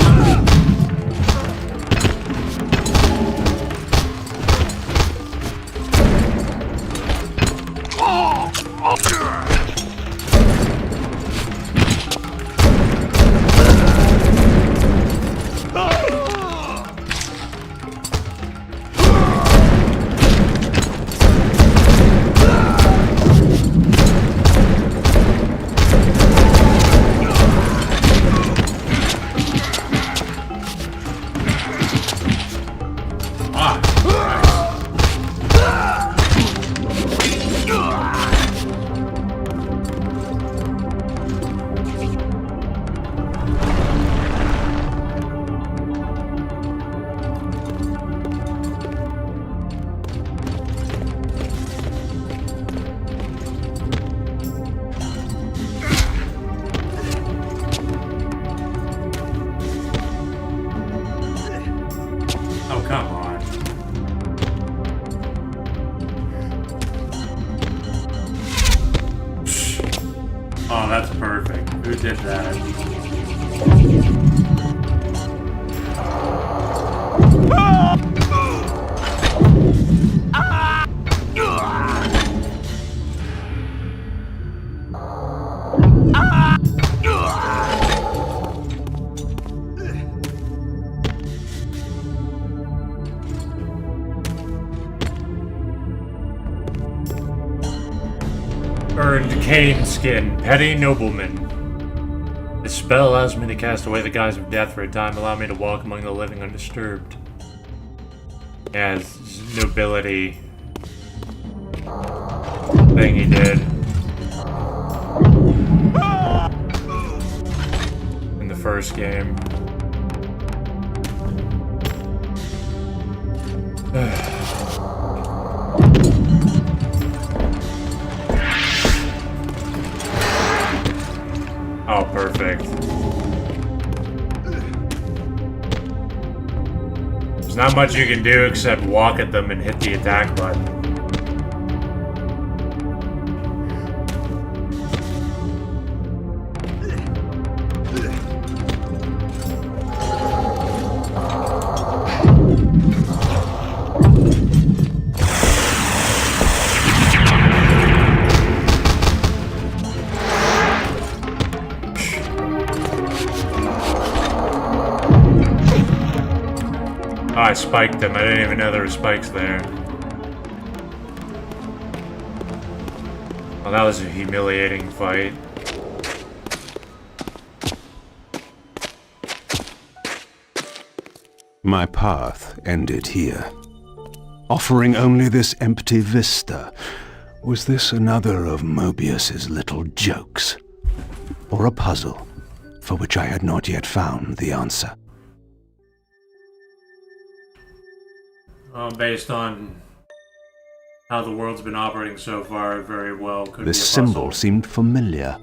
Oh, that's perfect. Who did that? Earned Kaine skin, petty nobleman. This spell allows me to cast away the guise of death for a time, allow me to walk among the living undisturbed. Yeah, it's nobility thing he did. In the first game. Oh, perfect. There's not much you can do except walk at them and hit the attack button. I spiked them. I didn't even know there were spikes there. Well, that was a humiliating fight. My path ended here, offering only this empty vista. Was this another of Mobius's little jokes? Or a puzzle for which I had not yet found the answer? Based on how the world's been operating so far, it very well could be a This puzzle. symbol seemed familiar.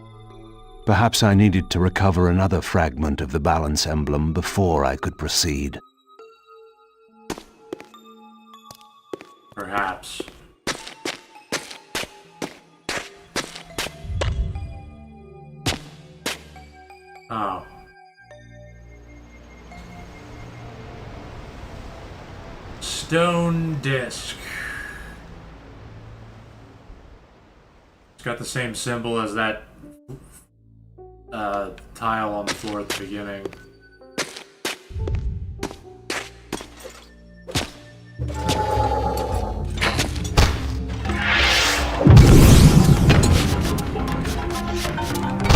Perhaps I needed to recover another fragment of the balance emblem before I could proceed. Perhaps. Oh. Stone disc. It's got the same symbol as that tile on the floor at the beginning.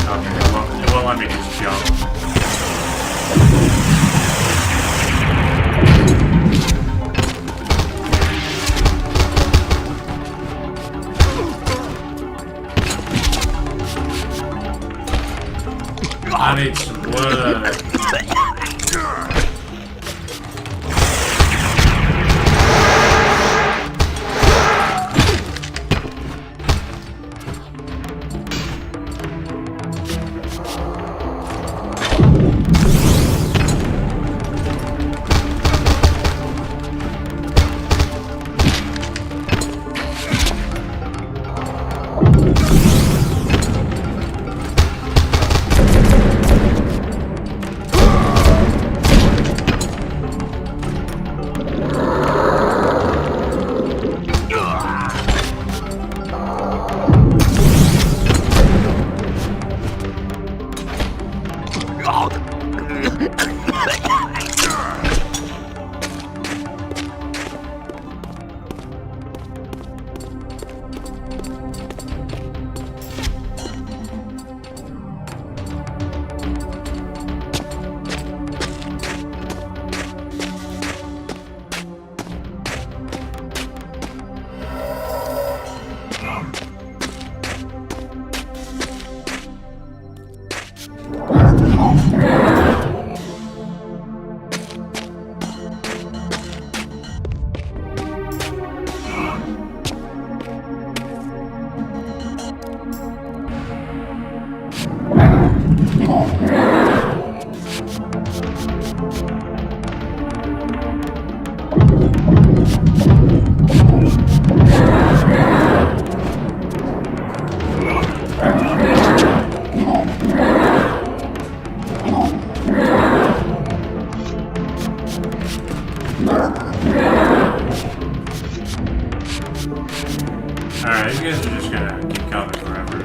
Okay, it won't let me just jump. I need some blood. Alright, you guys are just gonna keep coming forever.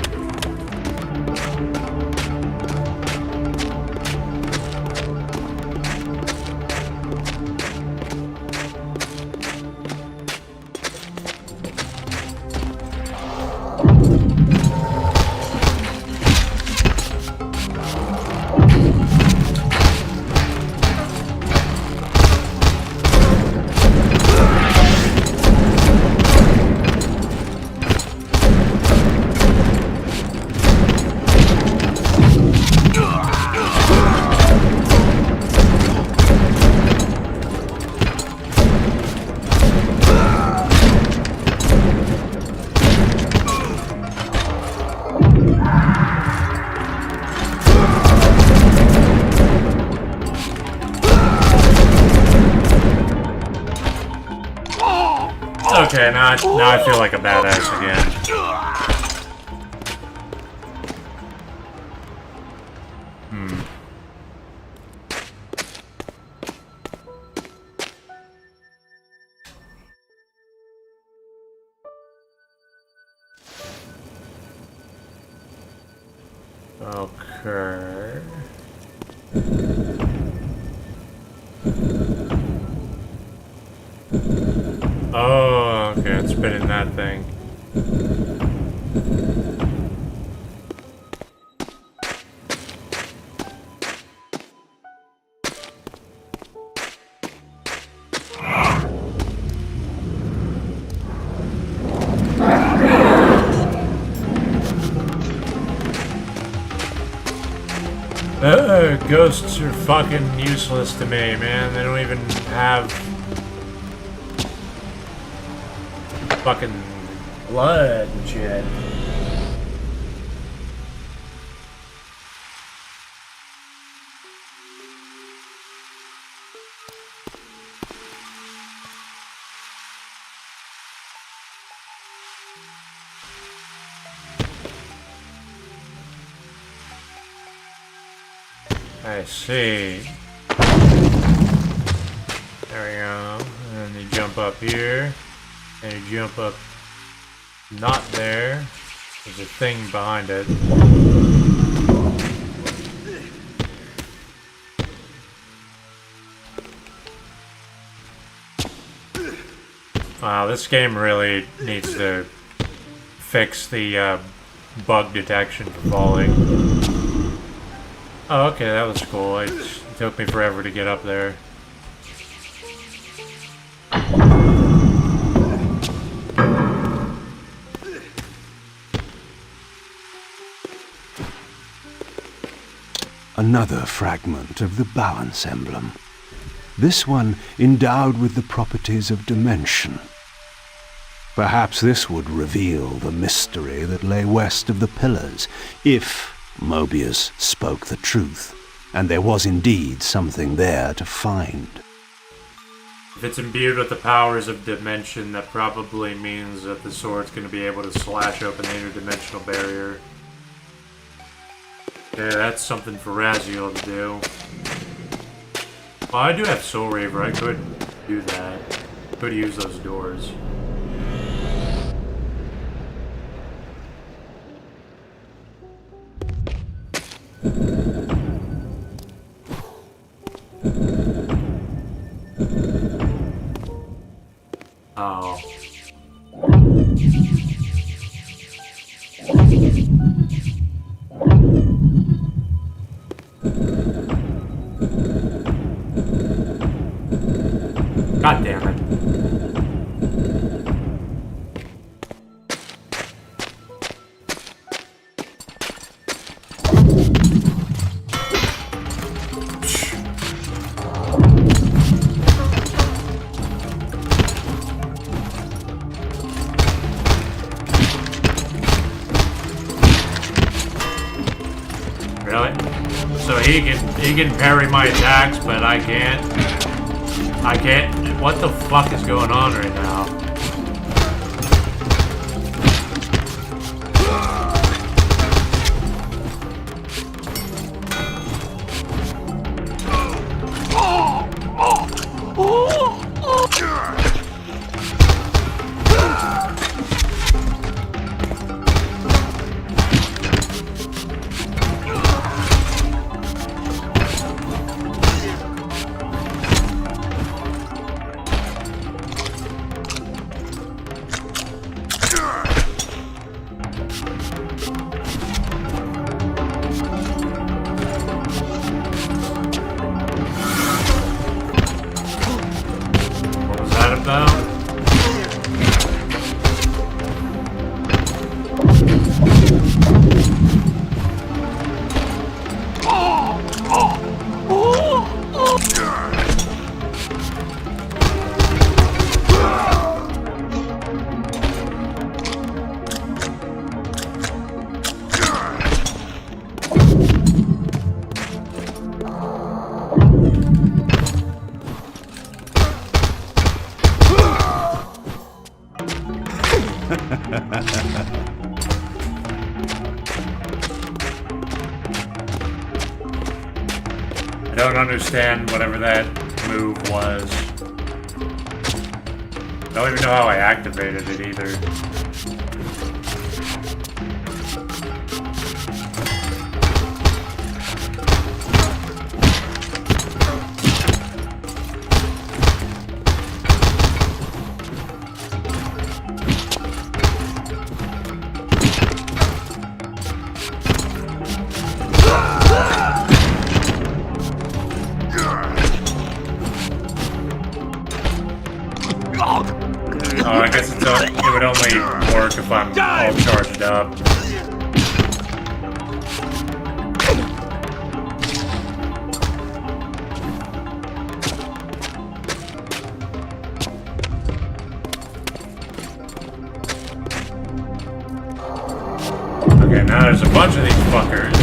Okay, now I feel like a badass again. Okay. Oh, okay, it's spinning that thing. Ghosts are fucking useless to me, man. They don't even have fucking blood and shit. I see. There we go. And you jump up here. And you jump up not there. There's a thing behind it. Wow, this game really needs to fix the bug detection for falling. Oh, okay, that was cool. It took me forever to get up there. Another fragment of the balance emblem. This one endowed with the properties of dimension. Perhaps this would reveal the mystery that lay west of the pillars, if Mobius spoke the truth, and there was indeed something there to find. If it's imbued with the powers of dimension, that probably means that the sword's going to be able to slash open the interdimensional barrier. Yeah, that's something for Raziel to do. Well, I do have Soul Reaver. I could do that. Could use those doors. Oh. God damn it. Really? So he can parry my attacks, but I can't. I can't. What the fuck is going on right now? I don't understand whatever that move was. I don't even know how I activated it either. Oh, I guess it would only work if I'm all charged up. bunch of these fuckers.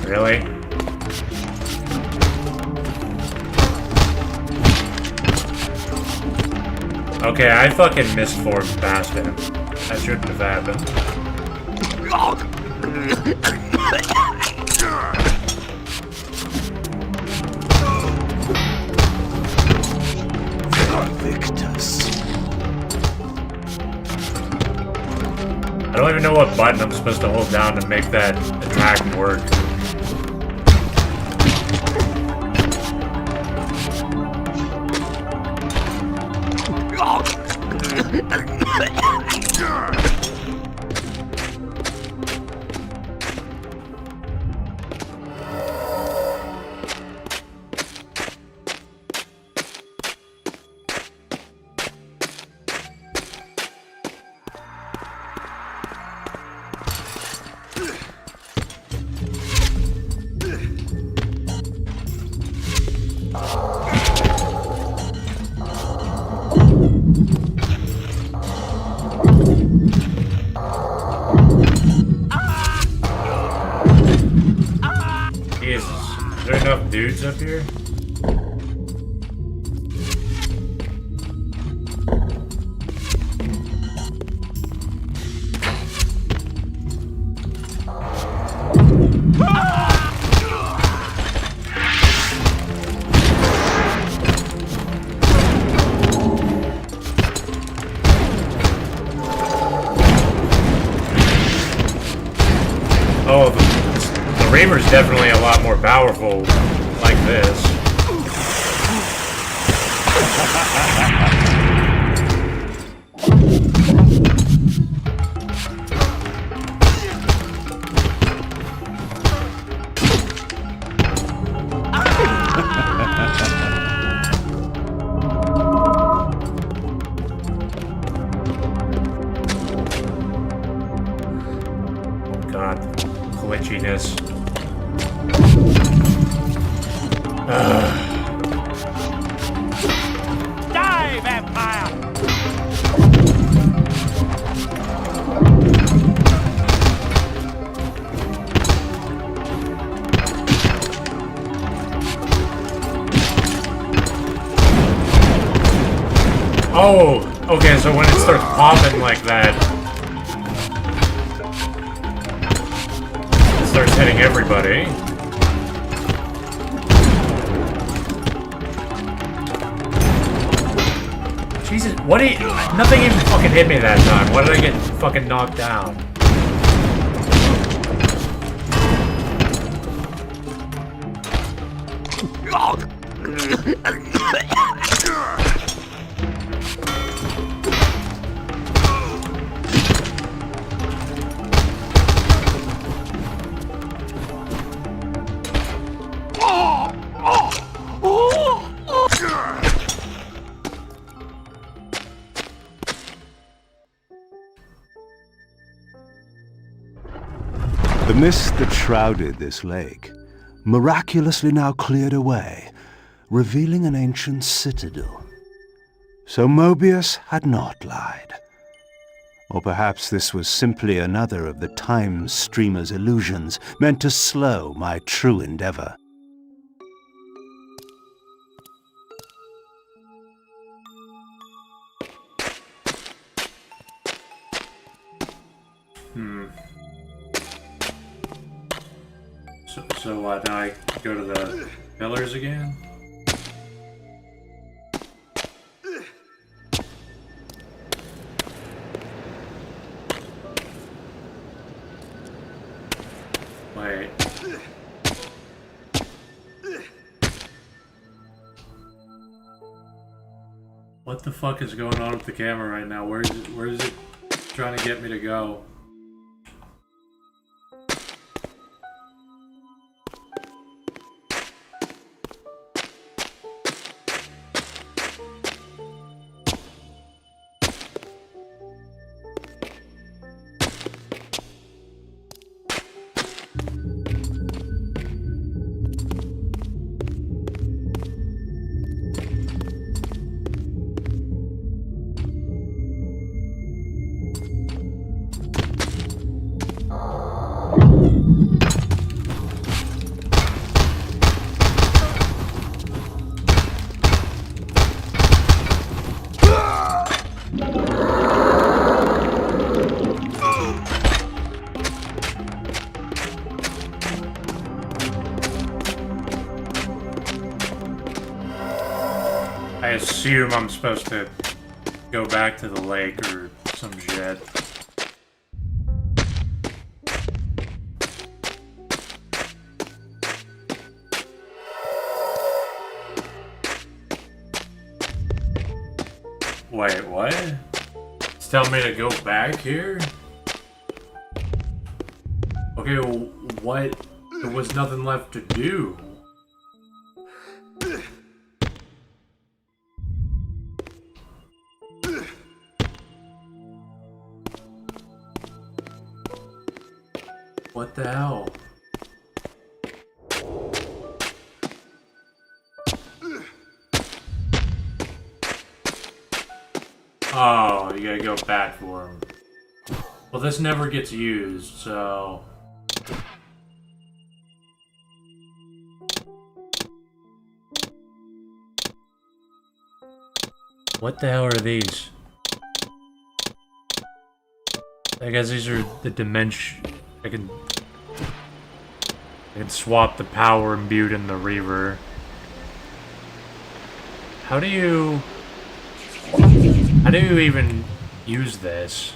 Really? Okay, I fucking misformed past him. That shouldn't have happened. Victus. I don't even know what button I'm supposed to hold down to make that attack work. Jesus, is there enough dudes up here? Oh, the Reaver's definitely a lot more powerful like this. Oh god, glitchiness. Die, vampire! Oh, okay, so when it starts popping like that, it starts hitting everybody. Jesus, what did nothing even fucking hit me that time. Why did I get fucking knocked down? The mist that shrouded this lake miraculously now cleared away, revealing an ancient citadel. So Mobius had not lied. Or perhaps this was simply another of the time streamer's illusions meant to slow my true endeavor. So what, now I go to the pillars again? Wait. What the fuck is going on with the camera right now? Where is it trying to get me to go? I assume I'm supposed to go back to the lake or some shit. Wait, what? It's telling me to go back here? Okay, well, what? There was nothing left to do. What the hell? Oh, you gotta go back for him. Well, this never gets used, so... What the hell are these? I guess these are the dimension... I can swap the power imbued in the Reaver. How do you even use this?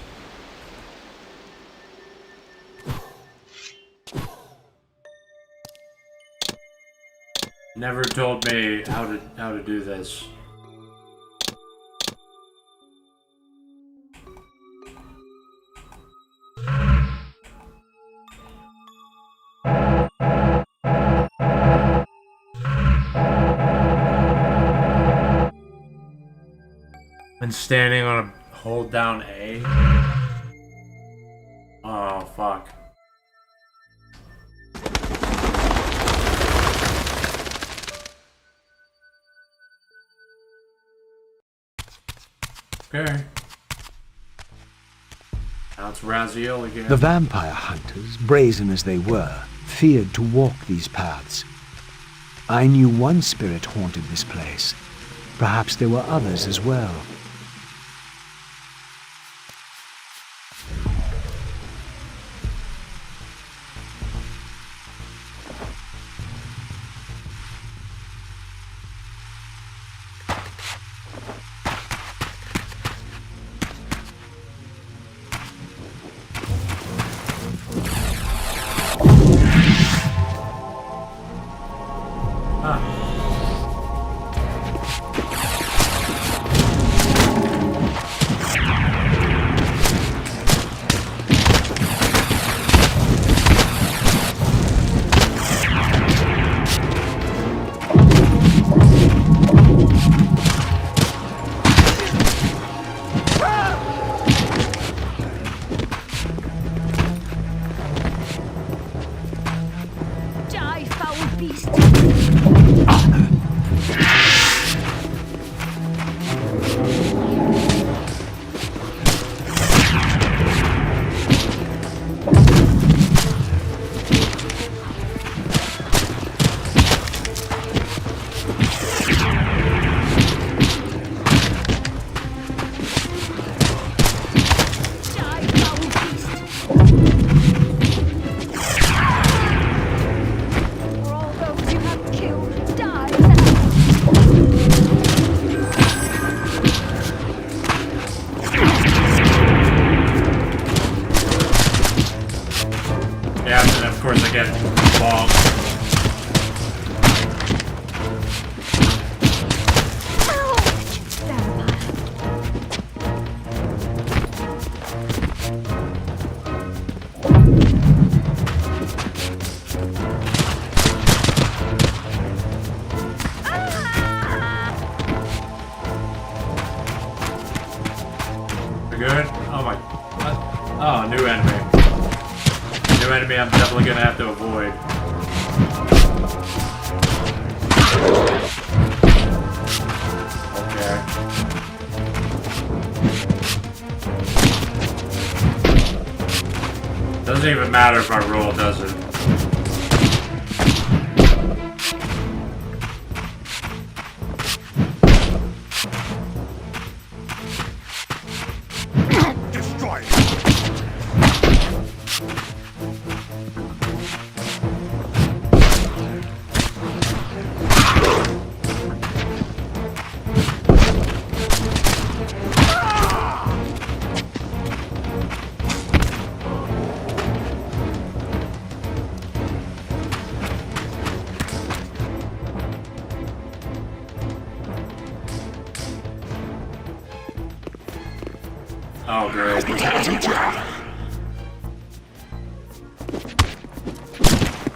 Never told me how to do this. And standing on a hold down A. Oh fuck. Okay. Now it's Raziel again. The vampire hunters, brazen as they were, feared to walk these paths. I knew one spirit haunted this place. Perhaps there were others as well. For all those you to avoid. Okay. Doesn't even matter if I roll, does it? Destroy it. Oh, great.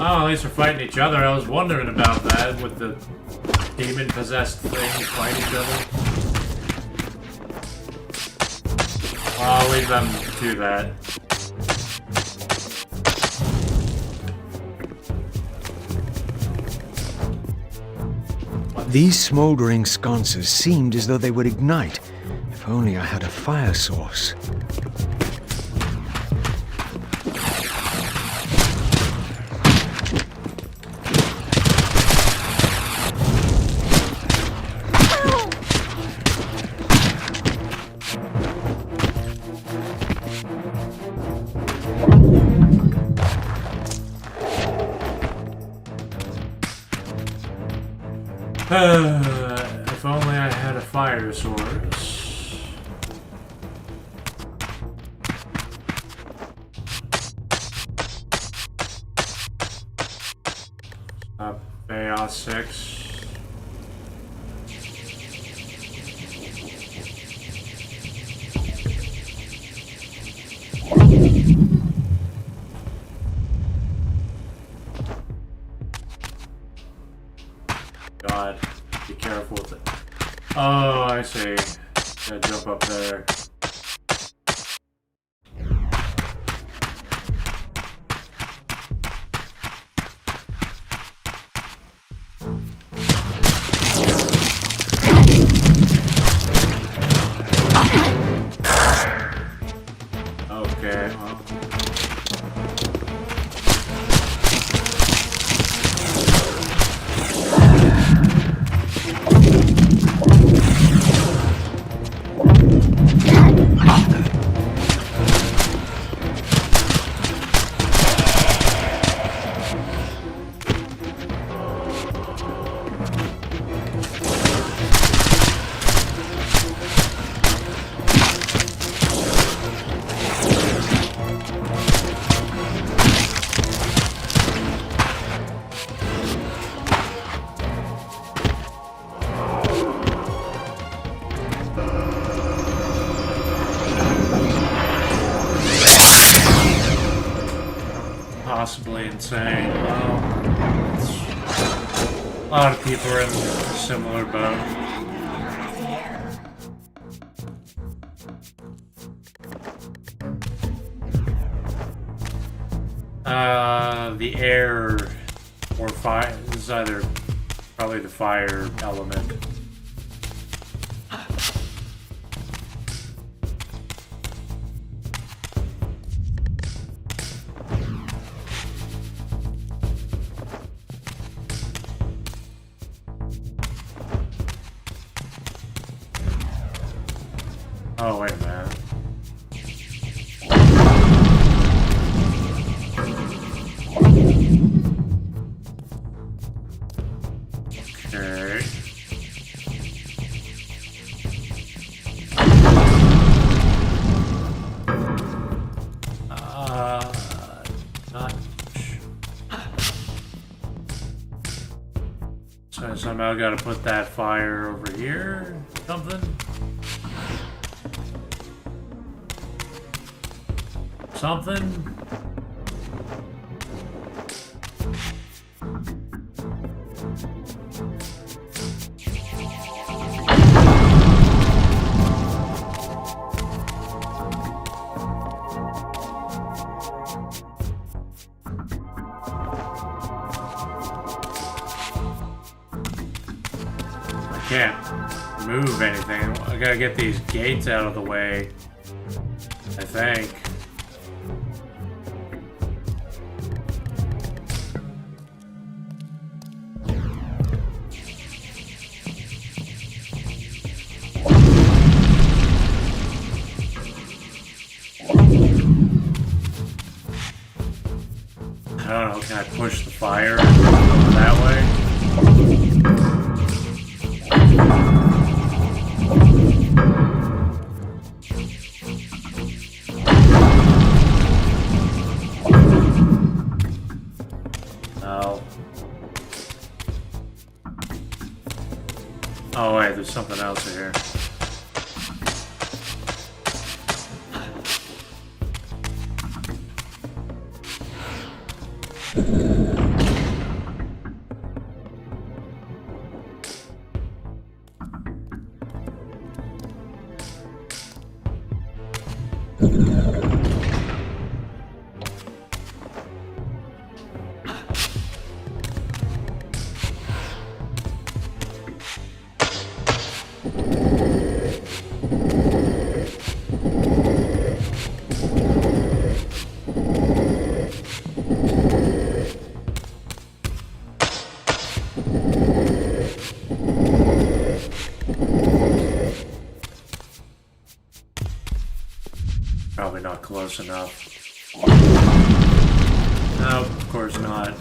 Oh, at least we're fighting each other. I was wondering about that with the demon-possessed things fight each other. I'll leave them to that. These smoldering sconces seemed as though they would ignite. If only I had a fire source. If only I had a fire source. Chaos 6. God, be careful with it. Oh, I see. Gotta jump up there. Okay, well. Possibly insane. Well, a lot of people are in a similar boat. The air or fire is either probably the fire element. Oh, wait a minute. Okay. Not... So somehow gotta put that fire over here? Something? Something? can't move anything. I gotta get these gates out of the way, I think. I don't know, can I push the fire that way? No. Oh wait, there's something else here. Probably not close enough. No, of course not.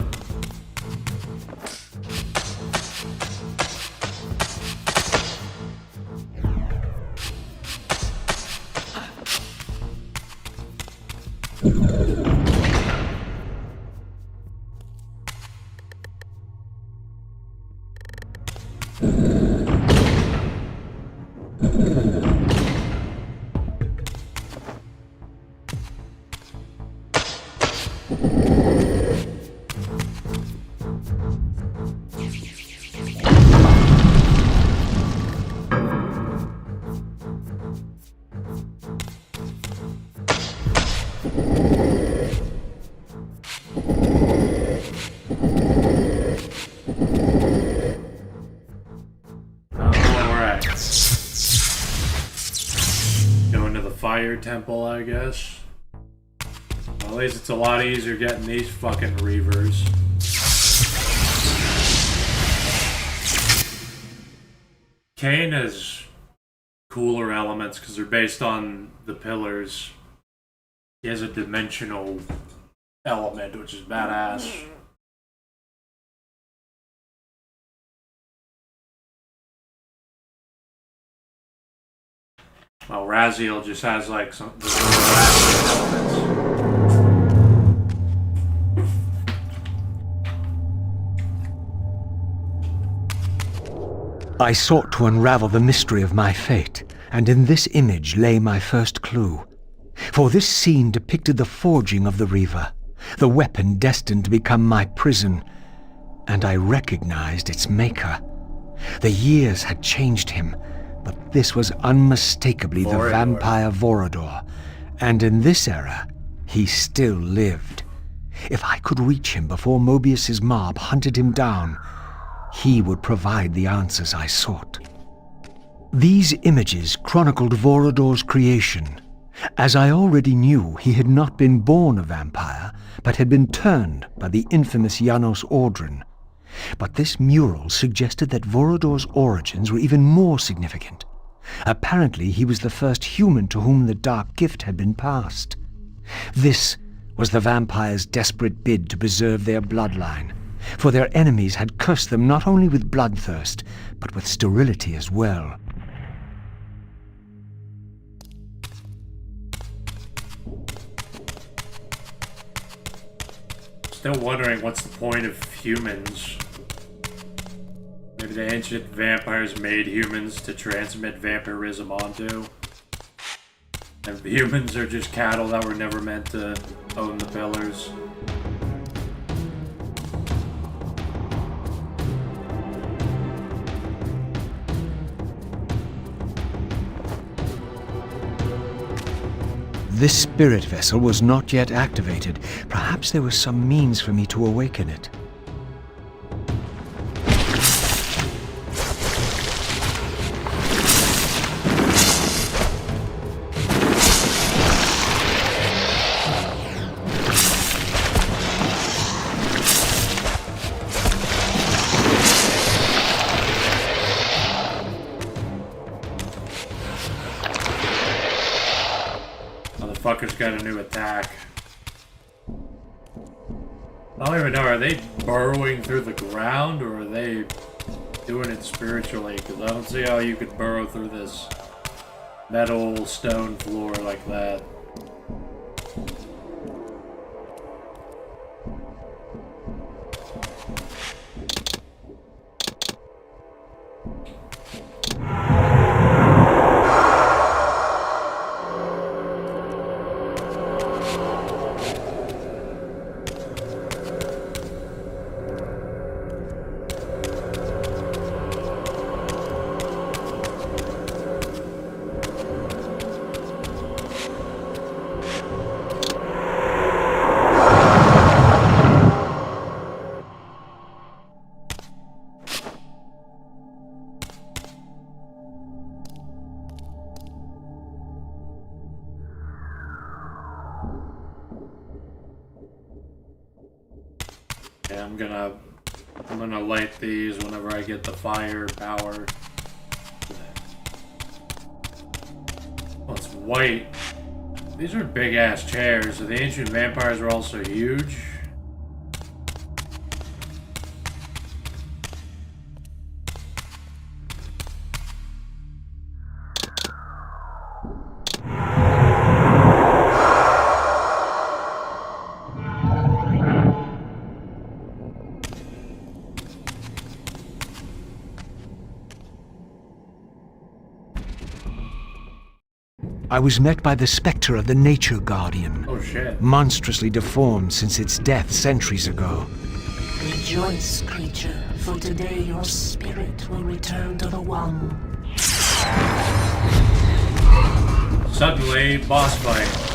Fire temple, I guess. Well, at least it's a lot easier getting these fucking reavers. Kaine has cooler elements because they're based on the pillars. He has a dimensional element, which is badass. Well, Raziel just has like some elements. I sought to unravel the mystery of my fate, and in this image lay my first clue. For this scene depicted the forging of the Reaver, the weapon destined to become my prison, and I recognized its maker. The years had changed him, but this was unmistakably the vampire Vorador, and in this era, he still lived. If I could reach him before Mobius's mob hunted him down, he would provide the answers I sought. These images chronicled Vorador's creation. As I already knew, he had not been born a vampire, but had been turned by the infamous Janos Audron. But this mural suggested that Vorador's origins were even more significant. Apparently, he was the first human to whom the dark gift had been passed. This was the vampires' desperate bid to preserve their bloodline, for their enemies had cursed them not only with bloodthirst, but with sterility as well. Still wondering what's the point of humans. Maybe the ancient vampires made humans to transmit vampirism onto. And humans are just cattle that were never meant to own the pillars. This spirit vessel was not yet activated. Perhaps there was some means for me to awaken it. motherfucker's got a new attack. I don't even know, are they burrowing through the ground or are they doing it spiritually? Because I don't see how you could burrow through this metal stone floor like that. Yeah, I'm gonna light these whenever I get the fire power. Oh, it's white. These are big ass chairs. So the ancient vampires were also huge. I was met by the specter of the Nature Guardian. Oh shit. Monstrously deformed since its death centuries ago. Rejoice, creature, for today your spirit will return to the One. Suddenly, boss fight.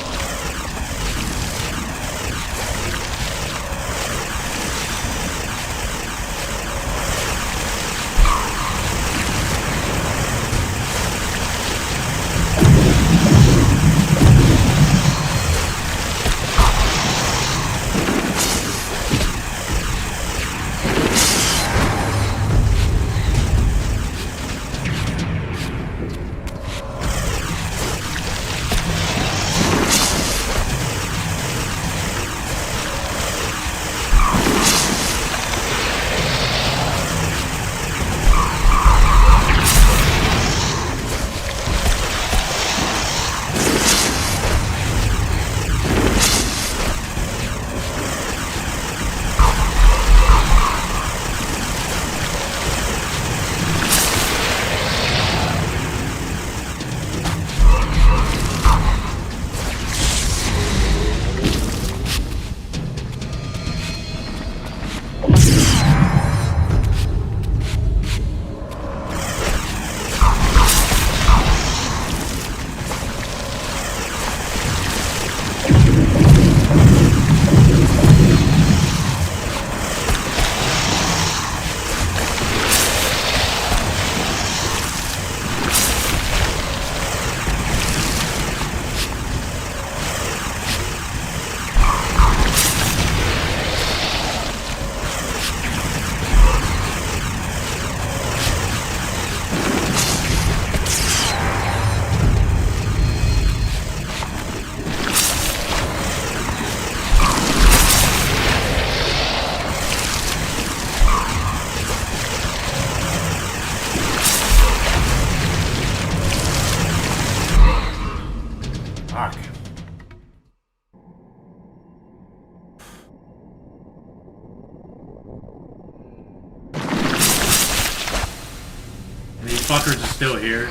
Fuckers are still here.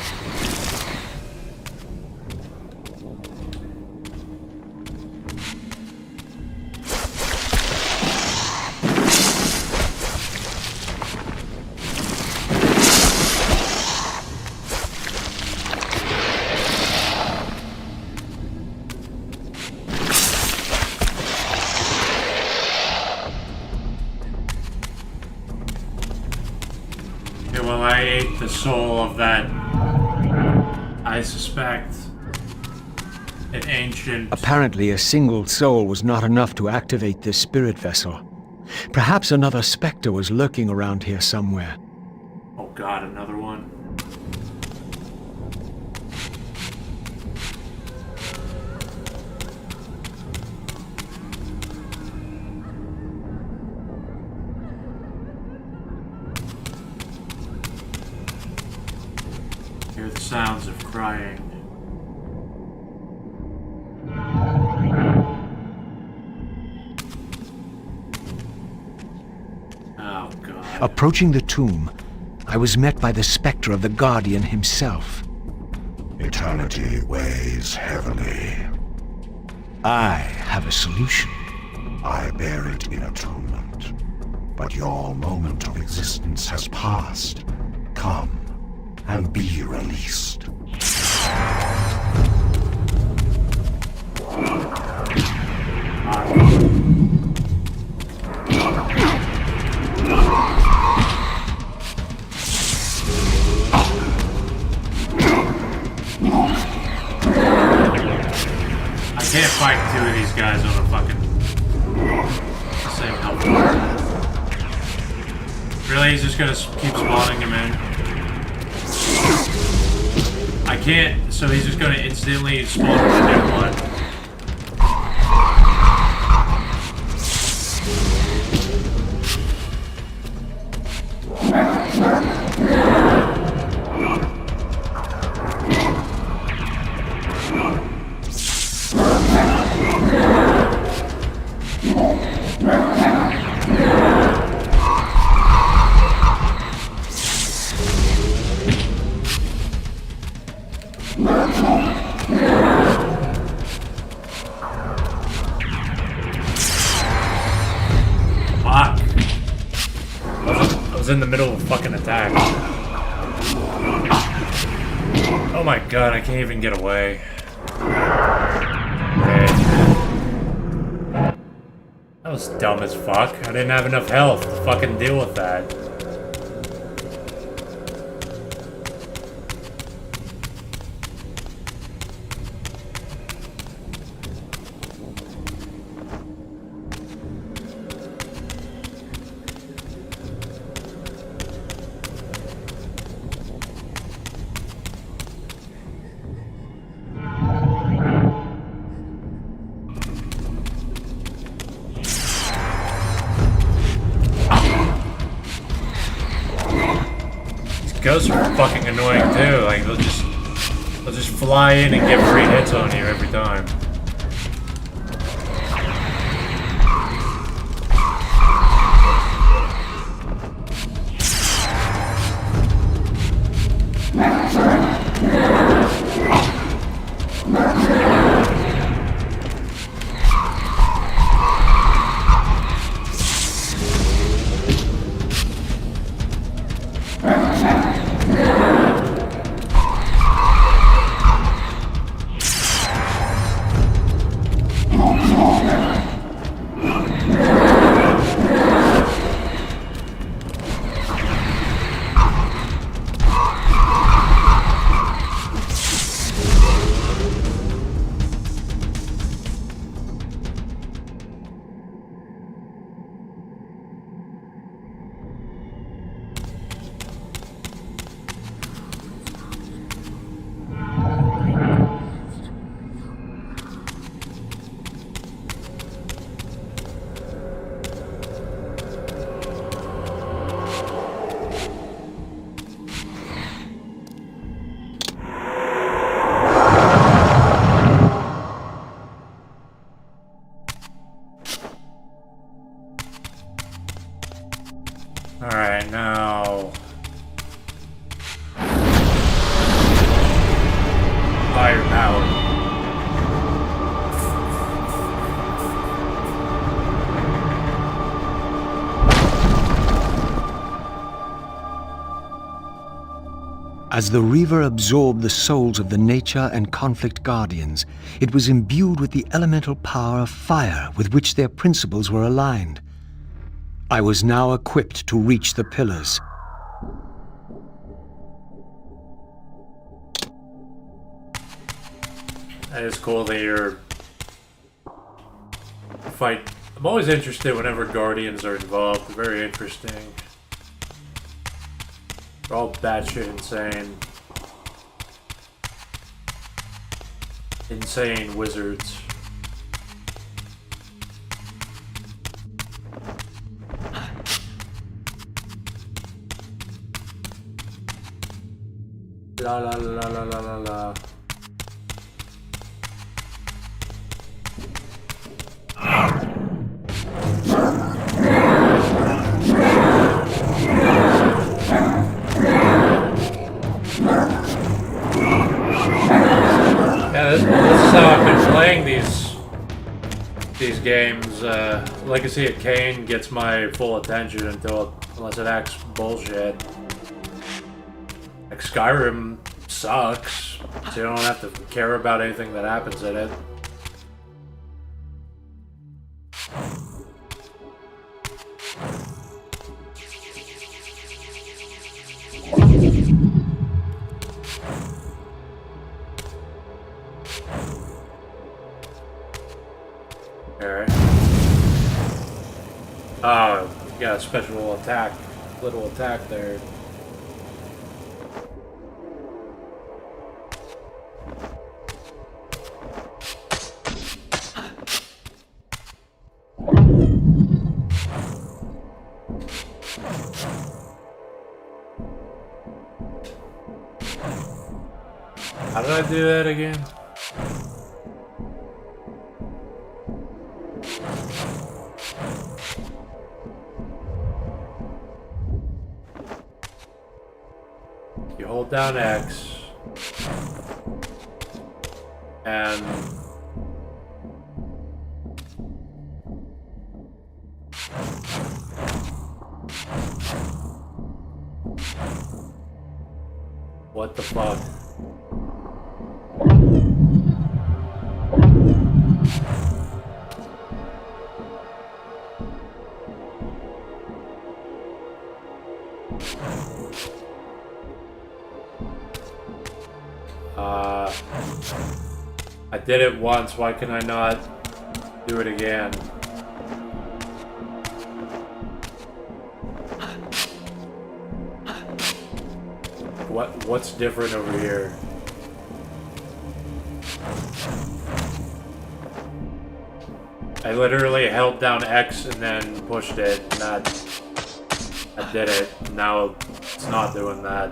Well, I ate the soul of that, I suspect, an ancient... Apparently, a single soul was not enough to activate this spirit vessel. Perhaps another specter was lurking around here somewhere. Oh god, another one. Hear the sounds of crying. Oh, God. Approaching the tomb, I was met by the specter of the Guardian himself. Eternity weighs heavily. I have a solution. I bear it in atonement. But your moment of existence has passed. Come and be released. I can't fight two of these guys on a fucking same health bar. Really? He's just gonna keep spawning him in? I can't, so he's just gonna instantly spawn the new one. Fuck. I was in the middle of a fucking attack. Oh my god, I can't even get away. Okay. That was dumb as fuck. I didn't have enough health to fucking deal with that. Ghosts are fucking annoying too. Like they'll just fly in and get free hits on you every time. Alright, now... Fire power. As the Reaver absorbed the souls of the Nature and Conflict Guardians, it was imbued with the elemental power of fire with which their principles were aligned. I was now equipped to reach the pillars. That is cool that you're... fight... I'm always interested whenever Guardians are involved. They're very interesting. They're all batshit insane. Insane wizards. La la la la la la la. Yeah, this is how I've been playing these games. Legacy of Kaine gets my full attention unless it acts bullshit. Like Skyrim sucks, so you don't have to care about anything that happens in it. Alright. Oh, you got a special attack, little attack there. How did I do that again? You hold down X and what the fuck? I did it once, why can I not do it again? What's different over here? I literally held down X and then pushed it, and I did it. Now it's not doing that.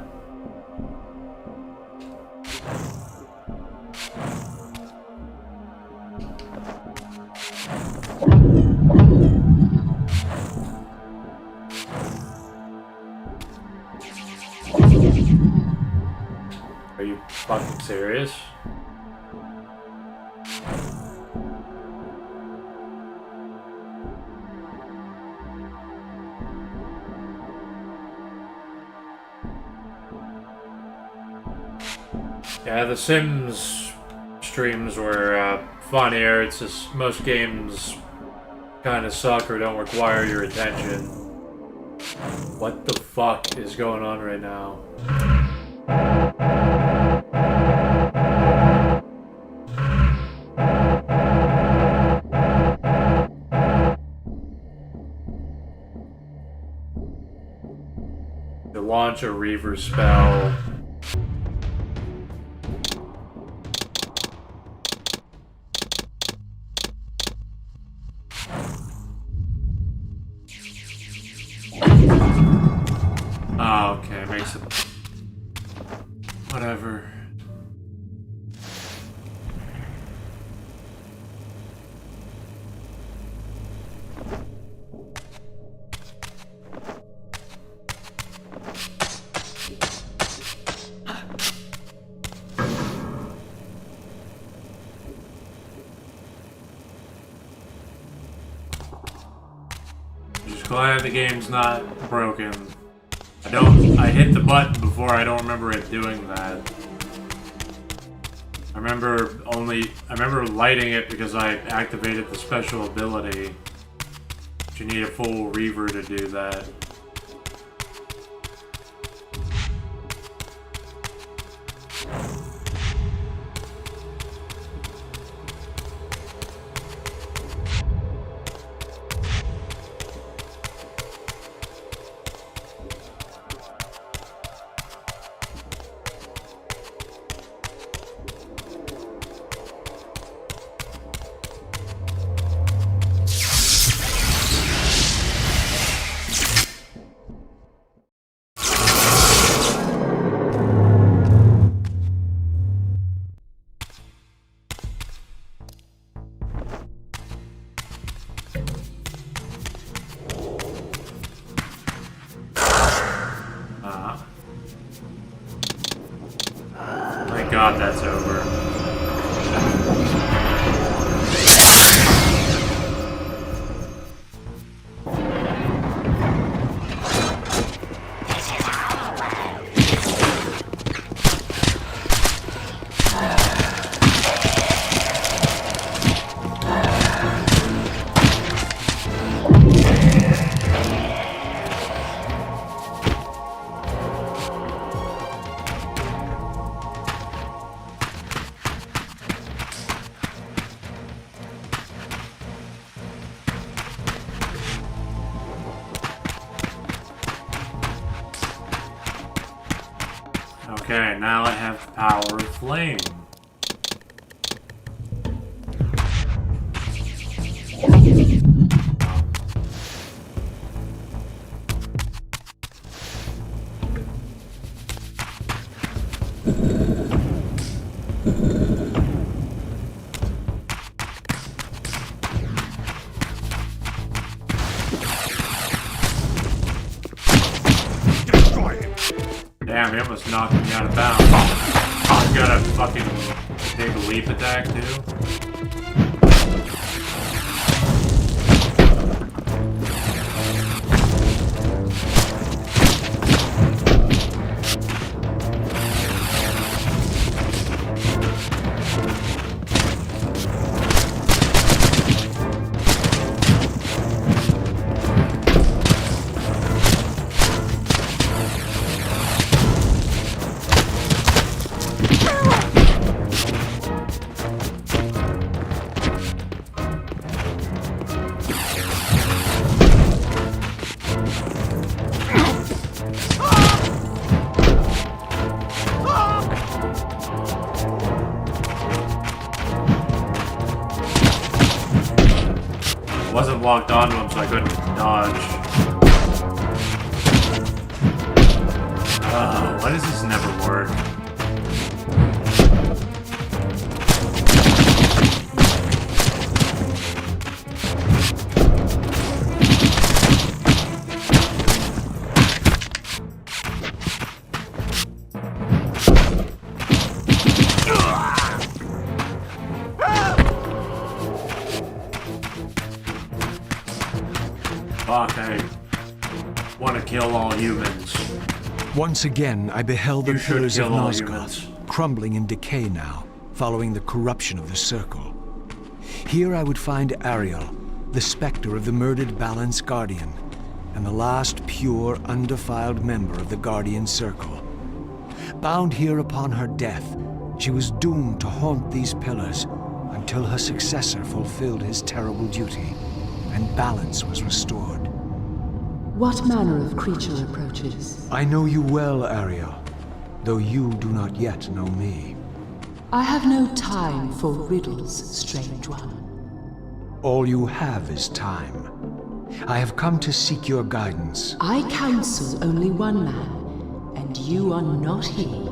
Are you fucking serious? Yeah, the Sims streams were funnier. It's just most games kind of suck or don't require your attention. What the fuck is going on right now? To launch a Reaver spell. Oh, okay, makes it... whatever. Just glad the game's not broken. I hit the button before, I don't remember it doing that. I remember lighting it because I activated the special ability. But you need a full Reaver to do that. God, that's over. Okay, now I have the power of flame. Damn, he almost knocked me out of bounds. I've got a fucking big leap attack too. Wasn't locked onto him, so I couldn't dodge. Why does this never work? Fuck, I want to kill all humans. Once again, I beheld the You should pillars of kill all Nosgoth, humans. crumbling in decay now, following the corruption of the Circle. Here I would find Ariel, the specter of the murdered Balance Guardian, and the last pure, undefiled member of the Guardian Circle. Bound here upon her death, she was doomed to haunt these pillars until her successor fulfilled his terrible duty, and balance was restored. What manner of creature approaches? I know you well, Ariel, though you do not yet know me. I have no time for riddles, strange one. All you have is time. I have come to seek your guidance. I counsel only one man, and you are not he.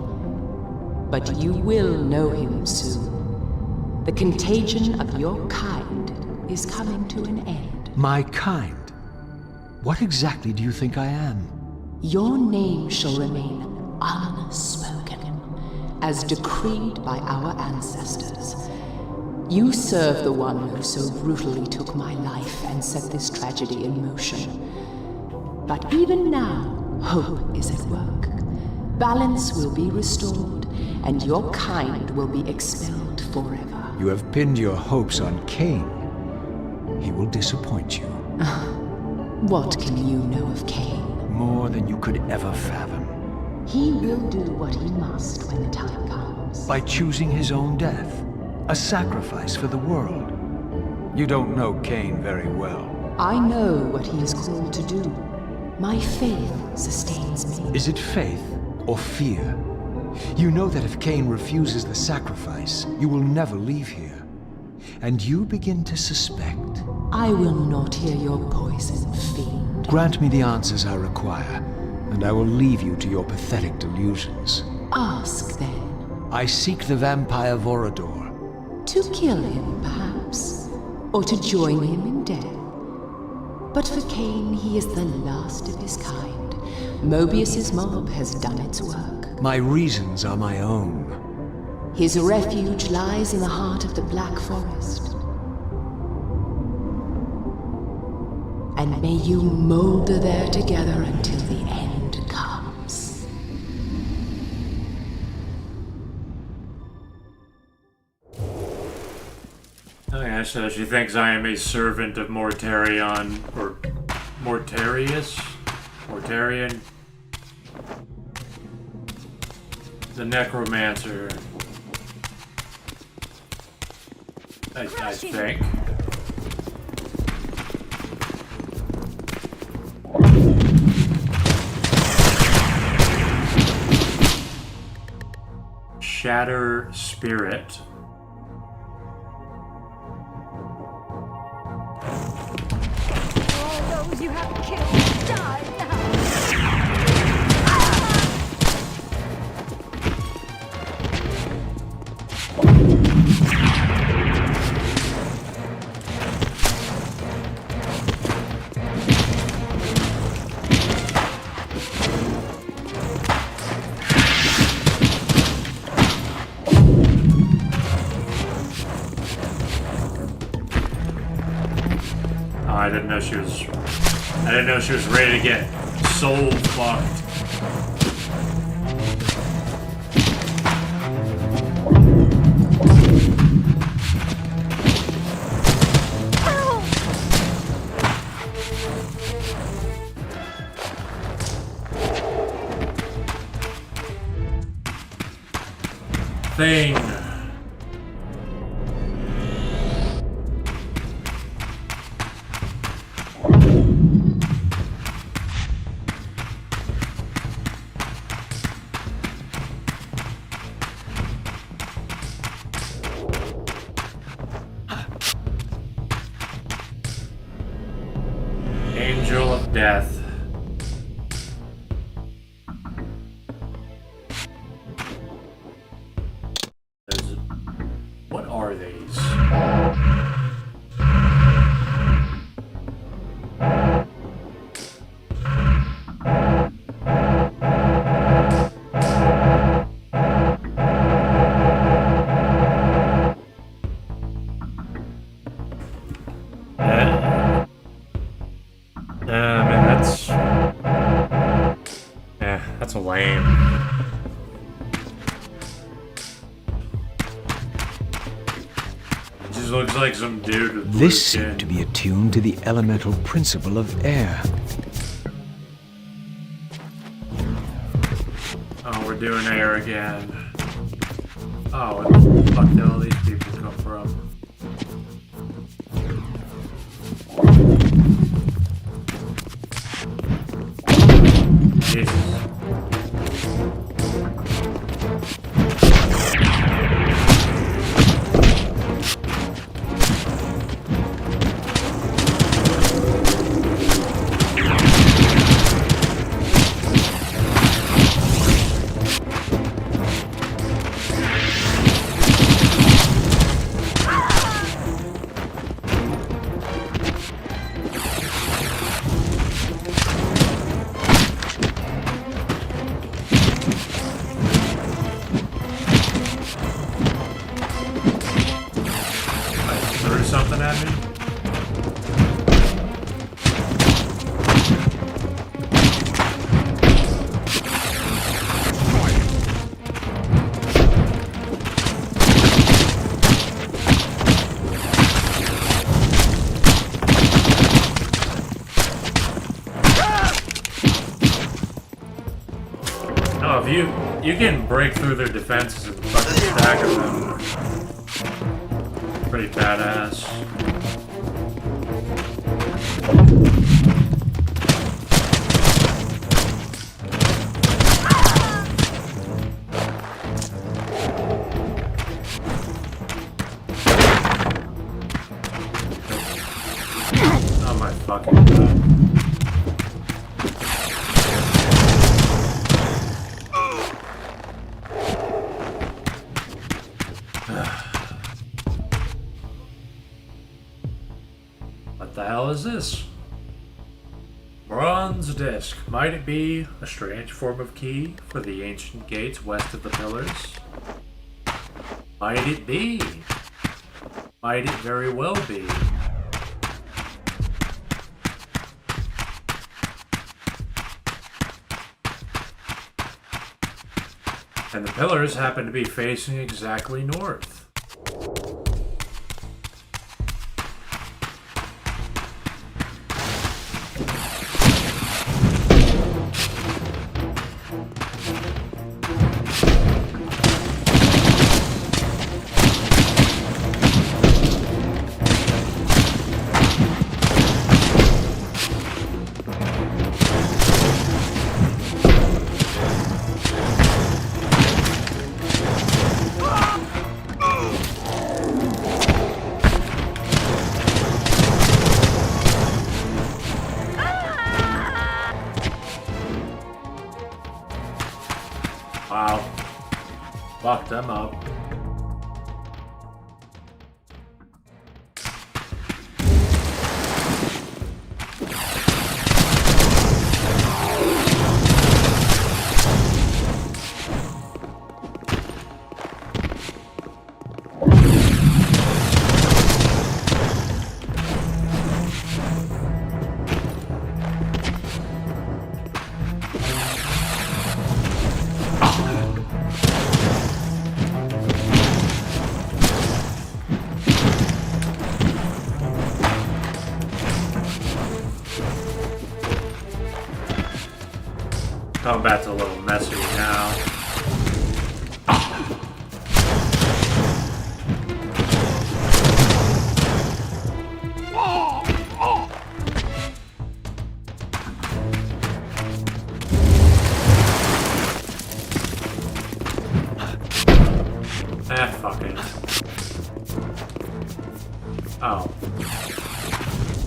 But you will know him soon. The contagion of your kind is coming to an end. My kind? What exactly do you think I am? Your name shall remain unspoken, as decreed by our ancestors. You serve the one who so brutally took my life and set this tragedy in motion. But even now, hope is at work. Balance will be restored, and your kind will be expelled forever. You have pinned your hopes on Kaine. He will disappoint you. What can you know of Kaine? More than you could ever fathom. He will do what he must when the time comes. By choosing his own death. A sacrifice for the world. You don't know Kaine very well. I know what he is called to do. My faith sustains me. Is it faith or fear? You know that if Kaine refuses the sacrifice, you will never leave here. And you begin to suspect. I will not hear your poison, fiend. Grant me the answers I require, and I will leave you to your pathetic delusions. Ask, then. I seek the vampire Vorador. To kill him, perhaps, or to join him in death. But for Kaine, he is the last of his kind. Mobius's mob has done its work. My reasons are my own. His refuge lies in the heart of the Black Forest. And may you molder there together until the end comes. Oh yeah, so she thinks I am a servant of Mortarion, or Mortarius? Mortarion? The Necromancer. I think. Shatter Spirit. All those you have killed die now. I didn't know she was ready to get soul fucked. Thing. Angel of Death. What are these? That's lame. Just looks like some dude with This seemed to be attuned to the elemental principle of air. Oh, we're doing air again. Oh, where the fuck did all these people come from? Jesus. Something at me? Oh, if you can break through their defenses and fucking stack of them. Pretty badass. Oh my fucking god. What the hell is this? Bronze disc. Might it be a strange form of key for the ancient gates west of the pillars? Might it be? Might it very well be? And the pillars happen to be facing exactly north. Wow. Fucked them up. Combat's a little messy now. Ah, fuck it. Oh.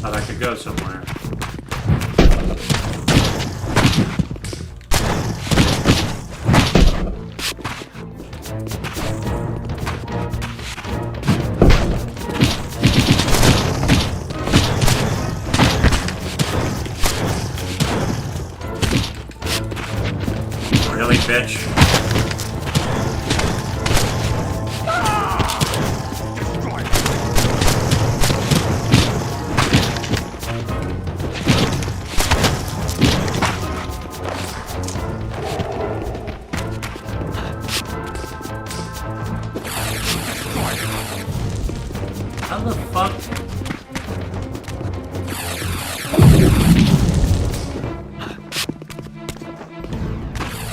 Thought I could go somewhere. Really, bitch? How the fuck?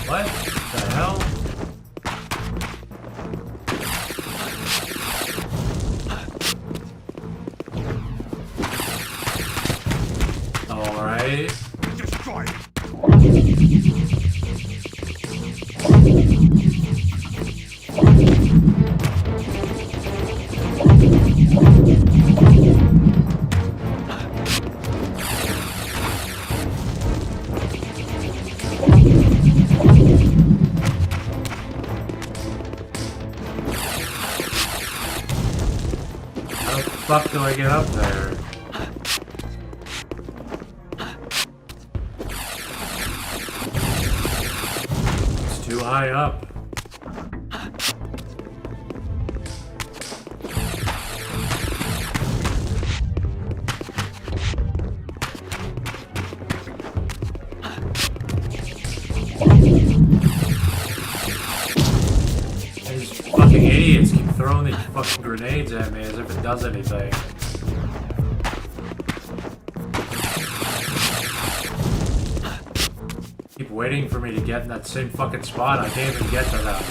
What the hell? Alright. Destroy it. How the fuck do I get up there? It's too high up. These fucking idiots keep throwing these fucking grenades at me as if it does anything. Keep waiting for me to get in that same fucking spot. I can't even get to them.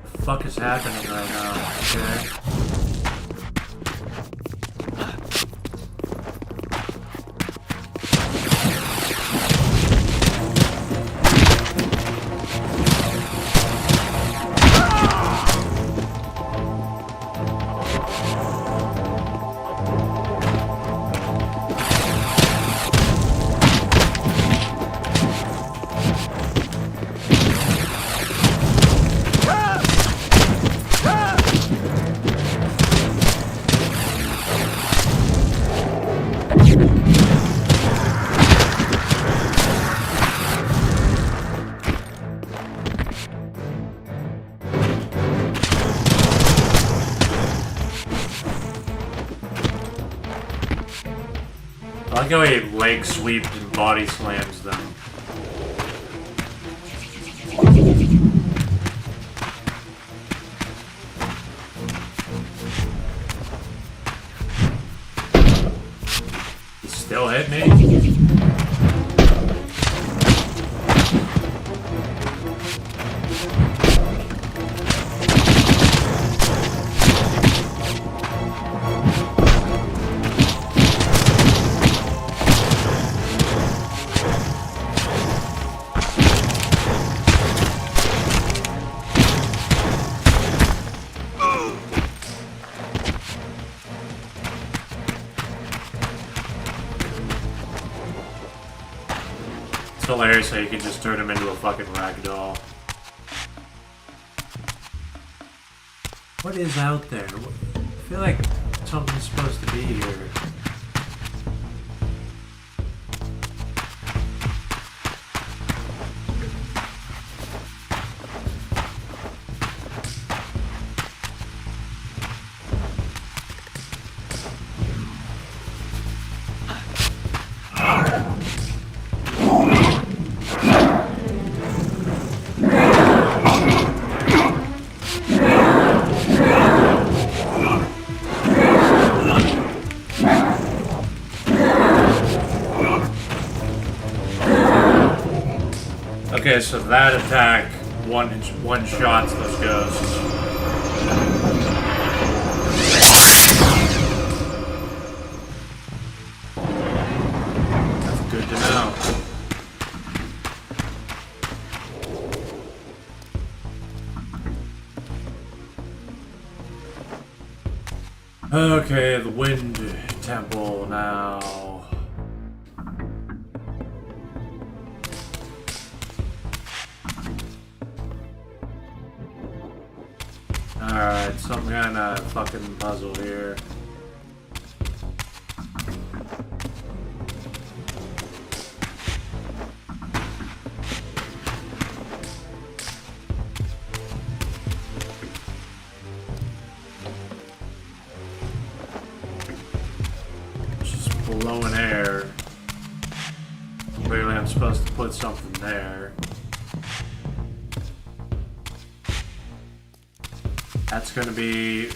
What the fuck is happening right now? Okay. like how he leg sweeps and body slams them. He still hit me? It's hilarious how you can just turn him into a fucking ragdoll. What is out there? I feel like something's supposed to be here. Okay, so that attack one shots those ghosts. That's good to know. Okay, the Wind Temple now. Alright, some kind of fucking puzzle here. Just blowing air. Clearly I'm supposed to put something there. That's gonna be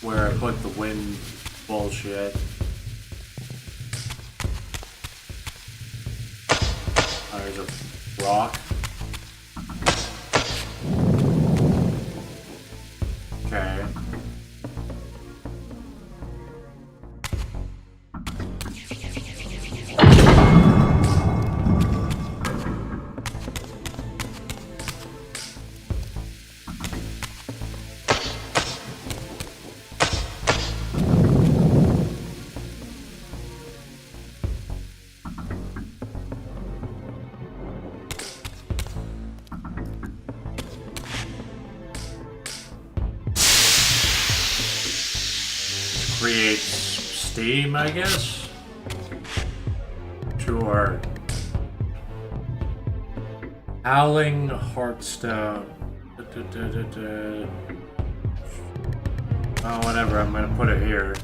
where I put the wind bullshit. Oh, there's a rock. Okay. Creates steam, I guess? Sure. Howling Heartstone. Oh, whatever, I'm gonna put it here.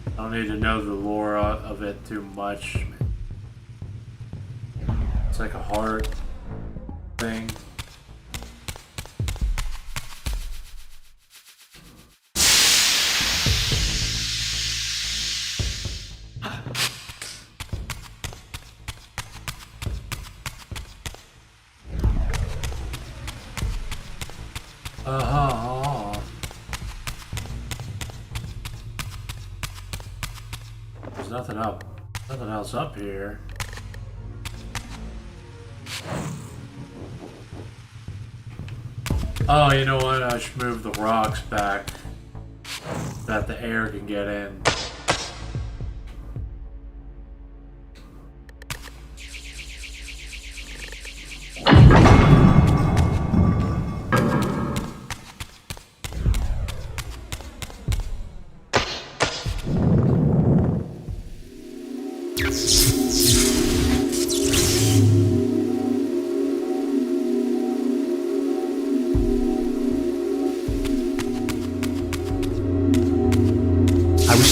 I don't need to know the lore of it too much. It's like a heart thing. There's nothing else up here. Oh, you know what? I should move the rocks back so that the air can get in.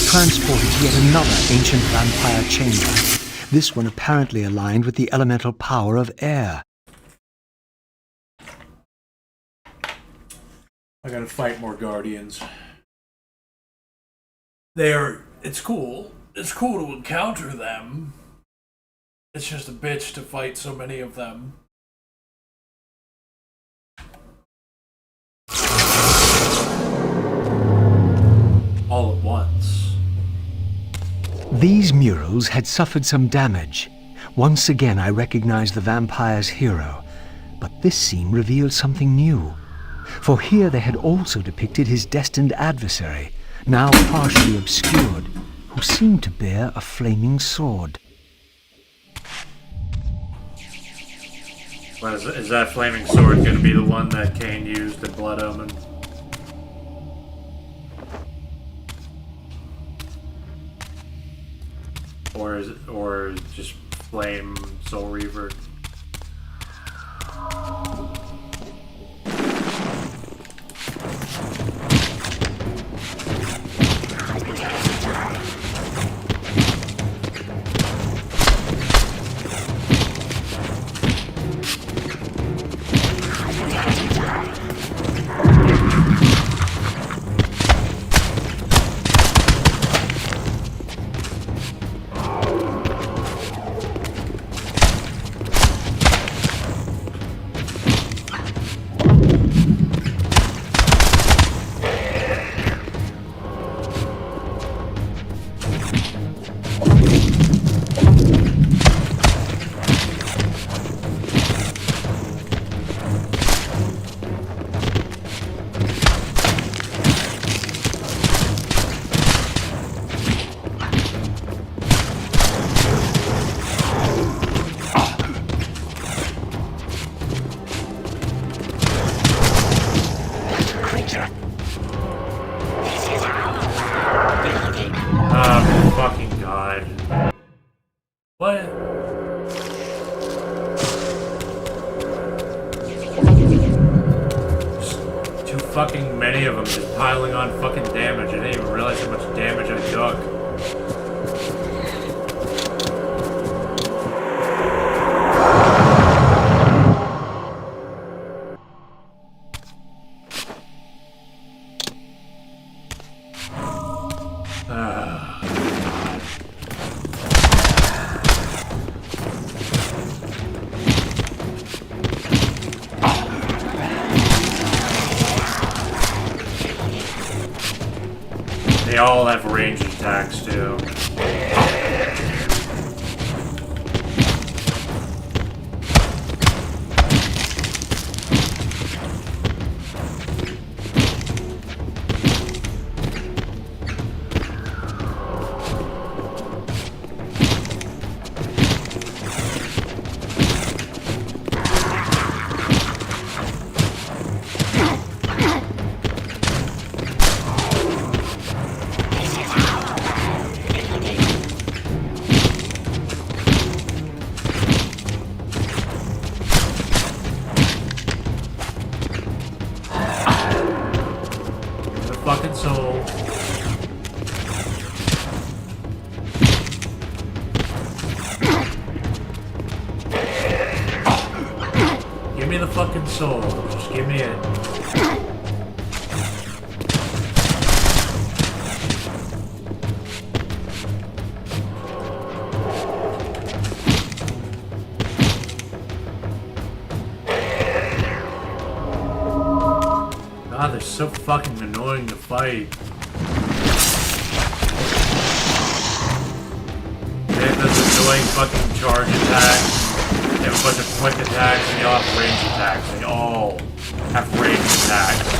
transported to yet another ancient vampire chamber, this one apparently aligned with the elemental power of air. I gotta fight more guardians. It's cool. It's cool to encounter them. It's just a bitch to fight so many of them. All at once. These murals had suffered some damage. Once again I recognized the vampire's hero, but this scene revealed something new. For here they had also depicted his destined adversary, now partially obscured, who seemed to bear a flaming sword. Well, is that flaming sword going to be the one that Kaine used in Blood Omen? Or just Flame Soul Reaver? Fucking many of them just piling on fucking damage. I didn't even realize how much damage I took. They all have ranged attacks too. Fucking soul. Give me the fucking soul. Just give me it. God, they're so fucking annoying to fight. They have those annoying fucking charge attacks. They have a bunch of quick attacks, and they all have range attacks. They all have range attacks.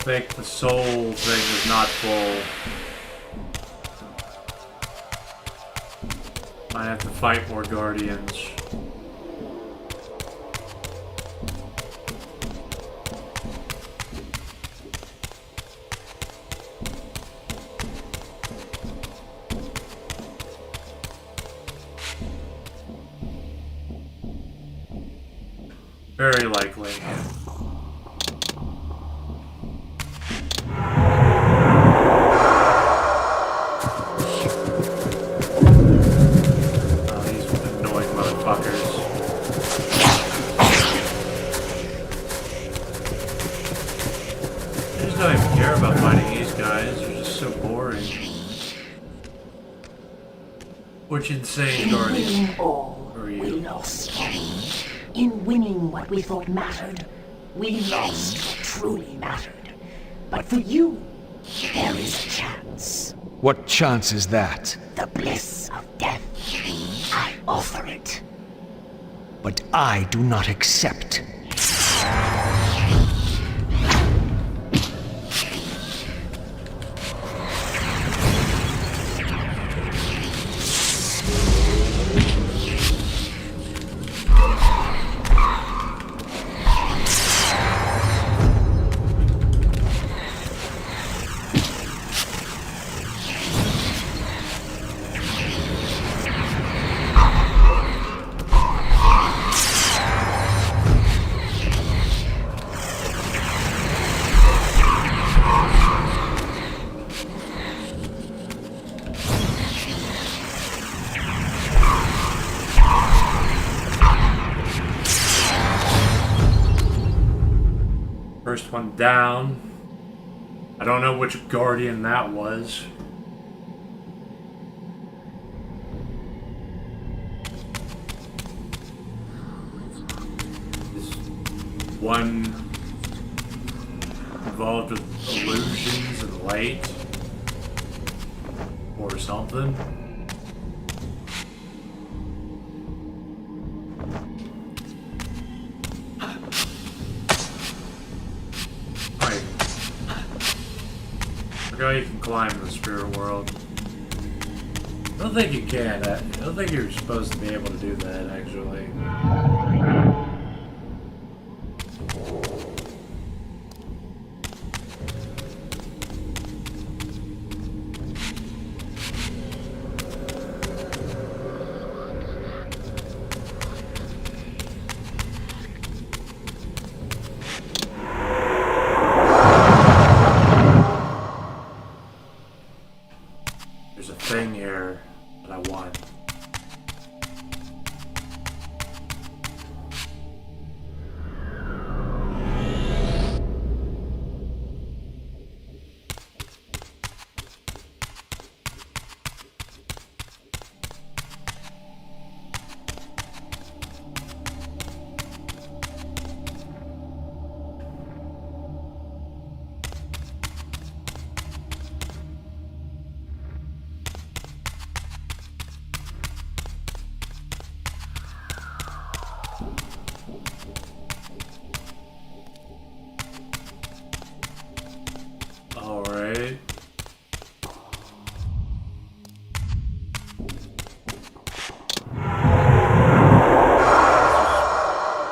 think the soul thing is not full. Might have to fight more guardians. Very likely. Oh, these annoying motherfuckers. I just don't even care about fighting these guys. They're just so boring. Which insane guardian are We you? lost, Kaine. In winning what we thought mattered, we lost what truly mattered. But for you, there is a chance. What chance is that? The bliss of death. I offer it. But I do not accept. First one down. I don't know which guardian that was. Is one involved with illusions and light? Or something? How you can climb in the spirit world. I don't think you can. I don't think you're supposed to be able to do that, actually. There's a thing here that I want. Alright.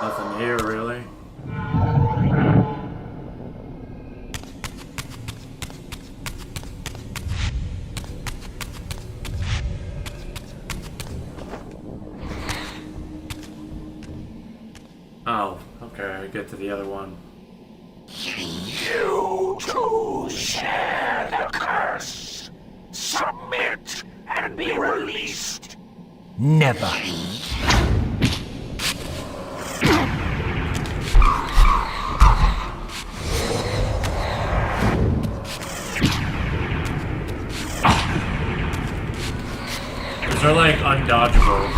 Nothing here, really. Oh, okay, I get to the other one. You too share the curse. Submit and be released. Never. Those are like undodgeable.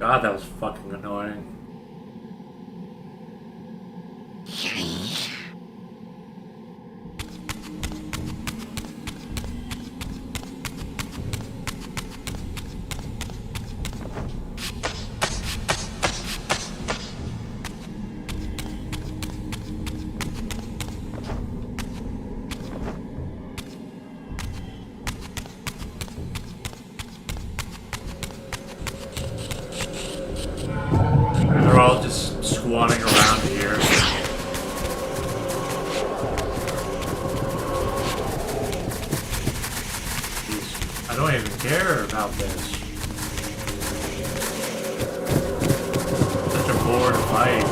God, that was fucking annoying. They're all just squatting around here. Jeez, I don't even care about this. Such a bored fight.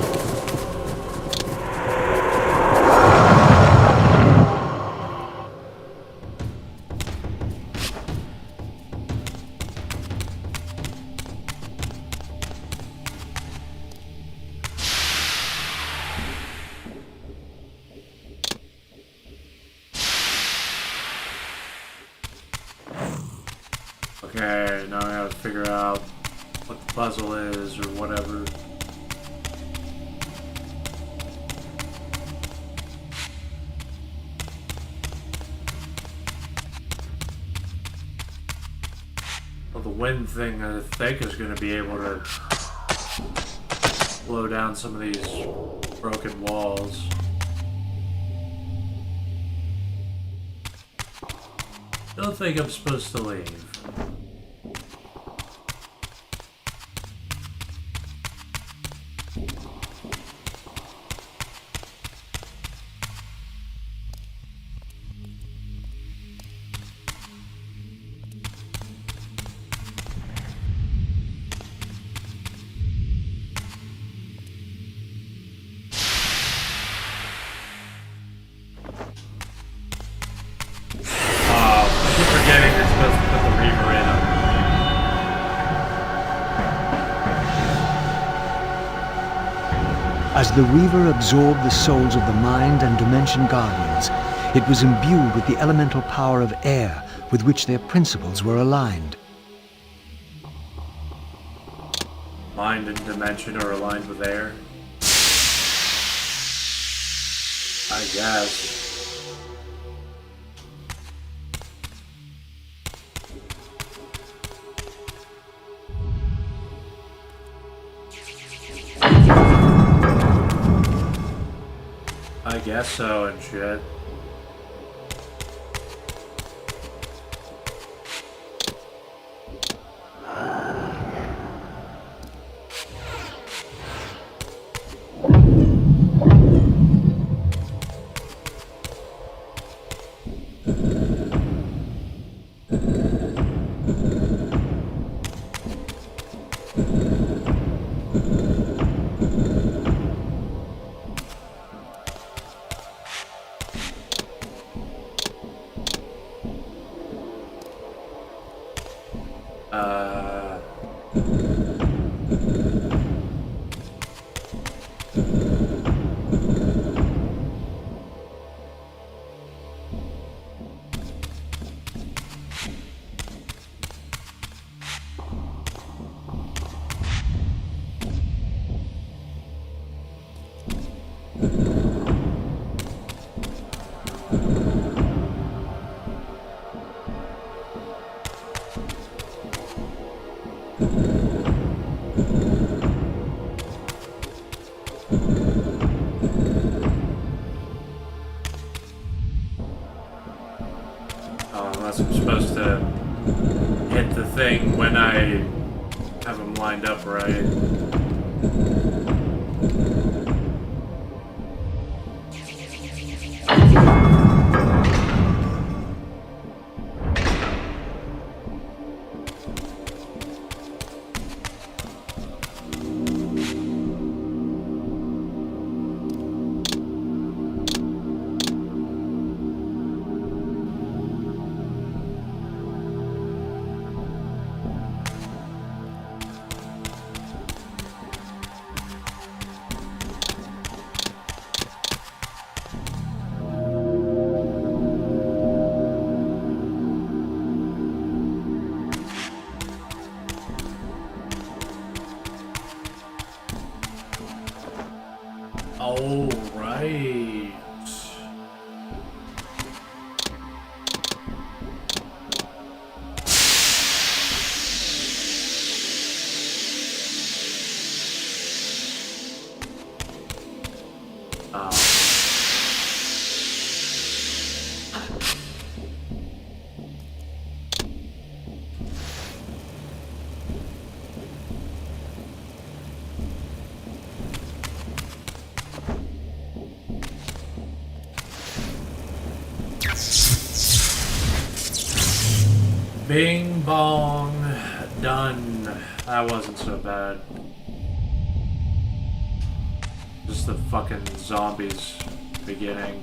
Okay, now I gotta figure out what the puzzle is or whatever. Well, the wind thing I think is gonna be able to blow down some of these broken walls. Don't think I'm supposed to leave. Forgetting you're supposed to put the Reaver in them. As the Reaver absorbed the souls of the Mind and Dimension Guardians, it was imbued with the elemental power of air with which their principles were aligned. Mind and Dimension are aligned with air? I guess. I guess so and shit. Unless I'm supposed to hit the thing when I have them lined up right. All right. Bing bong, done. That wasn't so bad. Just the fucking zombies beginning.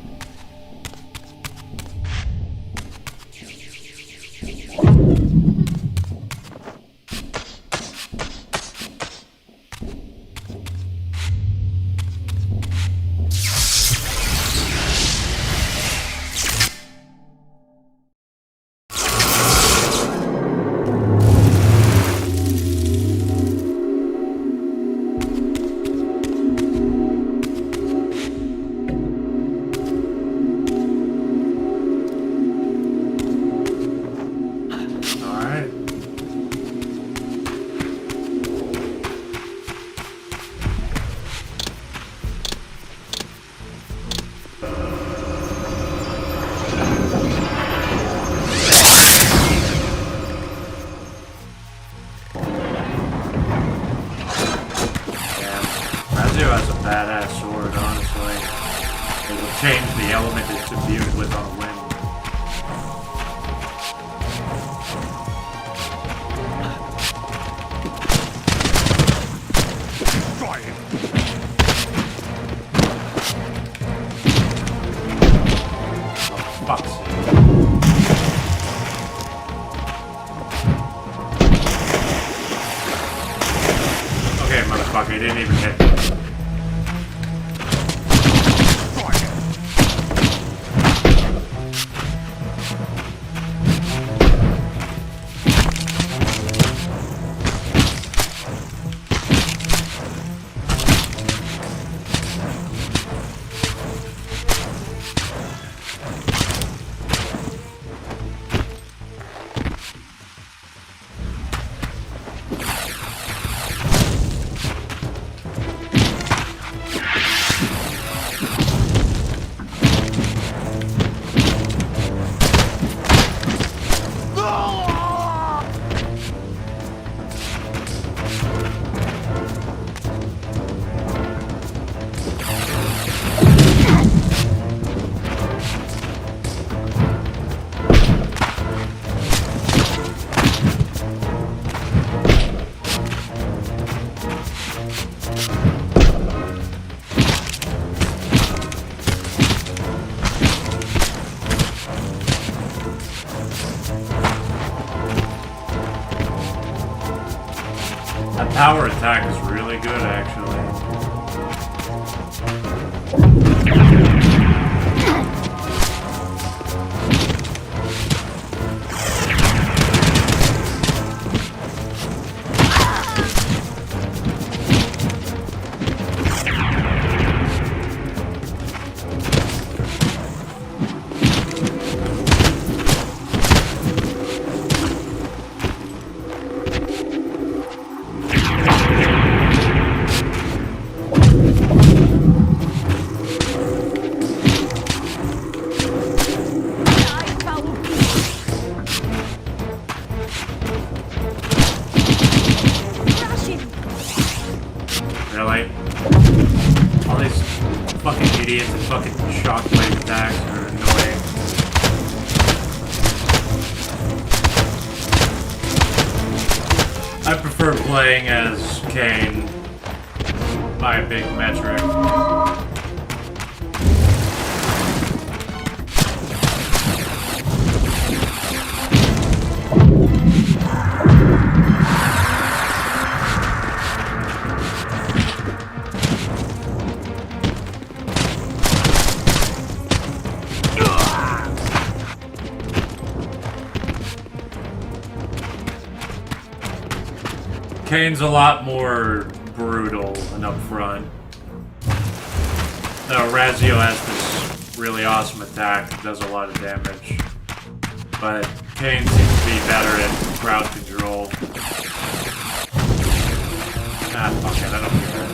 Power attack is really good, actually. I prefer playing as Kaine by a big metric. Kaine's a lot more brutal and upfront. No, Raziel has this really awesome attack that does a lot of damage. But Kaine seems to be better at crowd control. Ah, fuck it, I don't care.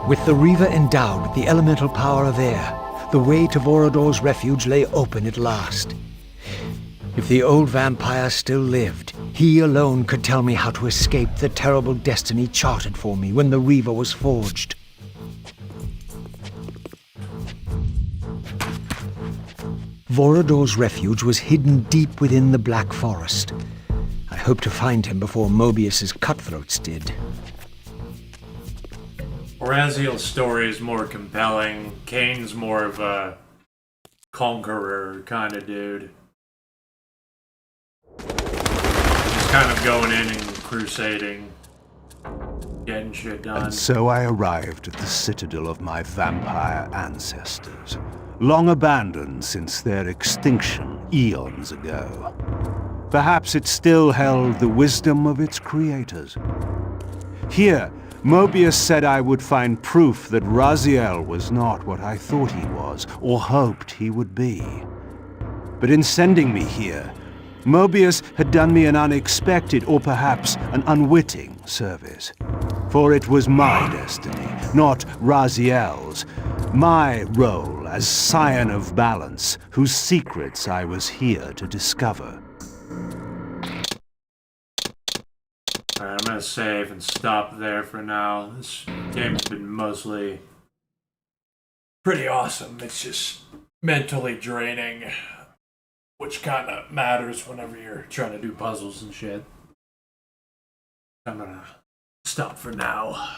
With the Reaver endowed with the elemental power of air, the way to Vorador's refuge lay open at last. If the old vampire still lived, he alone could tell me how to escape the terrible destiny charted for me when the Reaver was forged. Vorador's refuge was hidden deep within the Black Forest. I hoped to find him before Mobius's cutthroats did. Raziel's story is more compelling. Kaine's more of a conqueror kind of dude. Just kind of going in and crusading, getting shit done. And so I arrived at the citadel of my vampire ancestors, long abandoned since their extinction eons ago. Perhaps it still held the wisdom of its creators. Here, Mobius said I would find proof that Raziel was not what I thought he was, or hoped he would be. But in sending me here, Mobius had done me an unexpected, or perhaps an unwitting service. For it was my destiny, not Raziel's, my role as Scion of Balance, whose secrets I was here to discover. Alright, I'm gonna save and stop there for now. This game's been mostly pretty awesome. It's just mentally draining, which kind of matters whenever you're trying to do puzzles and shit. I'm gonna stop for now.